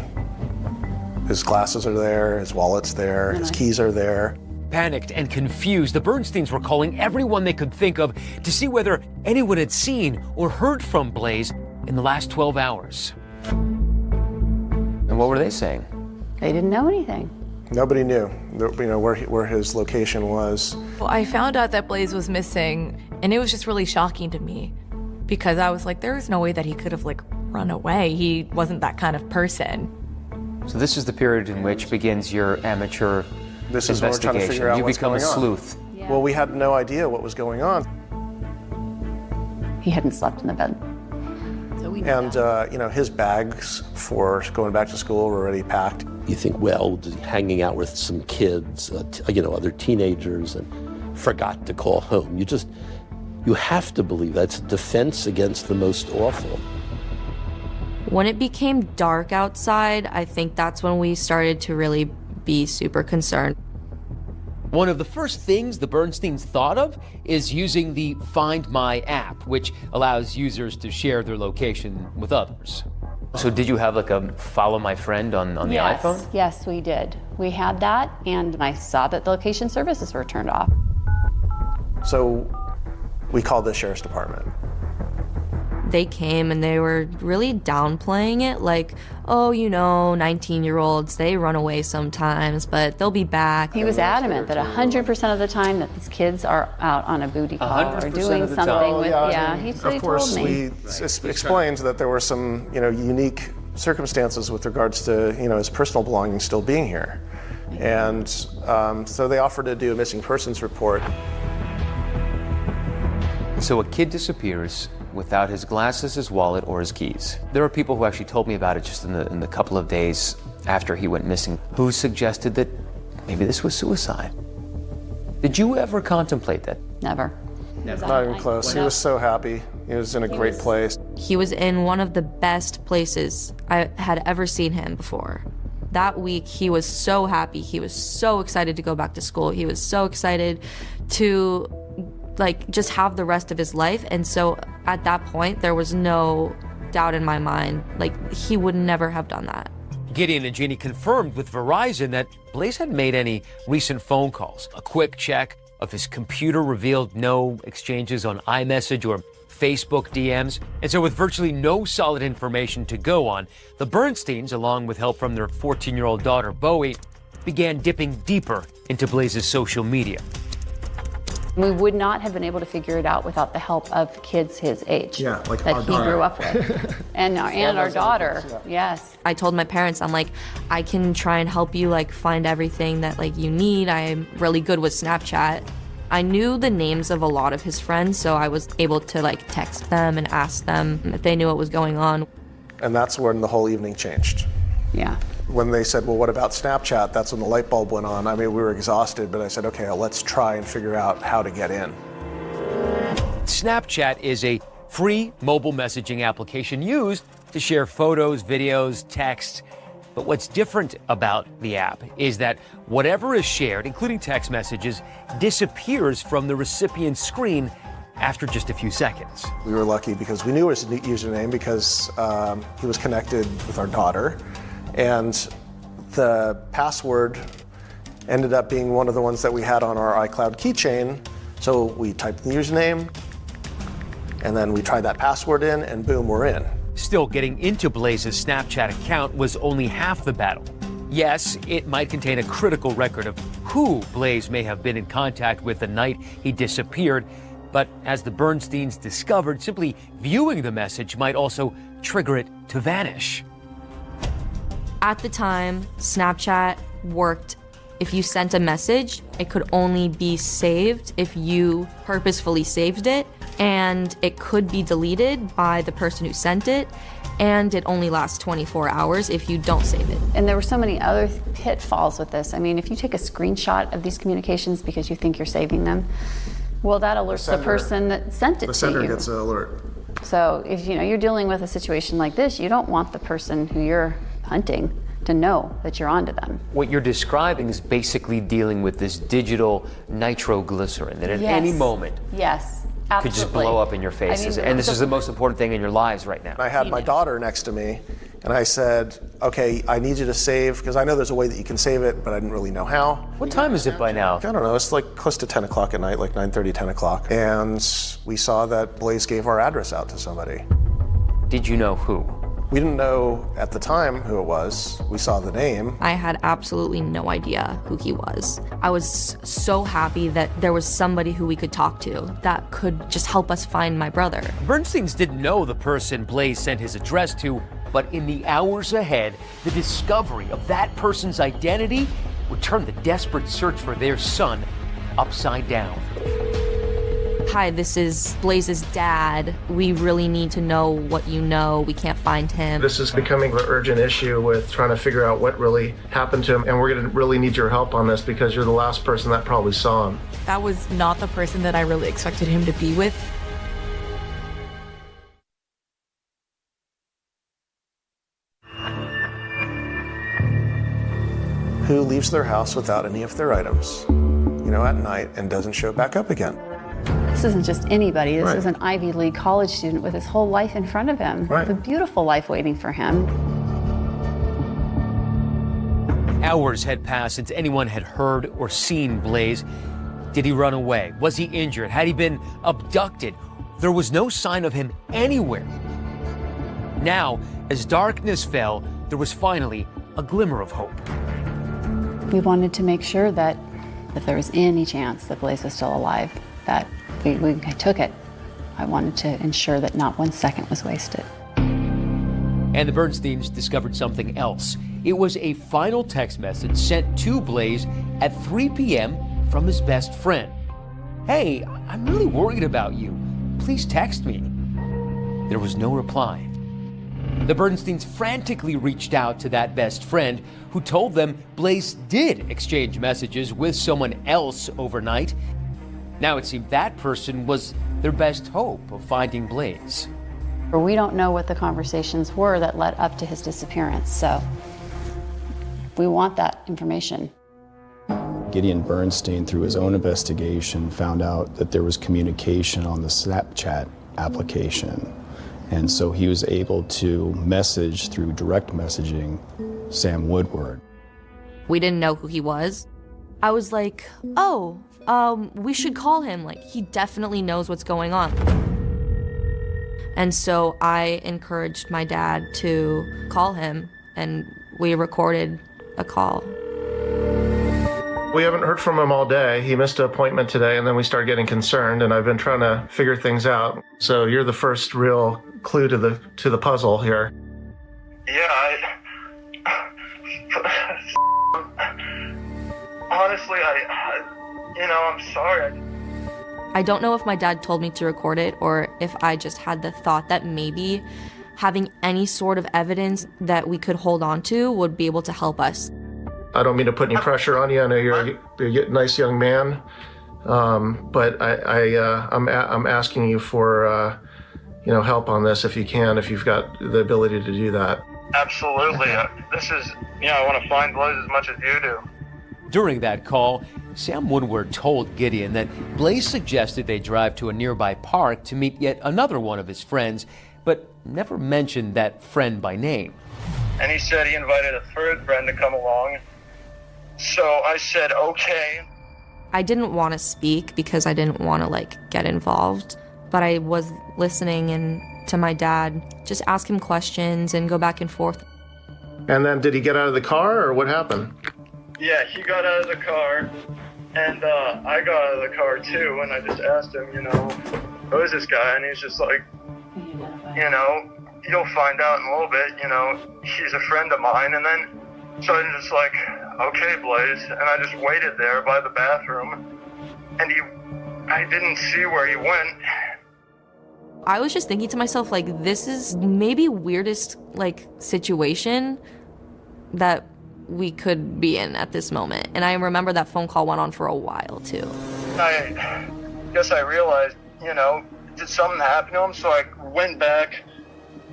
his glasses are there, his wallet's there, his keys are there. Panicked and confused, the Bernsteins were calling everyone they could think of to see whether anyone had seen or heard from Blaze in the last 12 hours. And what were they saying? They didn't know anything. Nobody knew, you know, where his location was. Well, I found out that Blaze was missing, and it was just really shocking to me because I was like, there was no way that he could have like run away. He wasn't that kind of person. So this is the period in which begins your amateur This is what we're trying to figure out You what's become going a on. sleuth. Yeah. Well, we had no idea what was going on. He hadn't slept in the bed. So we knew And, you know, his bags for going back to school were already packed. You think, well, hanging out with some kids, you know, other teenagers, and forgot to call home. You have to believe that's a defense against the most awful. When it became dark outside, I think that's when we started to really be super concerned. One of the first things the Bernsteins thought of is using the Find My app, which allows users to share their location with others. So did you have like a follow my friend on the iPhone? Yes, we did. We had that, and I saw that the location services were turned off. So we called the sheriff's department. They came and they were really downplaying it, like, oh, 19-year-olds, they run away sometimes, but they'll be back. He was adamant that 100% of the time that these kids are out on a booty call or doing of the something time. with, he Of course, told me. we explained that there were some, unique circumstances with regards to, his personal belongings still being here. And so they offered to do a missing persons report. So a kid disappears without his glasses, his wallet, or his keys. There are people who actually told me about it just in the couple of days after he went missing, who suggested that maybe this was suicide. Did you ever contemplate that? Never. Not even close. He was so happy. He was in a great place. He was in one of the best places I had ever seen him before. That week, he was so happy. He was so excited to go back to school. He was so excited to just have the rest of his life. And so at that point, there was no doubt in my mind, he would never have done that. Gideon and Jeannie confirmed with Verizon that Blaze hadn't made any recent phone calls. A quick check of his computer revealed no exchanges on iMessage or Facebook DMs. And so with virtually no solid information to go on, the Bernsteins, along with help from their 14-year-old daughter, Bowie, began dipping deeper into Blaze's social media. We would not have been able to figure it out without the help of kids his age that he grew up with. and our daughter, yes. I told my parents, I'm like, I can try and help you find everything that you need. I'm really good with Snapchat. I knew the names of a lot of his friends, so I was able to text them and ask them if they knew what was going on. And that's when the whole evening changed. Yeah. When they said, well, what about Snapchat? That's when the light bulb went on. I mean, we were exhausted, but I said, okay, let's try and figure out how to get in. Snapchat is a free mobile messaging application used to share photos, videos, texts. But what's different about the app is that whatever is shared, including text messages, disappears from the recipient's screen after just a few seconds. We were lucky because we knew his username because he was connected with our daughter. And the password ended up being one of the ones that we had on our iCloud keychain. So we typed the username, and then we tried that password in, and boom, we're in. Still, getting into Blaze's Snapchat account was only half the battle. Yes, it might contain a critical record of who Blaze may have been in contact with the night he disappeared, but as the Bernsteins discovered, simply viewing the message might also trigger it to vanish. At the time, Snapchat worked. If you sent a message, it could only be saved if you purposefully saved it, and it could be deleted by the person who sent it, and it only lasts 24 hours if you don't save it. And there were so many other pitfalls with this. I mean, if you take a screenshot of these communications because you think you're saving them, well, that alerts the person that sent it to you. The sender gets an alert. So if you're dealing with a situation like this, you don't want the person who you're hunting to know that you're onto them. What you're describing is basically dealing with this digital nitroglycerin that at any moment absolutely could just blow up in your faces. And this is the most important thing in your lives right now. I had my daughter next to me, and I said, okay, I need you to save, because I know there's a way that you can save it, but I didn't really know how. What time is it by now? I don't know, it's close to 10 o'clock at night, 9:30, 10 o'clock. And we saw that Blaze gave our address out to somebody. Did you know who? We didn't know at the time who it was. We saw the name. I had absolutely no idea who he was. I was so happy that there was somebody who we could talk to that could just help us find my brother. Bernsteins didn't know the person Blaze sent his address to, but in the hours ahead, the discovery of that person's identity would turn the desperate search for their son upside down. Hi, this is Blaze's dad. We really need to know what you know. We can't find him. This is becoming an urgent issue with trying to figure out what really happened to him, and we're going to really need your help on this because you're the last person that probably saw him. That was not the person that I really expected him to be with. Who leaves their house without any of their items, at night and doesn't show back up again? This isn't just anybody. This is an Ivy League college student with his whole life in front of him. Right. With a beautiful life waiting for him. Hours had passed since anyone had heard or seen Blaze. Did he run away? Was he injured? Had he been abducted? There was no sign of him anywhere. Now, as darkness fell, there was finally a glimmer of hope. We wanted to make sure that if there was any chance that Blaze was still alive, that we took it. I wanted to ensure that not 1 second was wasted. And the Bernsteins discovered something else. It was a final text message sent to Blaze at 3 p.m. from his best friend. "Hey, I'm really worried about you. Please text me." There was no reply. The Bernsteins frantically reached out to that best friend, who told them Blaze did exchange messages with someone else overnight. Now it seemed that person was their best hope of finding Blaze. We don't know what the conversations were that led up to his disappearance, so we want that information. Gideon Bernstein, through his own investigation, found out that there was communication on the Snapchat application. And so he was able to message through direct messaging Sam Woodward. We didn't know who he was. I was like, oh, we should call him. Like, he definitely knows what's going on. And so I encouraged my dad to call him, and we recorded a call. We haven't heard from him all day. He missed an appointment today, and then we started getting concerned, and I've been trying to figure things out. So you're the first real clue to the puzzle here. Yeah, honestly, I'm sorry. I don't know if my dad told me to record it or if I just had the thought that maybe having any sort of evidence that we could hold on to would be able to help us. I don't mean to put any pressure on you. I know you're a nice young man, but I'm asking you for help on this if you can, if you've got the ability to do that. Absolutely. This is, I want to find Blaze as much as you do. During that call, Sam Woodward told Gideon that Blaze suggested they drive to a nearby park to meet yet another one of his friends, but never mentioned that friend by name. And he said he invited a third friend to come along. So I said, okay. I didn't want to speak because I didn't want to get involved, but I was listening and to my dad, just ask him questions and go back and forth. And then did he get out of the car, or what happened? Yeah, he got out of the car, and I got out of the car too, and I just asked him, who is this guy? And he's just like, you'll find out in a little bit, he's a friend of mine. And then, so I'm just like, okay, Blaze, and I just waited there by the bathroom, and I didn't see where he went. I was just thinking to myself, this is maybe weirdest, situation that we could be in at this moment. And I remember that phone call went on for a while, too. I guess I realized, did something happen to him? So I went back.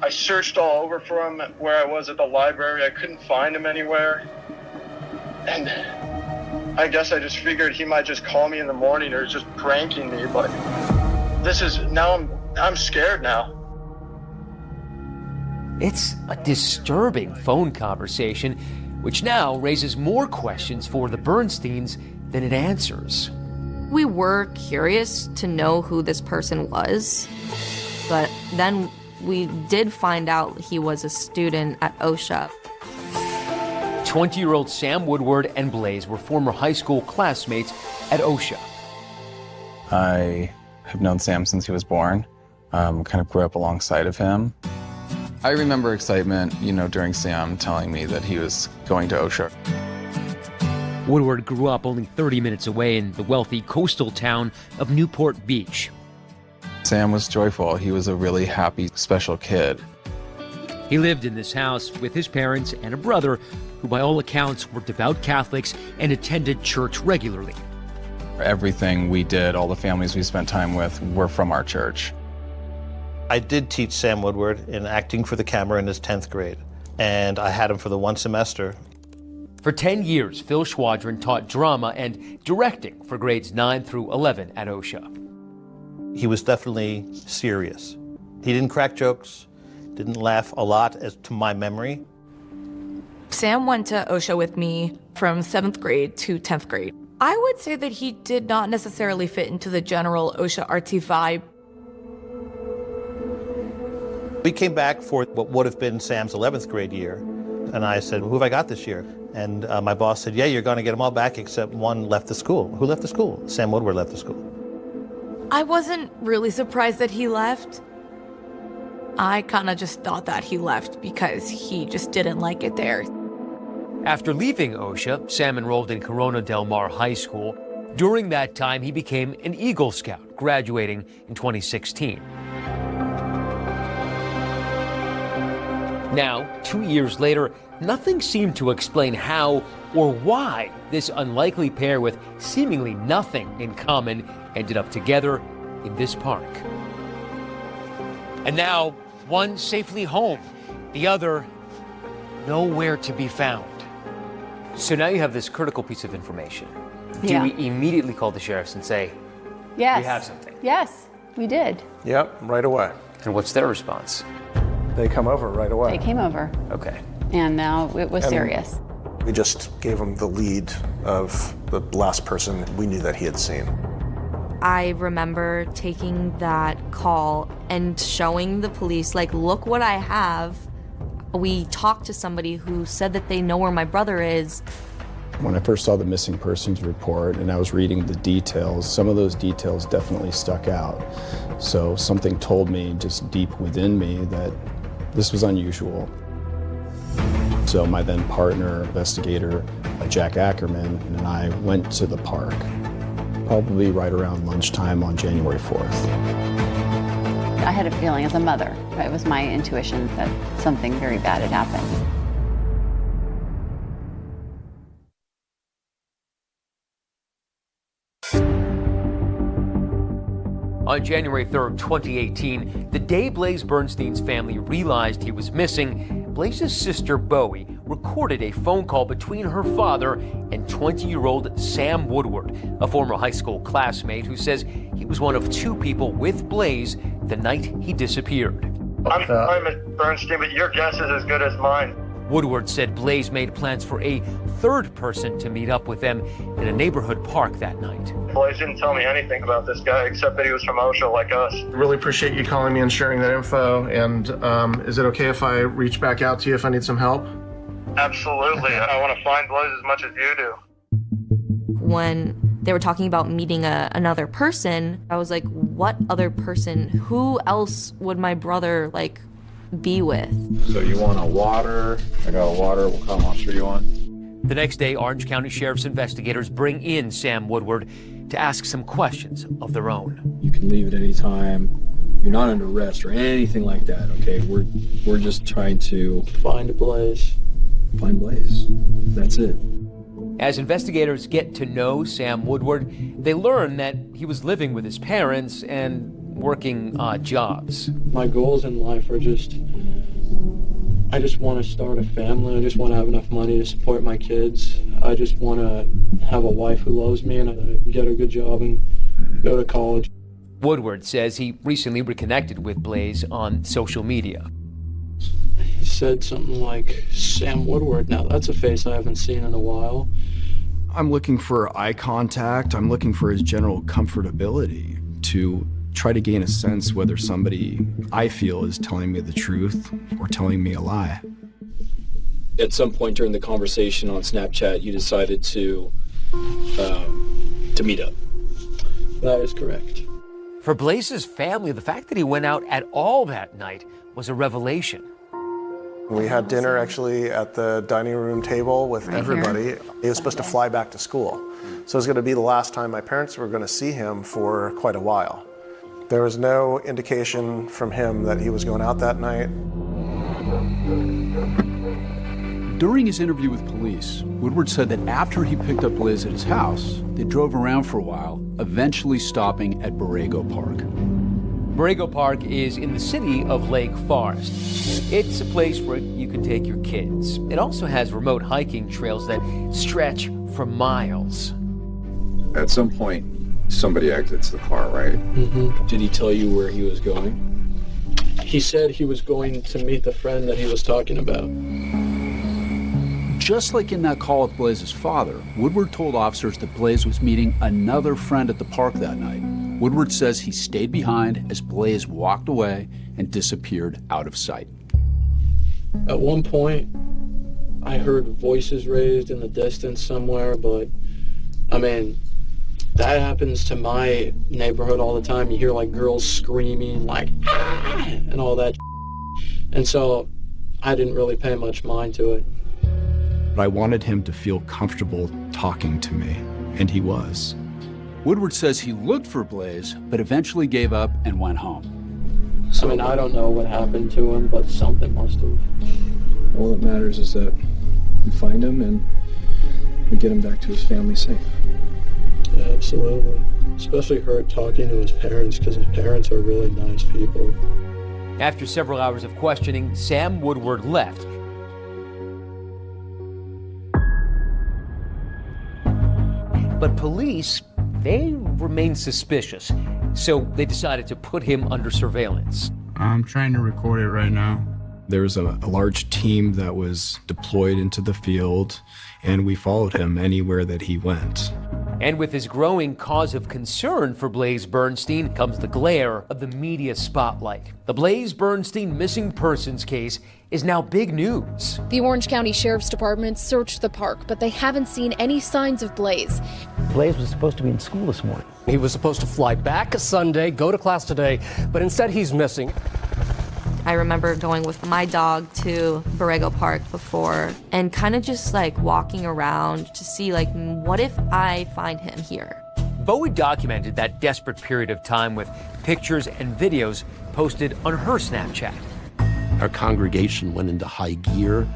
I searched all over for him where I was at the library. I couldn't find him anywhere. And I guess I just figured he might just call me in the morning or just pranking me. But I'm scared now. It's a disturbing phone conversation, which now raises more questions for the Bernsteins than it answers. We were curious to know who this person was, but then we did find out he was a student at OSHA. 20-year-old Sam Woodward and Blaze were former high school classmates at OSHA. I have known Sam since he was born, kind of grew up alongside of him. I remember excitement, during Sam telling me that he was going to OSHA. Woodward grew up only 30 minutes away in the wealthy coastal town of Newport Beach. Sam was joyful. He was a really happy, special kid. He lived in this house with his parents and a brother who, by all accounts, were devout Catholics and attended church regularly. Everything we did, all the families we spent time with, were from our church. I did teach Sam Woodward in acting for the camera in his 10th grade, and I had him for the one semester. For 10 years, Phil Schwadron taught drama and directing for grades 9 through 11 at OSHA. He was definitely serious. He didn't crack jokes, didn't laugh a lot, as to my memory. Sam went to OSHA with me from 7th grade to 10th grade. I would say that he did not necessarily fit into the general OSHA artsy vibe. We came back for what would have been Sam's 11th grade year, and I said, who have I got this year? And my boss said, yeah, you're going to get them all back except one left the school. Who left the school? Sam Woodward left the school. I wasn't really surprised that he left. I kind of just thought that he left because he just didn't like it there. After leaving OSHA, Sam enrolled in Corona Del Mar High School. During that time, he became an Eagle Scout, graduating in 2016. Now, 2 years later, nothing seemed to explain how or why this unlikely pair with seemingly nothing in common ended up together in this park. And now, one safely home, the other nowhere to be found. So now you have this critical piece of information. Do we immediately call the sheriffs and say, yes, we have something? Yes, we did. Yep, right away. And what's their response? They come over right away. They came over. Okay. And now it was serious. We just gave him the lead of the last person we knew that he had seen. I remember taking that call and showing the police, like, look what I have. We talked to somebody who said that they know where my brother is. When I first saw the missing persons report and I was reading the details, some of those details definitely stuck out. So something told me just deep within me that this was unusual. So my then partner, investigator, Jack Ackerman, and I went to the park, probably right around lunchtime on January 4th. I had a feeling as a mother, it was my intuition that something very bad had happened. On January 3rd, 2018, the day Blaze Bernstein's family realized he was missing, Blaze's sister, Bowie, recorded a phone call between her father and 20-year-old Sam Woodward, a former high school classmate who says he was one of two people with Blaze the night he disappeared. I'm sorry, Mr. Bernstein, but your guess is as good as mine. Woodward said Blaze made plans for a third person to meet up with them in a neighborhood park that night. Blaze didn't tell me anything about this guy except that he was from OSHA like us. Really appreciate you calling me and sharing that info. And is it okay if I reach back out to you if I need some help? Absolutely. I want to find Blaze as much as you do. When they were talking about meeting another person, I was like, what other person? Who else would my brother, like, be with? So you want a water? I got a water. What kind of monster you want? The next day, Orange County Sheriff's investigators bring in Sam Woodward to ask some questions of their own. You can leave at any time. You're not under arrest or anything like that, okay? We're just trying to find Blaze. Find Blaze. That's it. As investigators get to know Sam Woodward, they learn that he was living with his parents and working odd jobs. My goals in life are I just want to start a family. I just want to have enough money to support my kids. I just want to have a wife who loves me and get a good job and go to college. Woodward says he recently reconnected with Blaze on social media. He said something like, Sam Woodward. Now that's a face I haven't seen in a while. I'm looking for eye contact. I'm looking for his general comfortability to try to gain a sense whether somebody I feel is telling me the truth or telling me a lie. At some point during the conversation on Snapchat, you decided to meet up. That is correct. For Blaze's family, the fact that he went out at all that night was a revelation. We had dinner actually at the dining room table with everybody. He was supposed to fly back to school. So it was going to be the last time my parents were going to see him for quite a while. There was no indication from him that he was going out that night. During his interview with police, Woodward said that after he picked up Blaze at his house, they drove around for a while, eventually stopping at Borrego Park. Borrego Park is in the city of Lake Forest. It's a place where you can take your kids. It also has remote hiking trails that stretch for miles. At some point, somebody exits the car, right? Mm-hmm. Did he tell you where he was going? He said he was going to meet the friend that he was talking about. Just like in that call with Blaze's father, Woodward told officers that Blaze was meeting another friend at the park that night. Woodward says he stayed behind as Blaze walked away and disappeared out of sight. At one point, I heard voices raised in the distance somewhere, but I mean, that happens to my neighborhood all the time. You hear like girls screaming like, ah, and all that. And so I didn't really pay much mind to it. But I wanted him to feel comfortable talking to me, and he was. Woodward says he looked for Blaze, but eventually gave up and went home. I mean, I don't know what happened to him, but something must have. All that matters is that we find him and we get him back to his family safe. Yeah, absolutely. Especially her talking to his parents, because his parents are really nice people. After several hours of questioning, Sam Woodward left. But police, they remained suspicious, so they decided to put him under surveillance. I'm trying to record it right now. There was a large team that was deployed into the field, and we followed him anywhere that he went. And with his growing cause of concern for Blaze Bernstein comes the glare of the media spotlight. The Blaze Bernstein missing persons case is now big news. The Orange County Sheriff's Department searched the park, but they haven't seen any signs of Blaze. Blaze was supposed to be in school this morning. He was supposed to fly back Sunday, go to class today, but instead he's missing. I remember going with my dog to Borrego Park before and kind of just like walking around to see like, what if I find him here? Bowie documented that desperate period of time with pictures and videos posted on her Snapchat. Our congregation went into high gear.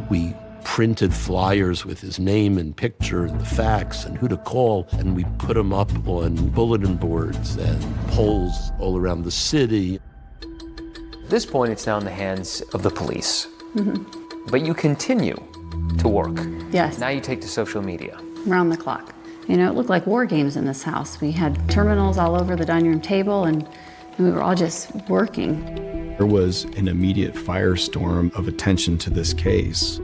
We printed flyers with his name and picture and the facts and who to call, and we put them up on bulletin boards and poles all around the city. At this point, it's now in the hands of the police. But you continue to work. Yes. Now you take to social media. Around the clock. You know, it looked like war games in this house. We had terminals all over the dining room table, and we were all just working. There was an immediate firestorm of attention to this case.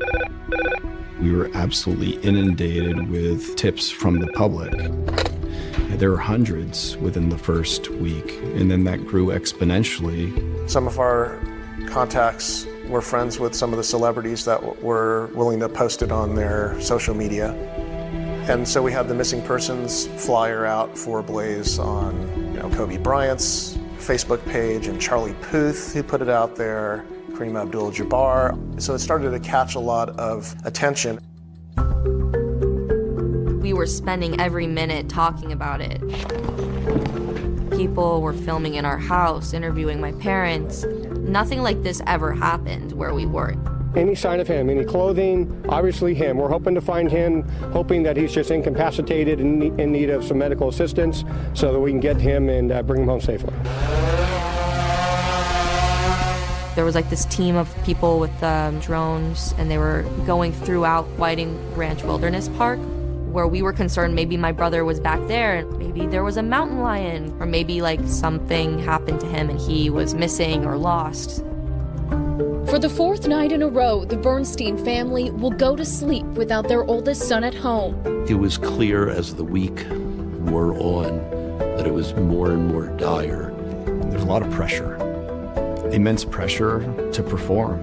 We were absolutely inundated with tips from the public. There were hundreds within the first week, and then that grew exponentially. Some of our contacts were friends with some of the celebrities that were willing to post it on their social media. And so we had the missing persons flyer out for Blaze on, Kobe Bryant's Facebook page, and Charlie Puth, who put it out there, Kareem Abdul-Jabbar. So it started to catch a lot of attention. We were spending every minute talking about it. People were filming in our house, interviewing my parents. Nothing like this ever happened where we weren't. Any sign of him, any clothing, obviously him. We're hoping to find him, hoping that he's just incapacitated and in need of some medical assistance so that we can get him and bring him home safely. There was like this team of people with drones, and they were going throughout Whiting Ranch Wilderness Park, where we were concerned maybe my brother was back there, and maybe there was a mountain lion, or maybe like something happened to him and he was missing or lost. For the fourth night in a row, the Bernstein family will go to sleep without their oldest son at home. It was clear as the week wore on that it was more and more dire. There's a lot of pressure, immense pressure to perform.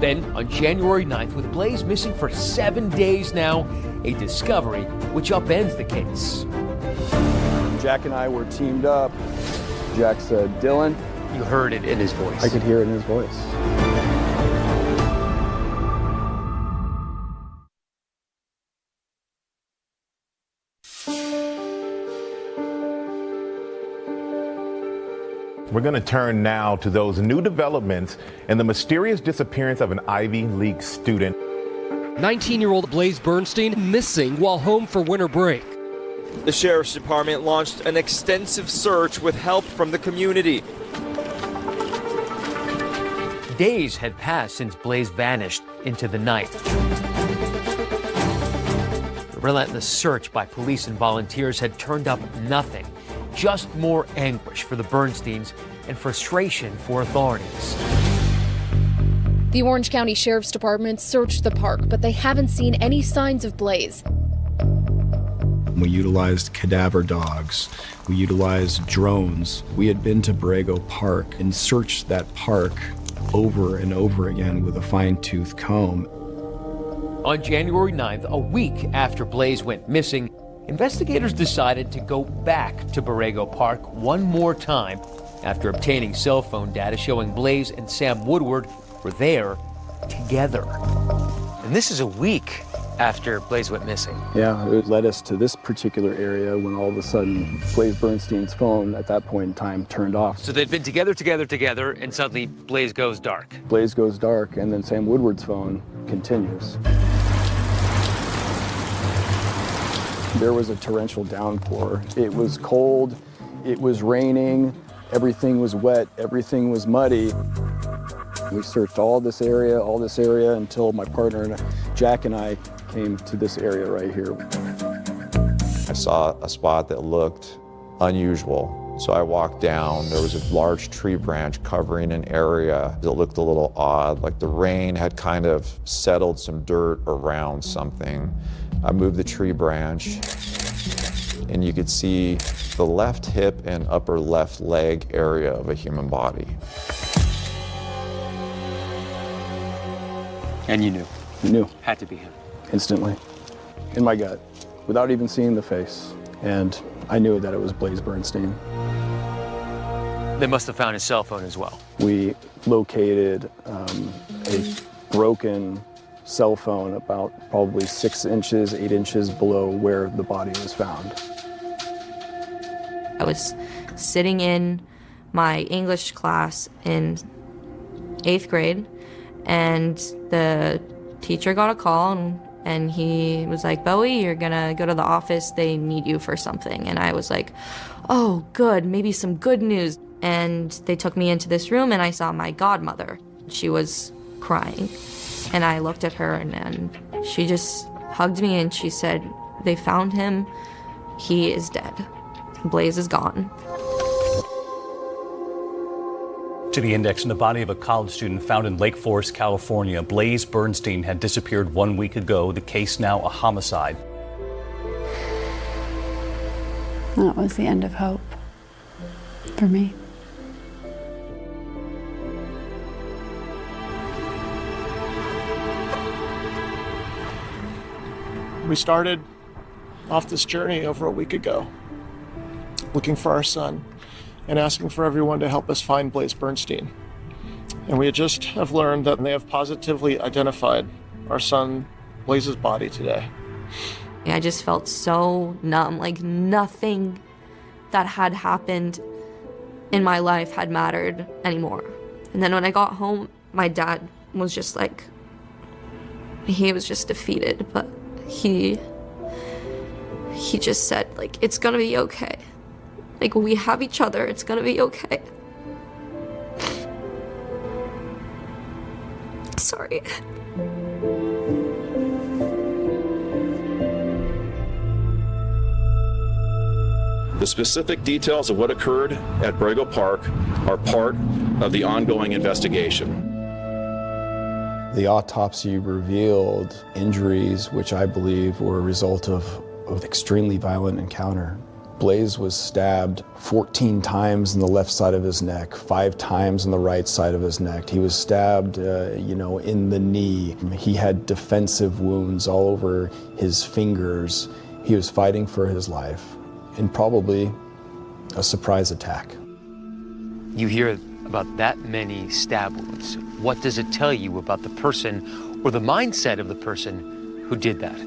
Then, on January 9th, with Blaze missing for 7 days now, a discovery which upends the case. Jack and I were teamed up. Jack said, "Dylan." You heard it in his voice. I could hear it in his voice. We're going to turn now to those new developments in the mysterious disappearance of an Ivy League student. 19-year-old Blaze Bernstein missing while home for winter break. The Sheriff's Department launched an extensive search with help from the community. Days had passed since Blaze vanished into the night. The relentless search by police and volunteers had turned up nothing. Just more anguish for the Bernsteins and frustration for authorities. The Orange County Sheriff's Department searched the park, but they haven't seen any signs of Blaze. We utilized cadaver dogs. We utilized drones. We had been to Borrego Park and searched that park over and over again with a fine-tooth comb. On January 9th, a week after Blaze went missing, investigators decided to go back to Borrego Park one more time after obtaining cell phone data showing Blaze and Sam Woodward were there together. And this is a week after Blaze went missing. Yeah, it led us to this particular area when all of a sudden Blaze Bernstein's phone at that point in time turned off. So they'd been together, and suddenly Blaze goes dark. Blaze goes dark, and then Sam Woodward's phone continues. There was a torrential downpour. It was cold, it was raining, everything was wet, everything was muddy. We searched all this area until my partner Jack and I came to this area right here. I saw a spot that looked unusual. So I walked down. There was a large tree branch covering an area that looked a little odd, like the rain had kind of settled some dirt around something. I moved the tree branch, and you could see the left hip and upper left leg area of a human body. And you knew? Knew. Had to be him. Instantly. In my gut. Without even seeing the face. And I knew that it was Blaze Bernstein. They must have found his cell phone as well. We located a broken cell phone about probably 6 inches, 8 inches below where the body was found. I was sitting in my English class in 8th grade, and the teacher got a call, and he was like, "Bowie, you're gonna go to the office, they need you for something." And I was like, "Oh, good, maybe some good news." And they took me into this room, and I saw my godmother. She was crying, and I looked at her, and she just hugged me, and she said, "They found him, he is dead. Blaze is gone." To the index in the body of a college student found in Lake Forest, California. Blaze Bernstein had disappeared 1 week ago. The case now a homicide. That was the end of hope for me. We started off this journey over a week ago, looking for our son and asking for everyone to help us find Blaze Bernstein. And we just have learned that they have positively identified our son Blaze's body today. I just felt so numb, like nothing that had happened in my life had mattered anymore. And then when I got home, my dad was just like, he was just defeated, but he just said, like, "It's gonna be okay. Like, we have each other, it's gonna be okay." Sorry. The specific details of what occurred at Borrego Park are part of the ongoing investigation. The autopsy revealed injuries which I believe were a result of an extremely violent encounter. Blaze was stabbed 14 times in the left side of his neck, 5 times on the right side of his neck. He was stabbed, in the knee. He had defensive wounds all over his fingers. He was fighting for his life, and probably a surprise attack. You hear about that many stab wounds. What does it tell you about the person or the mindset of the person who did that?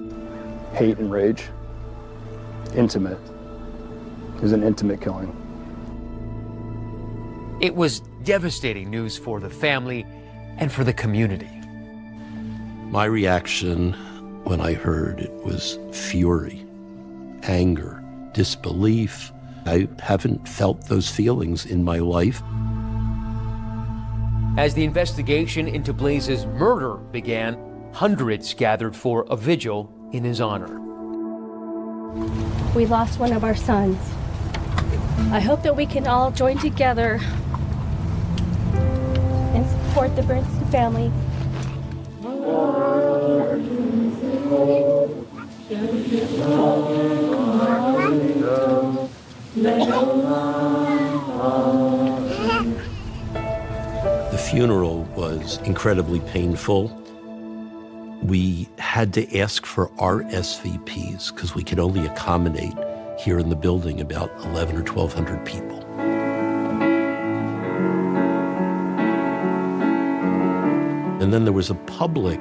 Hate and rage. Intimate. It was an intimate killing. It was devastating news for the family and for the community. My reaction when I heard it was fury, anger, disbelief. I haven't felt those feelings in my life. As the investigation into Blaze's murder began, hundreds gathered for a vigil in his honor. We lost one of our sons. I hope that we can all join together and support the Bernstein family. The funeral was incredibly painful. We had to ask for RSVPs because we could only accommodate here in the building about 1,100 or 1,200 people. And then there was a public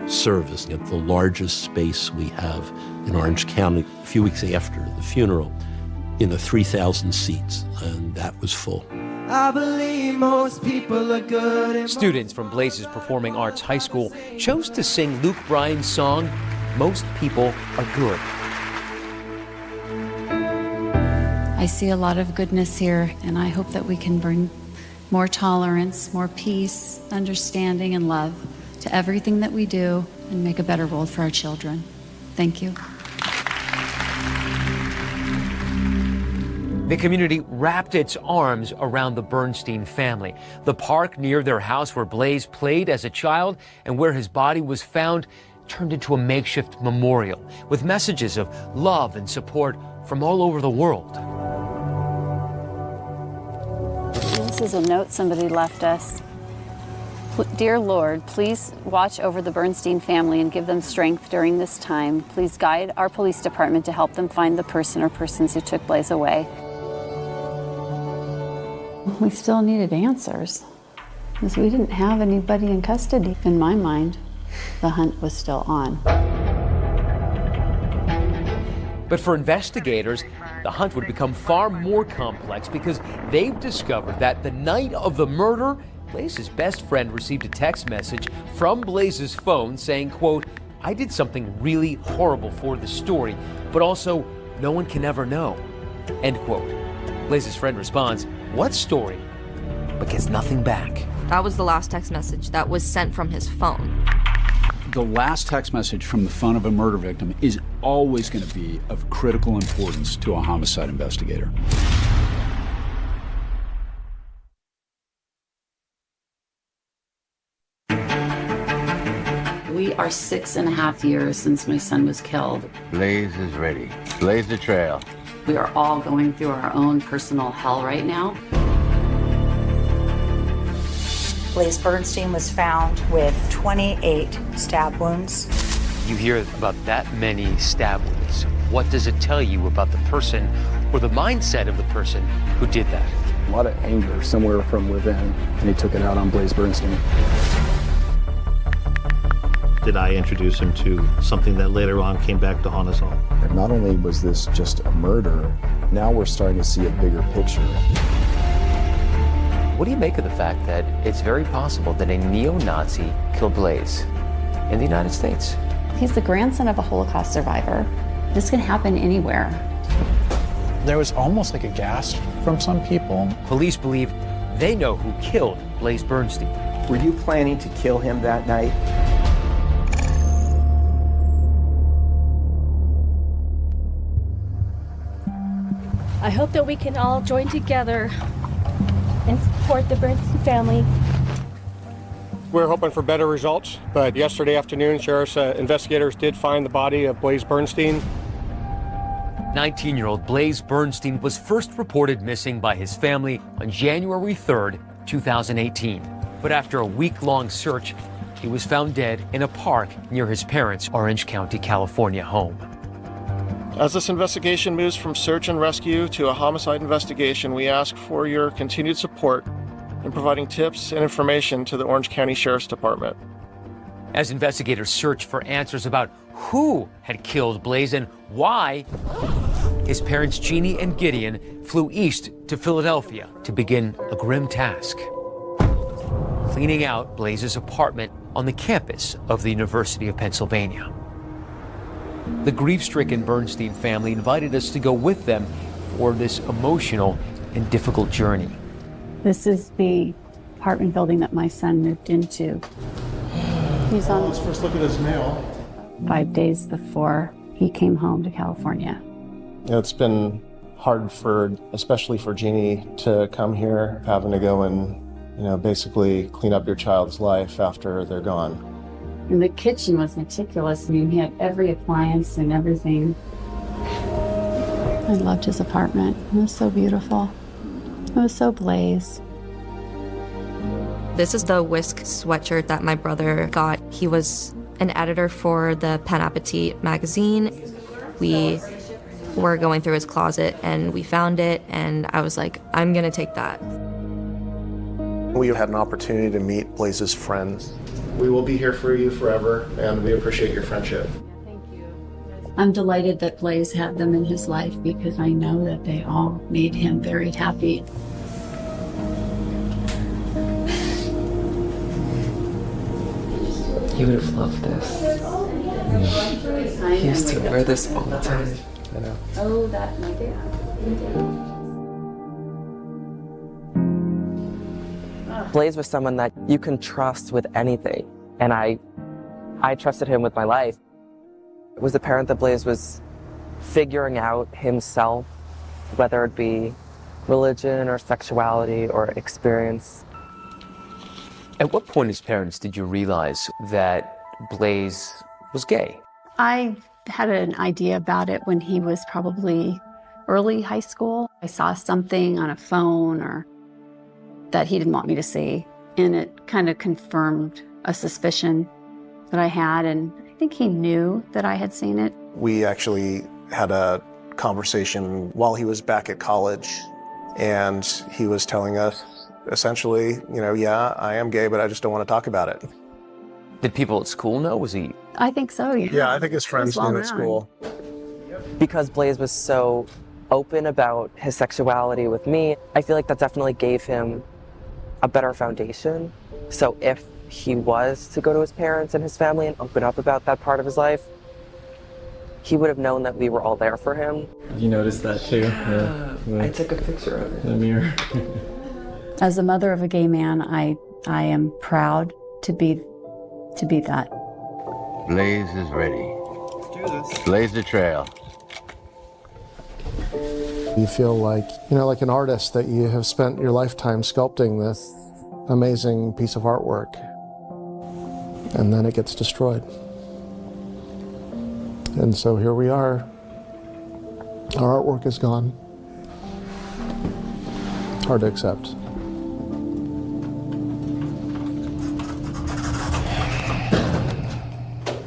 service at the largest space we have in Orange County a few weeks after the funeral, in the 3,000 seats, and that was full. I believe most people are good. Students from Blazes Performing Arts High School chose to sing Luke Bryan's song, Most People Are Good. I see a lot of goodness here, and I hope that we can bring more tolerance, more peace, understanding, and love to everything that we do and make a better world for our children. Thank you. The community wrapped its arms around the Bernstein family. The park near their house where Blaze played as a child and where his body was found turned into a makeshift memorial with messages of love and support from all over the world. This is a note somebody left us. Dear Lord, please watch over the Bernstein family and give them strength during this time. Please guide our police department to help them find the person or persons who took Blaze away. We still needed answers because we didn't have anybody in custody. In my mind, the hunt was still on. But for investigators, the hunt would become far more complex because they've discovered that the night of the murder, Blaze's best friend received a text message from Blaze's phone saying, quote, "I did something really horrible for the story, but also no one can ever know," end quote. Blaze's friend responds, "What story?" but gets nothing back. That was the last text message that was sent from his phone. The last text message from the phone of a murder victim is always going to be of critical importance to a homicide investigator. We are 6.5 years since my son was killed. Blaze is ready. Blaze the trail. We are all going through our own personal hell right now. Blaze Bernstein was found with 28 stab wounds. You hear about that many stab wounds. What does it tell you about the person or the mindset of the person who did that? A lot of anger somewhere from within, and he took it out on Blaze Bernstein. Did I introduce him to something that later on came back to haunt us all? And not only was this just a murder, now we're starting to see a bigger picture. What do you make of the fact that it's very possible that a neo-Nazi killed Blaze in the United States? He's the grandson of a Holocaust survivor. This can happen anywhere. There was almost like a gasp from some people. Police believe they know who killed Blaze Bernstein. Were you planning to kill him that night? I hope that we can all join together and support the Bernstein family. We're hoping for better results, but yesterday afternoon, sheriff's investigators did find the body of Blaze Bernstein. 19-year-old Blaze Bernstein was first reported missing by his family on January 3rd, 2018. But after a week-long search, he was found dead in a park near his parents' Orange County, California home. As this investigation moves from search and rescue to a homicide investigation, we ask for your continued support in providing tips and information to the Orange County Sheriff's Department. As investigators search for answers about who had killed Blaze and why, his parents Jeannie and Gideon flew east to Philadelphia to begin a grim task: cleaning out Blaze's apartment on the campus of the University of Pennsylvania. The grief-stricken Bernstein family invited us to go with them for this emotional and difficult journey. This is the apartment building that my son moved into. He's on. Let's first look at his mail. 5 days before he came home to California. It's been hard especially for Jeannie, to come here, having to go and, basically clean up your child's life after they're gone. And the kitchen was meticulous. I mean, he had every appliance and everything. I loved his apartment. It was so beautiful. It was so Blaze. This is the Whisk sweatshirt that my brother got. He was an editor for the Pen Appetit magazine. We were going through his closet and we found it, and I was like, I'm gonna take that. We had an opportunity to meet Blaze's friends. We will be here for you forever, and we appreciate your friendship. I'm delighted that Blaze had them in his life because I know that they all made him very happy. He would have loved this. He used to wear this all the time. I know. Oh, that's my dad. Blaze was someone that you can trust with anything, and I trusted him with my life. It was the parent that Blaze was figuring out himself, whether it be religion or sexuality or experience. At what point as parents did you realize that Blaze was gay? I had an idea about it when he was probably early high school. I saw something on a phone or that he didn't want me to see, and it kind of confirmed a suspicion that I had, and I think he knew that I had seen it. We actually had a conversation while he was back at college, and he was telling us essentially, yeah, I am gay, but I just don't want to talk about it. Did people at school know? Was he? I think so, yeah. Yeah, I think his friends knew at school. Because Blaze was so open about his sexuality with me, I feel like that definitely gave him a better foundation. So if he was to go to his parents and his family and open up about that part of his life, he would have known that we were all there for him. You noticed that too? I took a picture of it. The mirror. As a mother of a gay man, I am proud to be that. Blaze is ready. Blaze the trail. You feel like, like an artist that you have spent your lifetime sculpting this amazing piece of artwork, and then it gets destroyed. And so here we are. Our artwork is gone. Hard to accept.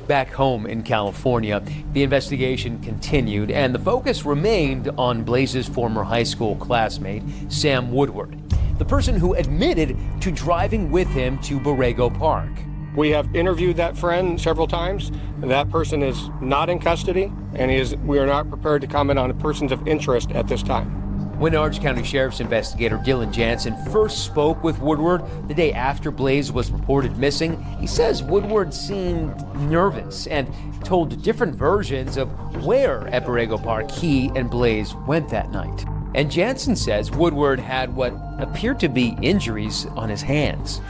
Back home in California, the investigation continued, and the focus remained on Blaze's former high school classmate, Sam Woodward, the person who admitted to driving with him to Borrego Park. We have interviewed that friend several times. That person is not in custody, and we are not prepared to comment on persons of interest at this time. When Orange County Sheriff's investigator Dylan Jansen first spoke with Woodward the day after Blaze was reported missing, he says Woodward seemed nervous and told different versions of where at Borrego Park he and Blaze went that night. And Jansen says Woodward had what appeared to be injuries on his hands.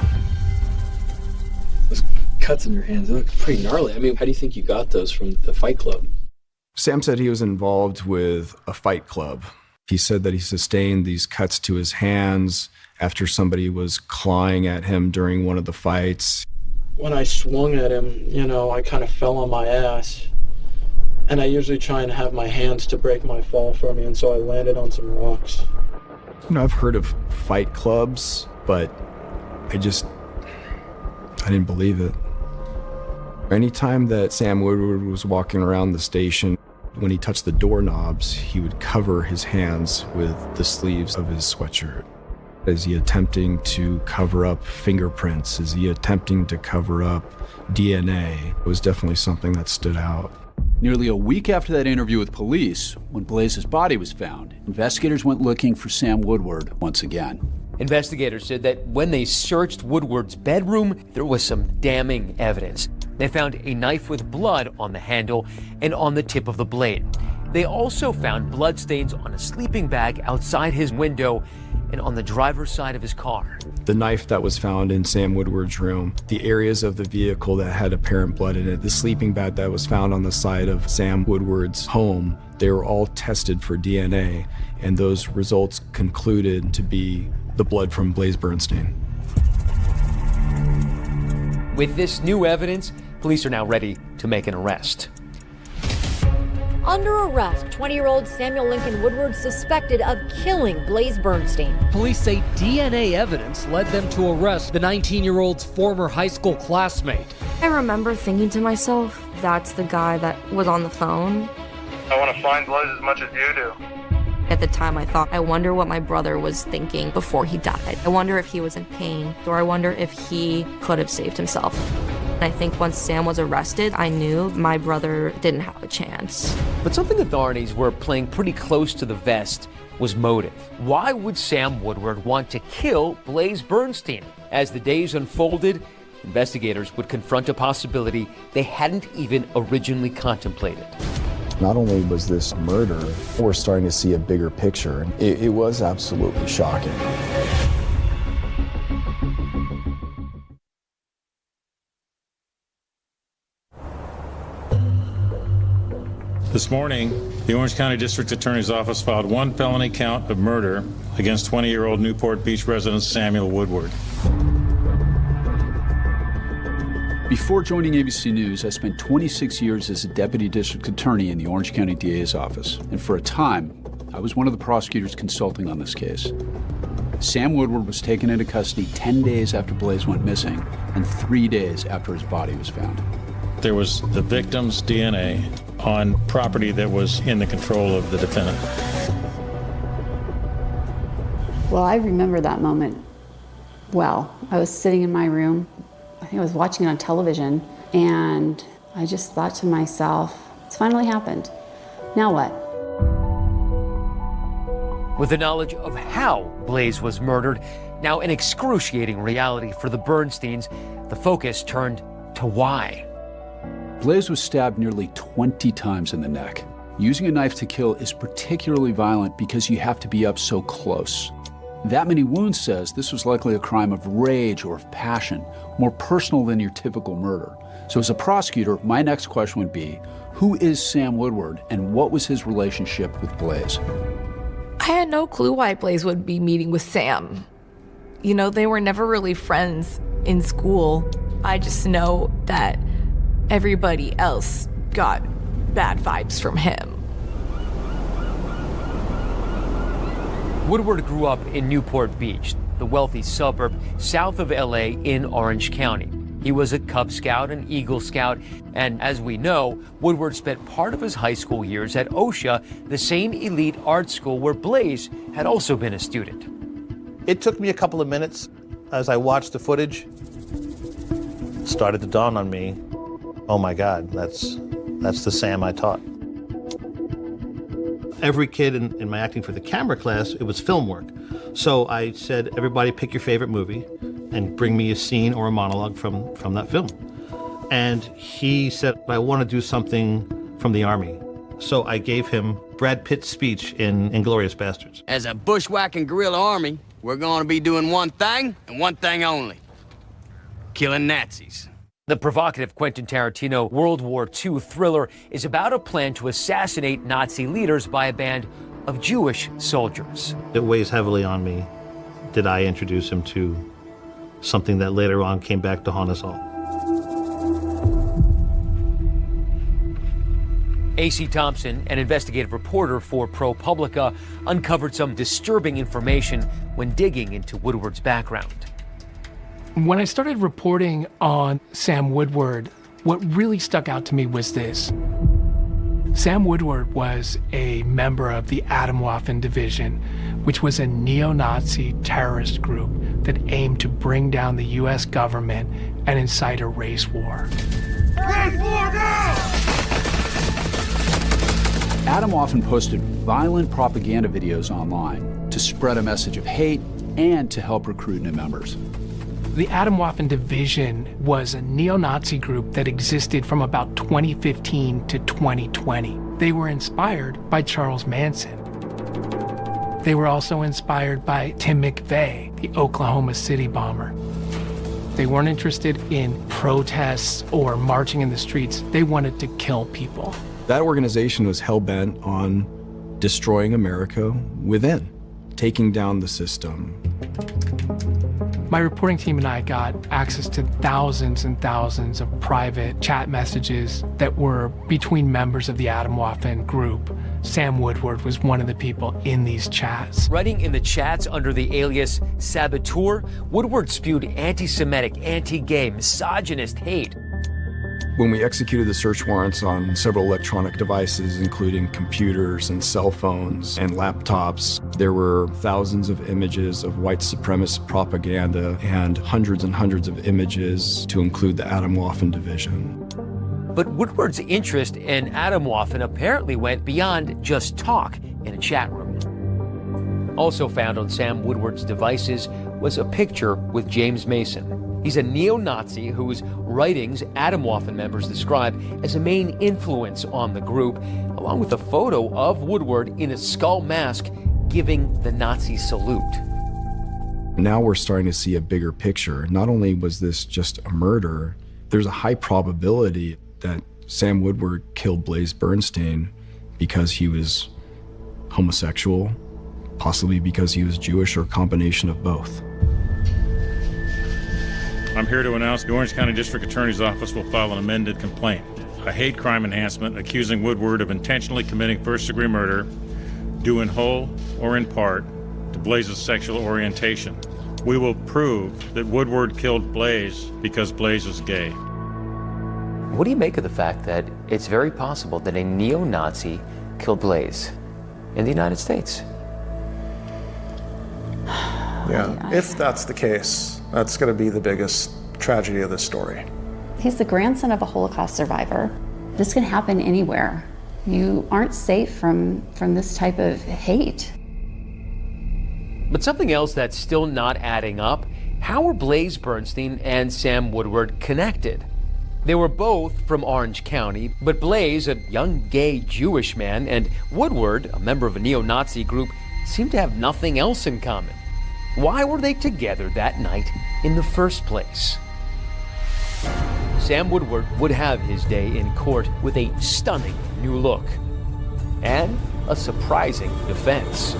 Those cuts in your hands, they look pretty gnarly. I mean, how do you think you got those from the Fight Club? Sam said he was involved with a fight club. He said that he sustained these cuts to his hands after somebody was clawing at him during one of the fights. When I swung at him, I kind of fell on my ass. And I usually try and have my hands to break my fall for me, and so I landed on some rocks. I've heard of fight clubs, but I didn't believe it. Anytime that Sam Woodward was walking around the station, when he touched the doorknobs, he would cover his hands with the sleeves of his sweatshirt. Is he attempting to cover up fingerprints? Is he attempting to cover up DNA? It was definitely something that stood out. Nearly a week after that interview with police, when Blaze's body was found, investigators went looking for Sam Woodward once again. Investigators said that when they searched Woodward's bedroom, there was some damning evidence. They found a knife with blood on the handle and on the tip of the blade. They also found bloodstains on a sleeping bag outside his window and on the driver's side of his car. The knife that was found in Sam Woodward's room, the areas of the vehicle that had apparent blood in it, the sleeping bag that was found on the side of Sam Woodward's home, they were all tested for DNA, and those results concluded to be the blood from Blaze Bernstein. With this new evidence, police are now ready to make an arrest. Under arrest, 20-year-old Samuel Lincoln Woodward suspected of killing Blaze Bernstein. Police say DNA evidence led them to arrest the 19-year-old's former high school classmate. I remember thinking to myself, that's the guy that was on the phone. I want to find Blaze as much as you do. At the time, I thought, I wonder what my brother was thinking before he died. I wonder if he was in pain, or I wonder if he could have saved himself. And I think once Sam was arrested, I knew my brother didn't have a chance. But something authorities were playing pretty close to the vest was motive. Why would Sam Woodward want to kill Blaze Bernstein? As the days unfolded, investigators would confront a possibility they hadn't even originally contemplated. Not only was this murder, we're starting to see a bigger picture. It was absolutely shocking. This morning, the Orange County District Attorney's Office filed one felony count of murder against 20-year-old Newport Beach resident Samuel Woodward. Before joining ABC News, I spent 26 years as a deputy district attorney in the Orange County DA's office. And for a time, I was one of the prosecutors consulting on this case. Sam Woodward was taken into custody 10 days after Blaze went missing and 3 days after his body was found. There was the victim's DNA on property that was in the control of the defendant. Well, I remember that moment well. I was sitting in my room. I think I was watching it on television, and I just thought to myself, it's finally happened. Now what? With the knowledge of how Blaze was murdered, now an excruciating reality for the Bernsteins, the focus turned to why. Blaze was stabbed nearly 20 times in the neck. Using a knife to kill is particularly violent because you have to be up so close. That many wounds says this was likely a crime of rage or of passion, more personal than your typical murder. So as a prosecutor, my next question would be, who is Sam Woodward and what was his relationship with Blaze? I had no clue why Blaze would be meeting with Sam. You know, they were never really friends in school. I just know that everybody else got bad vibes from him. Woodward grew up in Newport Beach, the wealthy suburb south of LA in Orange County. He was a Cub Scout and Eagle Scout, and as we know, Woodward spent part of his high school years at OSHA, the same elite art school where Blaze had also been a student. It took me a couple of minutes as I watched the footage. It started to dawn on me, oh my God, that's the Sam I taught. Every kid in my acting for the camera class, it was film work. So I said, everybody pick your favorite movie and bring me a scene or a monologue from that film. And he said, I want to do something from the Army. So I gave him Brad Pitt's speech in Inglourious Bastards. As a bushwhacking guerrilla army, we're going to be doing one thing and one thing only: killing Nazis. The provocative Quentin Tarantino World War II thriller is about a plan to assassinate Nazi leaders by a band of Jewish soldiers. It weighs heavily on me. Did I introduce him to something that later on came back to haunt us all? A.C. Thompson, an investigative reporter for ProPublica, uncovered some disturbing information when digging into Woodward's background. When I started reporting on Sam Woodward, what really stuck out to me was this. Sam Woodward was a member of the Atomwaffen Division, which was a neo-Nazi terrorist group that aimed to bring down the U.S. government and incite a race war. Race war now! Atomwaffen posted violent propaganda videos online to spread a message of hate and to help recruit new members. The Atomwaffen Division was a neo-Nazi group that existed from about 2015 to 2020. They were inspired by Charles Manson. They were also inspired by Tim McVeigh, the Oklahoma City bomber. They weren't interested in protests or marching in the streets. They wanted to kill people. That organization was hell-bent on destroying America within, taking down the system. My reporting team and I got access to thousands and thousands of private chat messages that were between members of the Atomwaffen group. Sam Woodward was one of the people in these chats. Writing in the chats under the alias Saboteur, Woodward spewed anti-Semitic, anti-gay, misogynist hate. When we executed the search warrants on several electronic devices, including computers and cell phones and laptops, there were thousands of images of white supremacist propaganda and hundreds of images to include the Atomwaffen division. But Woodward's interest in Atomwaffen apparently went beyond just talk in a chat room. Also found on Sam Woodward's devices was a picture with James Mason. He's a neo-Nazi whose writings Atomwaffen members describe as a main influence on the group, along with a photo of Woodward in a skull mask giving the Nazi salute. Now we're starting to see a bigger picture. Not only was this just a murder, there's a high probability that Sam Woodward killed Blaze Bernstein because he was homosexual, possibly because he was Jewish, or a combination of both. I'm here to announce the Orange County District Attorney's Office will file an amended complaint, a hate crime enhancement accusing Woodward of intentionally committing first-degree murder, due in whole or in part to Blaze's sexual orientation. We will prove that Woodward killed Blaze because Blaze is gay. What do you make of the fact that it's very possible that a neo-Nazi killed Blaze in the United States? Yeah, if that's the case, that's going to be the biggest tragedy of this story. He's the grandson of a Holocaust survivor. This can happen anywhere. You aren't safe from this type of hate. But something else that's still not adding up, how were Blaze Bernstein and Sam Woodward connected? They were both from Orange County, but Blaze, a young gay Jewish man, and Woodward, a member of a neo-Nazi group, seemed to have nothing else in common. Why were they together that night in the first place? Sam Woodward would have his day in court with a stunning new look and a surprising defense.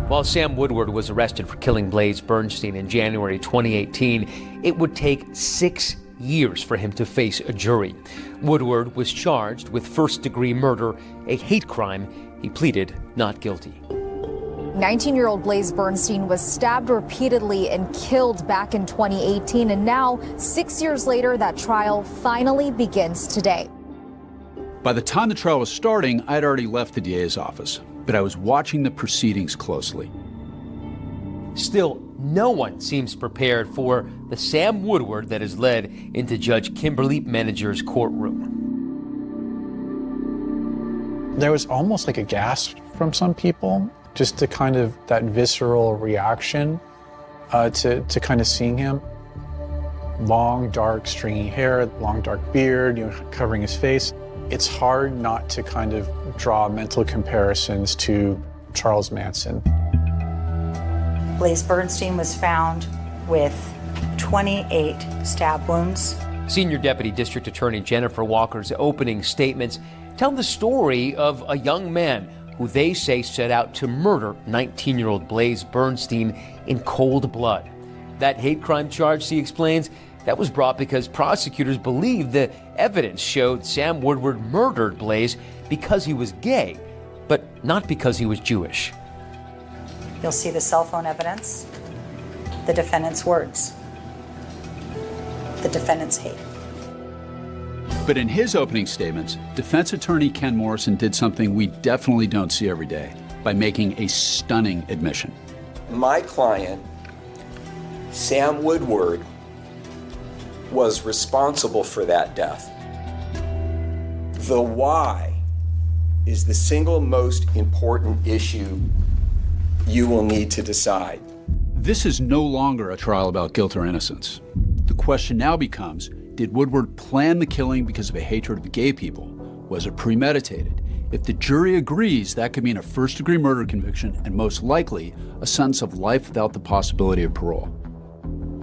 While Sam Woodward was arrested for killing Blaze Bernstein in January 2018, it would take 6 years for him to face a jury. Woodward was charged with first-degree murder, a hate crime. He pleaded not guilty. 19-year-old Blaze Bernstein was stabbed repeatedly and killed back in 2018, and now, 6 years later, that trial finally begins today. By the time the trial was starting, I'd already left the DA's office, but I was watching the proceedings closely. Still, no one seems prepared for the Sam Woodward that has led into Judge Kimberly Menager's courtroom. There was almost like a gasp from some people, just to kind of that visceral reaction to kind of seeing him. Long, dark, stringy hair, long, dark beard, covering his face. It's hard not to kind of draw mental comparisons to Charles Manson. Blaze Bernstein was found with 28 stab wounds. Senior Deputy District Attorney Jennifer Walker's opening statements tell the story of a young man who they say set out to murder 19-year-old Blaze Bernstein in cold blood. That hate crime charge, she explains, that was brought because prosecutors believed the evidence showed Sam Woodward murdered Blaze because he was gay, but not because he was Jewish. You'll see the cell phone evidence, the defendant's words, the defendant's hate. But in his opening statements, defense attorney Ken Morrison did something we definitely don't see every day by making a stunning admission. My client, Sam Woodward, was responsible for that death. The why is the single most important issue you will need to decide. This is no longer a trial about guilt or innocence. The question now becomes, did Woodward plan the killing because of a hatred of gay people? Was it premeditated? If the jury agrees, that could mean a first-degree murder conviction and most likely a sentence of life without the possibility of parole.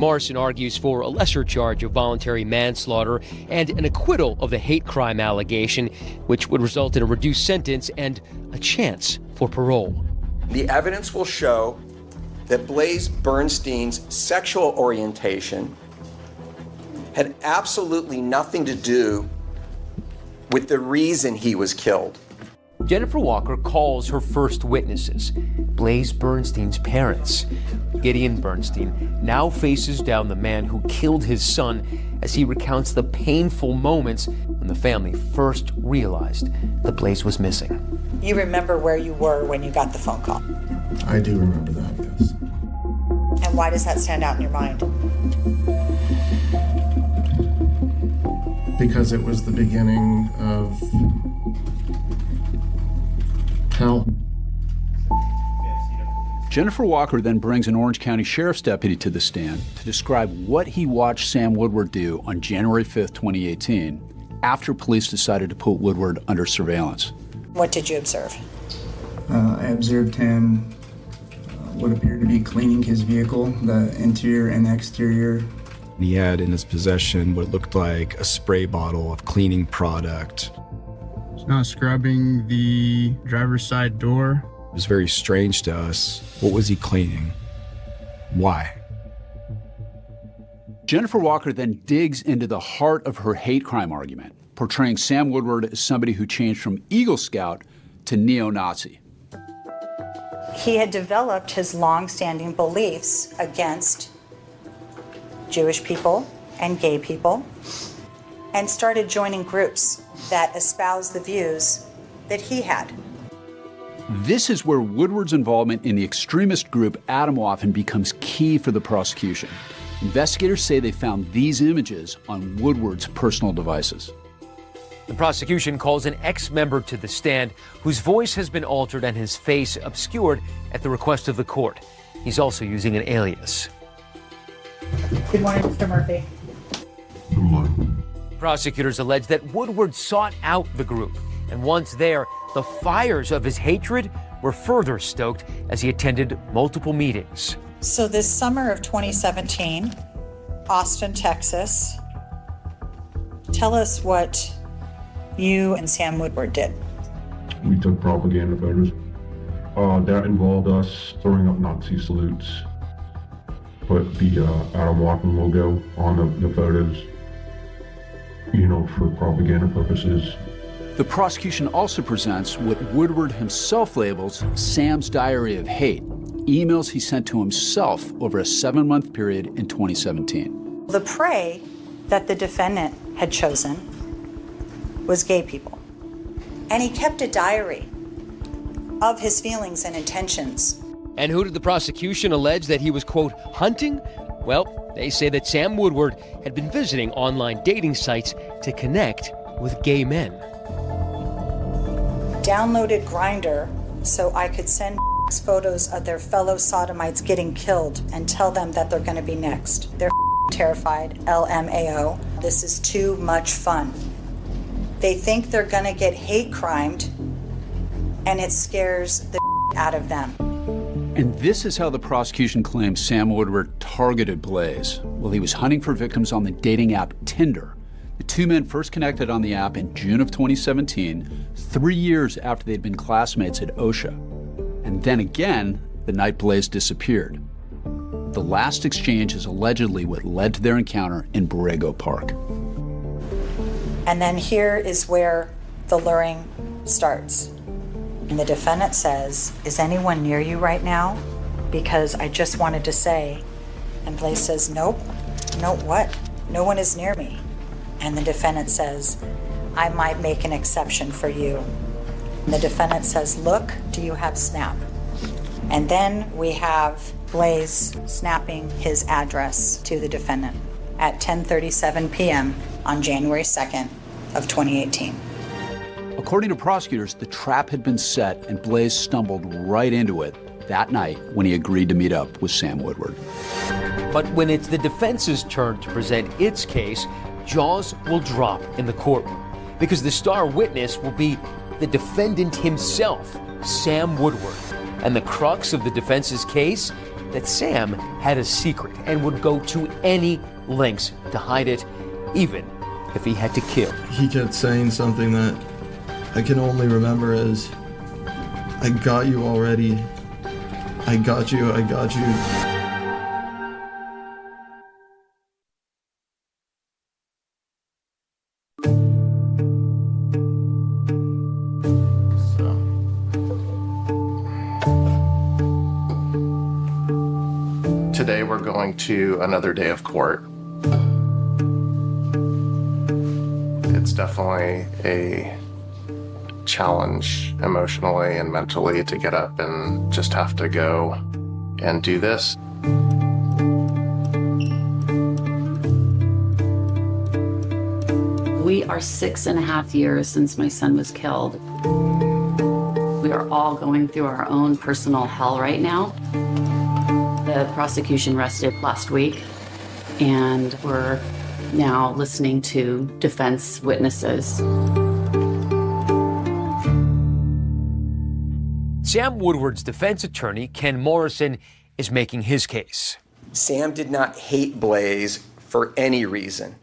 Morrison argues for a lesser charge of voluntary manslaughter and an acquittal of the hate crime allegation, which would result in a reduced sentence and a chance for parole. The evidence will show that Blaze Bernstein's sexual orientation had absolutely nothing to do with the reason he was killed. Jennifer Walker calls her first witnesses, Blaze Bernstein's parents. Gideon Bernstein now faces down the man who killed his son as he recounts the painful moments when the family first realized that Blaze was missing. You remember where you were when you got the phone call? I do remember that, yes. And why does that stand out in your mind? Because it was the beginning of hell. Jennifer Walker then brings an Orange County Sheriff's deputy to the stand to describe what he watched Sam Woodward do on January 5th, 2018, after police decided to put Woodward under surveillance. What did you observe? I observed him what appeared to be cleaning his vehicle, the interior and exterior. He had in his possession what looked like a spray bottle of cleaning product. He's not scrubbing the driver's side door. It was very strange to us. What was he cleaning? Why? Jennifer Walker then digs into the heart of her hate crime argument, portraying Sam Woodward as somebody who changed from Eagle Scout to neo-Nazi. He had developed his long-standing beliefs against Jewish people and gay people and started joining groups that espoused the views that he had. This is where Woodward's involvement in the extremist group Atomwaffen becomes key for the prosecution. Investigators say they found these images on Woodward's personal devices. The prosecution calls an ex-member to the stand whose voice has been altered and his face obscured at the request of the court. He's also using an alias. Good morning, Mr. Murphy. Good morning. Prosecutors allege that Woodward sought out the group, and once there, the fires of his hatred were further stoked as he attended multiple meetings. So this summer of 2017, Austin, Texas, tell us what you and Sam Woodward did. We took propaganda photos. That involved us throwing up Nazi salutes. Put the Atomwaffen logo on the photos, for propaganda purposes. The prosecution also presents what Woodward himself labels Sam's diary of hate, emails he sent to himself over a 7-month period in 2017. The prey that the defendant had chosen was gay people. And he kept a diary of his feelings and intentions. And who did the prosecution allege that he was, quote, hunting? Well, they say that Sam Woodward had been visiting online dating sites to connect with gay men. Downloaded Grindr so I could send photos of their fellow sodomites getting killed and tell them that they're going to be next. They're terrified, LMAO. This is too much fun. They think they're going to get hate crimed, and it scares the out of them. And this is how the prosecution claims Sam Woodward targeted Blaze while he was hunting for victims on the dating app Tinder. The two men first connected on the app in June of 2017, 3 years after they'd been classmates at OSHA. And then again, the night Blaze disappeared. The last exchange is allegedly what led to their encounter in Borrego Park. And then here is where the luring starts. And the defendant says, "Is anyone near you right now? Because I just wanted to say." And Blaze says, "Nope. No, what? No one is near me." And the defendant says, "I might make an exception for you." And the defendant says, "Look, do you have Snap?" And then we have Blaze snapping his address to the defendant at 10:37 p.m. on January 2nd of 2018. According to prosecutors, the trap had been set and Blaze stumbled right into it that night when he agreed to meet up with Sam Woodward. But when it's the defense's turn to present its case, jaws will drop in the courtroom because the star witness will be the defendant himself, Sam Woodward. And the crux of the defense's case that Sam had a secret and would go to any lengths to hide it, even if he had to kill. He kept saying something that I can only remember as, I got you already. I got you, I got you. Today we're going to another day of court. It's definitely a challenge emotionally and mentally to get up and just have to go and do this. We are 6.5 years since my son was killed. We are all going through our own personal hell right now. The prosecution rested last week, and we're now listening to defense witnesses. Sam Woodward's defense attorney, Ken Morrison, is making his case. Sam did not hate Blaze for any reason.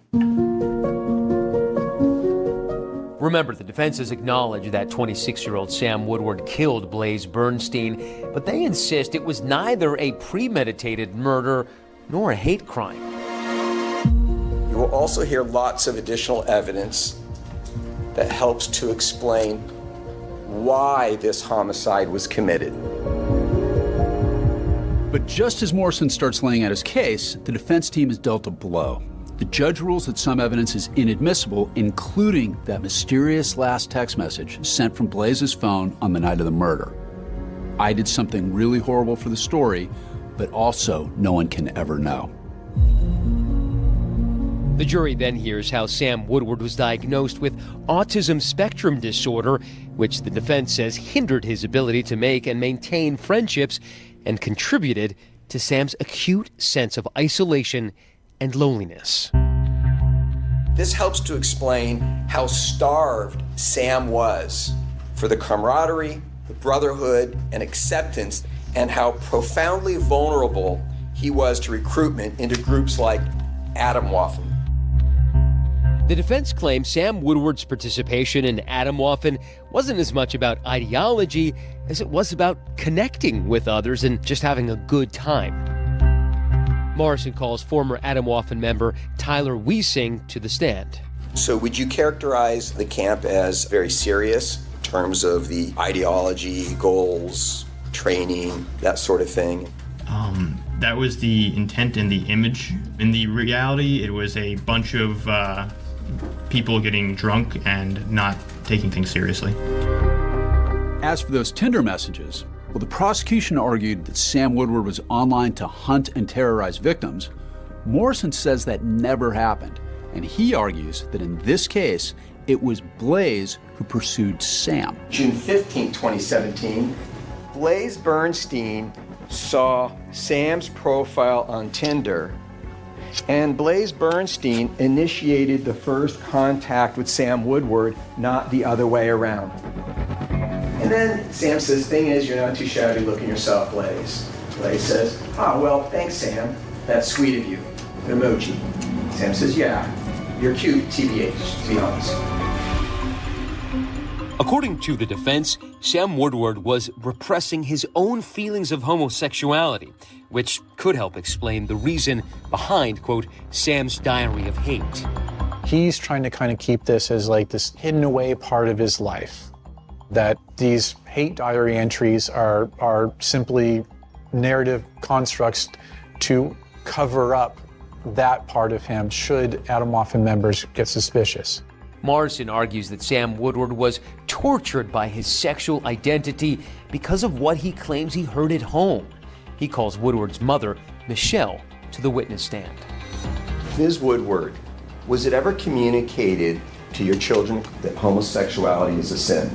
Remember, the defense has acknowledged that 26-year-old Sam Woodward killed Blaze Bernstein, but they insist it was neither a premeditated murder nor a hate crime. You will also hear lots of additional evidence that helps to explain why this homicide was committed. But just as Morrison starts laying out his case, the defense team is dealt a blow. The judge rules that some evidence is inadmissible, including that mysterious last text message sent from Blaze's phone on the night of the murder. I did something really horrible for the story, but also no one can ever know. The jury then hears how Sam Woodward was diagnosed with autism spectrum disorder, which the defense says hindered his ability to make and maintain friendships and contributed to Sam's acute sense of isolation and loneliness. This helps to explain how starved Sam was for the camaraderie, the brotherhood, and acceptance, and how profoundly vulnerable he was to recruitment into groups like Atomwaffen. The defense claims Sam Woodward's participation in Atomwaffen wasn't as much about ideology as it was about connecting with others and just having a good time. Morrison calls former Atomwaffen member Tyler Wiesing to the stand. So would you characterize the camp as very serious in terms of the ideology, goals, training, that sort of thing? That was the intent and the image. In the reality, it was a bunch of people getting drunk and not taking things seriously. As for those Tinder messages, well, the prosecution argued that Sam Woodward was online to hunt and terrorize victims. Morrison says that never happened, and he argues that in this case, it was Blaze who pursued Sam. June 15, 2017, Blaze Bernstein saw Sam's profile on Tinder, and Blaze Bernstein initiated the first contact with Sam Woodward, not the other way around. And then Sam says, thing is, you're not too shabby looking yourself, Blaze. Blaze says, well, thanks, Sam. That's sweet of you. An emoji. Sam says, yeah, you're cute, TBH, to be honest. According to the defense, Sam Woodward was repressing his own feelings of homosexuality, which could help explain the reason behind, quote, Sam's diary of hate. He's trying to kind of keep this as like this hidden away part of his life. That these hate diary entries are simply narrative constructs to cover up that part of him should Atomwaffen members get suspicious. Morrison argues that Sam Woodward was tortured by his sexual identity because of what he claims he heard at home. He calls Woodward's mother, Michelle, to the witness stand. Ms. Woodward, was it ever communicated to your children that homosexuality is a sin?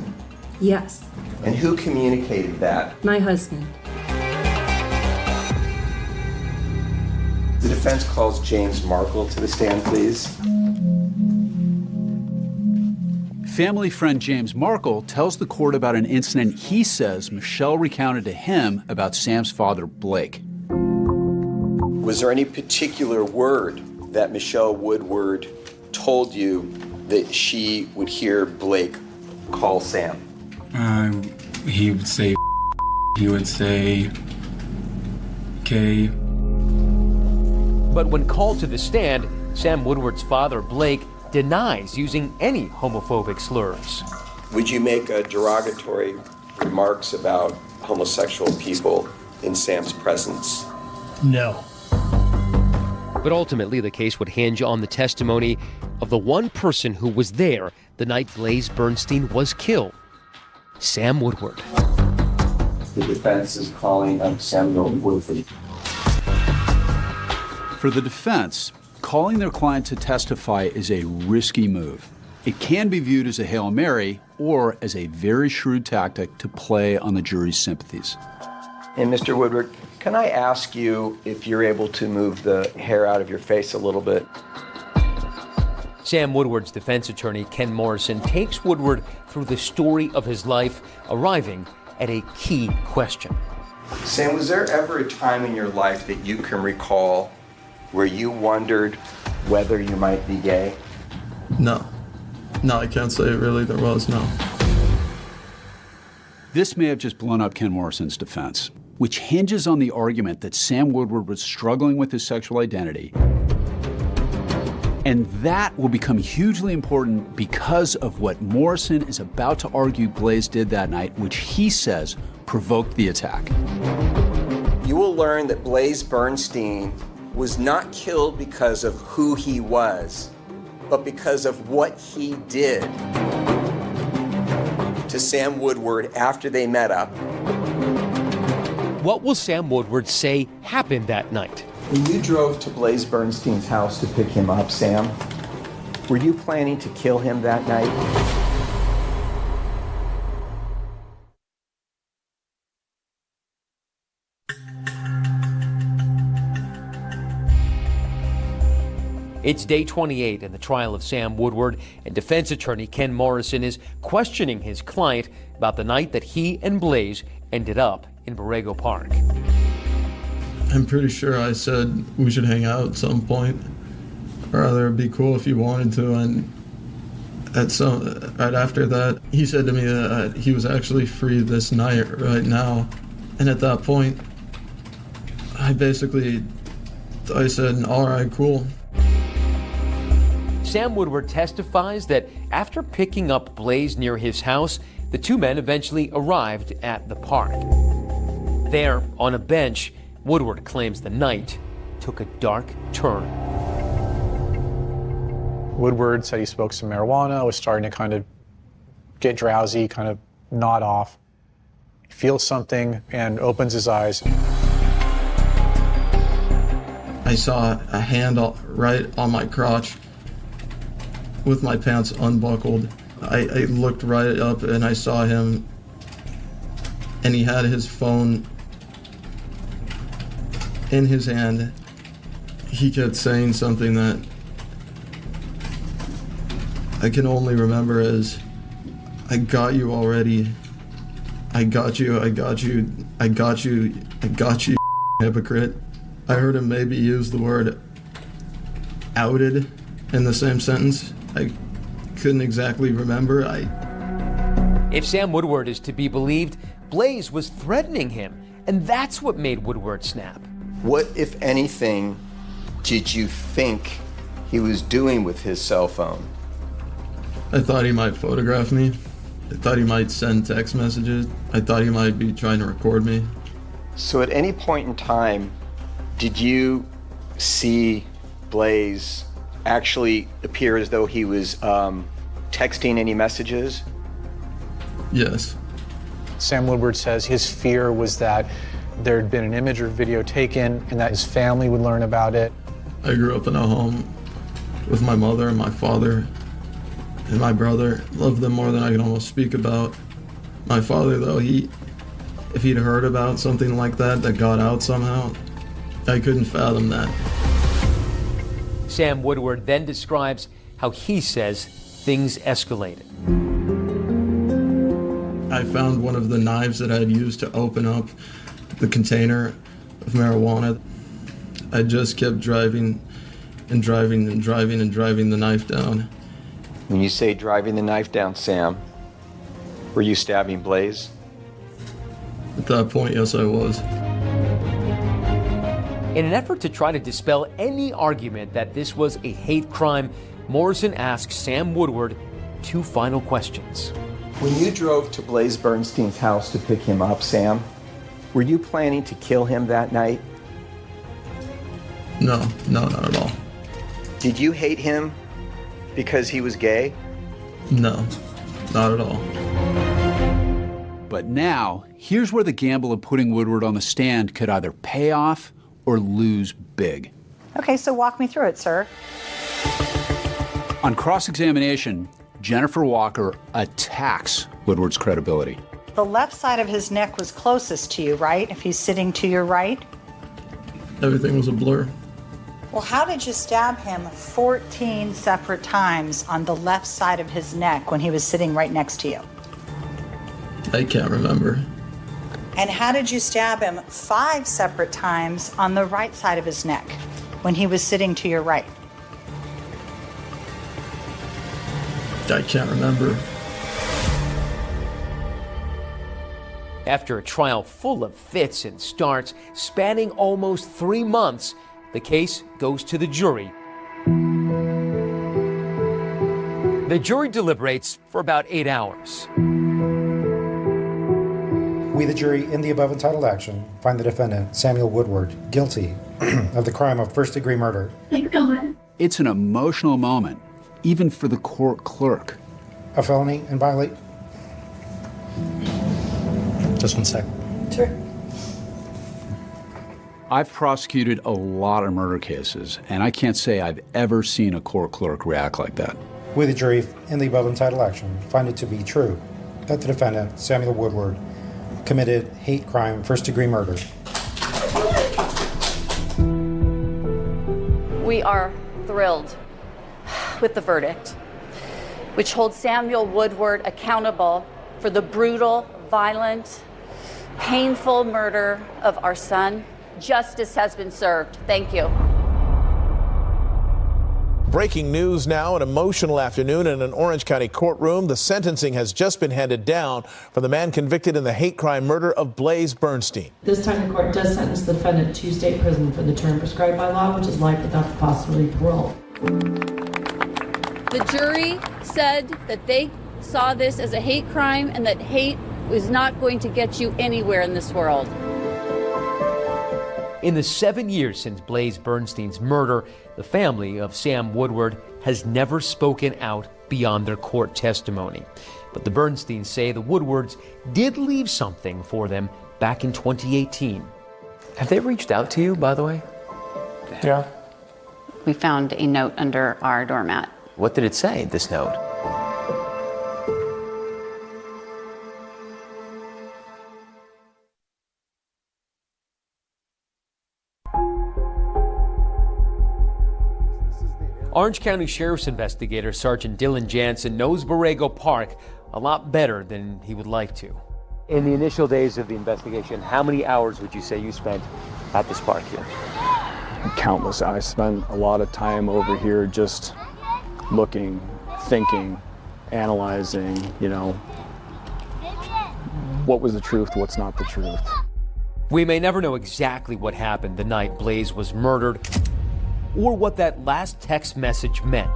Yes. And who communicated that? My husband. The defense calls James Markle to the stand, please. Family friend James Markle tells the court about an incident he says Michelle recounted to him about Sam's father, Blake. Was there any particular word that Michelle Woodward told you that she would hear Blake call Sam? He would say he would say K. But when called to the stand, Sam Woodward's father, Blake, denies using any homophobic slurs. Would you make derogatory remarks about homosexual people in Sam's presence? No. But ultimately, the case would hinge on the testimony of the one person who was there the night Blaze Bernstein was killed, Sam Woodward. The defense is calling Samuel Woodward. For the defense, calling their client to testify is a risky move. It can be viewed as a Hail Mary or as a very shrewd tactic to play on the jury's sympathies. And Mr. Woodward, can I ask you if you're able to move the hair out of your face a little bit? Sam Woodward's defense attorney, Ken Morrison, takes Woodward through the story of his life, arriving at a key question. Sam, was there ever a time in your life that you can recall where you wondered whether you might be gay? No. No, I can't say really there was, no. This may have just blown up Ken Morrison's defense, which hinges on the argument that Sam Woodward was struggling with his sexual identity. And that will become hugely important because of what Morrison is about to argue Blaze did that night, which he says provoked the attack. You will learn that Blaze Bernstein was not killed because of who he was, but because of what he did to Sam Woodward after they met up. What will Sam Woodward say happened that night? When you drove to Blaze Bernstein's house to pick him up, Sam, were you planning to kill him that night? It's day 28 in the trial of Sam Woodward, and defense attorney Ken Morrison is questioning his client about the night that he and Blaze ended up in Borrego Park. I'm pretty sure I said we should hang out at some point. Or rather, it'd be cool if you wanted to. And right after that, he said to me that he was actually free this night, right now. And at that point, I said, all right, cool. Sam Woodward testifies that after picking up Blaze near his house, the two men eventually arrived at the park. There, on a bench, Woodward claims the night took a dark turn. Woodward said he smoked some marijuana, was starting to kind of get drowsy, kind of nod off. He feels something and opens his eyes. I saw a hand right on my crotch with my pants unbuckled. I looked right up and I saw him, and he had his phone in his hand. He kept saying something that I can only remember as, I got you already. I got you, I got you, I got you, I got you, hypocrite. I heard him maybe use the word outed in the same sentence. I couldn't exactly remember. If Sam Woodward is to be believed, Blaze was threatening him, and that's what made Woodward snap. What, if anything, did you think he was doing with his cell phone? I thought he might photograph me. I thought he might send text messages. I thought he might be trying to record me. So at any point in time, did you see Blaze actually appear as though he was texting any messages? Yes. Sam Woodward says his fear was that there had been an image or video taken and that his family would learn about it. I grew up in a home with my mother and my father and my brother. Loved them more than I can almost speak about. My father, though, if he'd heard about something like that got out somehow, I couldn't fathom that. Sam Woodward then describes how he says things escalated. I found one of the knives that I had used to open up the container of marijuana. I just kept driving and driving and driving and driving the knife down. When you say driving the knife down, Sam, were you stabbing Blaze? At that point, yes, I was. In an effort to try to dispel any argument that this was a hate crime, Morrison asked Sam Woodward 2 final questions. When you drove to Blaze Bernstein's house to pick him up, Sam, were you planning to kill him that night? No, not at all. Did you hate him because he was gay? No, not at all. But now, here's where the gamble of putting Woodward on the stand could either pay off or lose big. Okay, so walk me through it, sir. On cross-examination, Jennifer Walker attacks Woodward's credibility. The left side of his neck was closest to you, right? If he's sitting to your right? Everything was a blur. Well, how did you stab him 14 separate times on the left side of his neck when he was sitting right next to you? I can't remember. And how did you stab him 5 separate times on the right side of his neck when he was sitting to your right? I can't remember. After a trial full of fits and starts, spanning almost 3 months, the case goes to the jury. The jury deliberates for about 8 hours. We, the jury, in the above entitled action, find the defendant, Samuel Woodward, guilty of the crime of first-degree murder. It's an emotional moment, even for the court clerk. A felony and violate. Just 1 sec. Sure. I've prosecuted a lot of murder cases, and I can't say I've ever seen a court clerk react like that. We, the jury, in the above entitled action, find it to be true that the defendant, Samuel Woodward, committed hate crime, first-degree murder. We are thrilled with the verdict, which holds Samuel Woodward accountable for the brutal, violent, painful murder of our son. Justice has been served. Thank you. Breaking news now, an emotional afternoon in an Orange County courtroom. The sentencing has just been handed down for the man convicted in the hate crime murder of Blaze Bernstein. This time the court does sentence the defendant to state prison for the term prescribed by law, which is life without the possibility of parole. The jury said that they saw this as a hate crime and that hate was not going to get you anywhere in this world. In the 7 years since Blaze Bernstein's murder, the family of Sam Woodward has never spoken out beyond their court testimony. But the Bernsteins say the Woodwards did leave something for them back in 2018. Have they reached out to you, by the way? Yeah. We found a note under our doormat. What did it say, this note? Orange County Sheriff's investigator Sergeant Dylan Jansen knows Borrego Park a lot better than he would like to. In the initial days of the investigation, how many hours would you say you spent at this park here? Countless. I spent a lot of time over here just looking, thinking, analyzing, what was the truth, what's not the truth. We may never know exactly what happened the night Blaze was murdered, or what that last text message meant.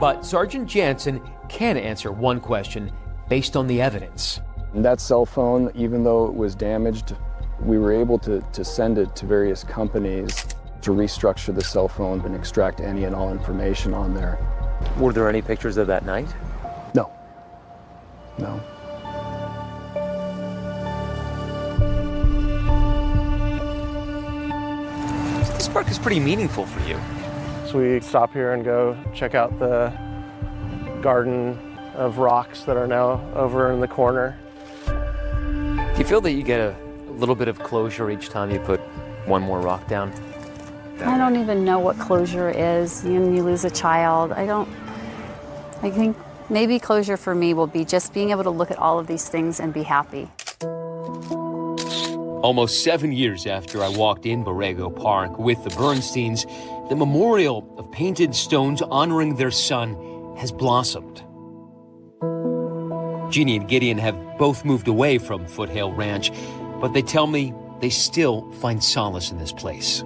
But Sergeant Jansen can answer one question based on the evidence. That cell phone, even though it was damaged, we were able to send it to various companies to restructure the cell phone and extract any and all information on there. Were there any pictures of that night? No. This park is pretty meaningful for you. So we stop here and go check out the garden of rocks that are now over in the corner. Do you feel that you get a little bit of closure each time you put one more rock down? I don't even know what closure is. You lose a child. I think maybe closure for me will be just being able to look at all of these things and be happy. Almost 7 years after I walked in Borrego Park with the Bernsteins, the memorial of painted stones honoring their son has blossomed. Jeannie and Gideon have both moved away from Foothill Ranch, but they tell me they still find solace in this place.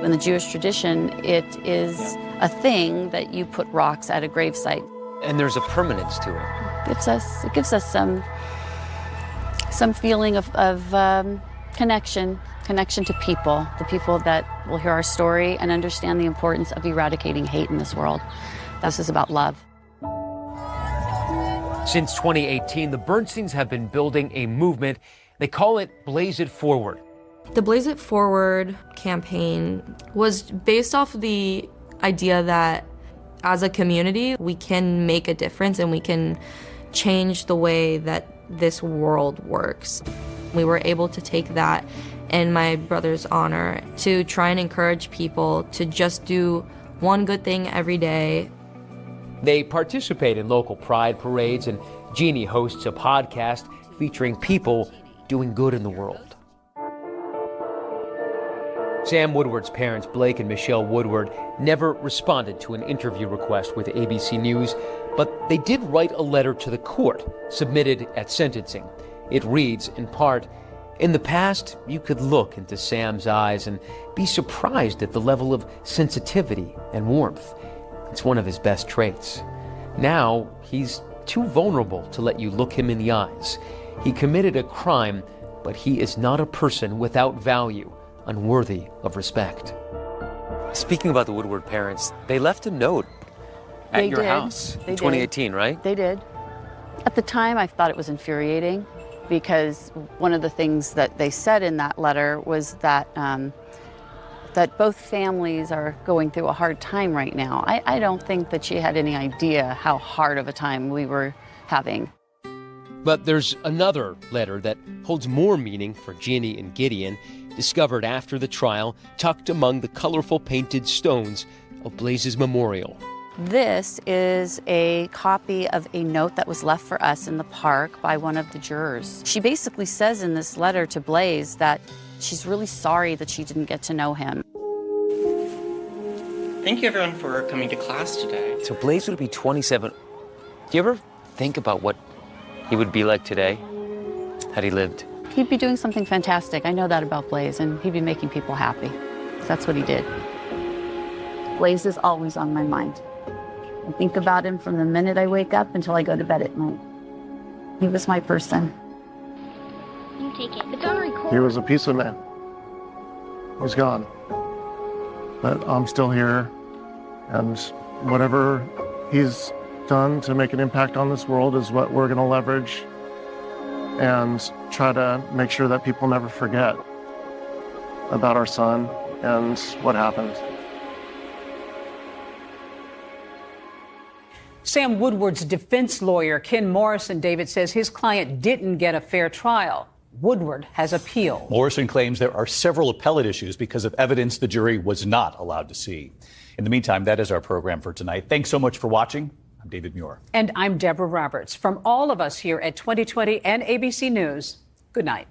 In the Jewish tradition, it is a thing that you put rocks at a gravesite. And there's a permanence to it. It gives us some feeling of connection to people, the people that will hear our story and understand the importance of eradicating hate in this world. This is about love. Since 2018, the Bernsteins have been building a movement. They call it Blaze It Forward. The Blaze It Forward campaign was based off of the idea that as a community, we can make a difference and we can change the way that this world works. We were able to take that in my brother's honor to try and encourage people to just do one good thing every day. They participate in local pride parades, and Jeannie hosts a podcast featuring people doing good in the world. Sam Woodward's parents, Blake and Michelle Woodward, never responded to an interview request with ABC News, but they did write a letter to the court submitted at sentencing. It reads, in part, "In the past, you could look into Sam's eyes and be surprised at the level of sensitivity and warmth. It's one of his best traits. Now, he's too vulnerable to let you look him in the eyes. He committed a crime, but he is not a person without value, unworthy of respect." Speaking about the Woodward parents, they left a note at your house in 2018, right? They did. At the time, I thought it was infuriating because one of the things that they said in that letter was that that both families are going through a hard time right now. I don't think that she had any idea how hard of a time we were having. But there's another letter that holds more meaning for Jeannie and Gideon, discovered after the trial, tucked among the colorful painted stones of Blaze's memorial. This is a copy of a note that was left for us in the park by one of the jurors. She basically says in this letter to Blaze that she's really sorry that she didn't get to know him. Thank you everyone for coming to class today. So Blaze would be 27. Do you ever think about what he would be like today had he lived? He'd be doing something fantastic. I know that about Blaze, and he'd be making people happy. That's what he did. Blaze is always on my mind. I think about him from the minute I wake up until I go to bed at night. He was my person. You take it. It's on record. He was a piece of man. He's gone. But I'm still here, and whatever he's done to make an impact on this world is what we're going to leverage and try to make sure that people never forget about our son and what happened. Sam Woodward's defense lawyer, Ken Morrison, David, says his client didn't get a fair trial. Woodward has appealed. Morrison claims there are several appellate issues because of evidence the jury was not allowed to see. In the meantime, that is our program for tonight. Thanks so much for watching. I'm David Muir. And I'm Deborah Roberts. From all of us here at 2020 and ABC News, good night.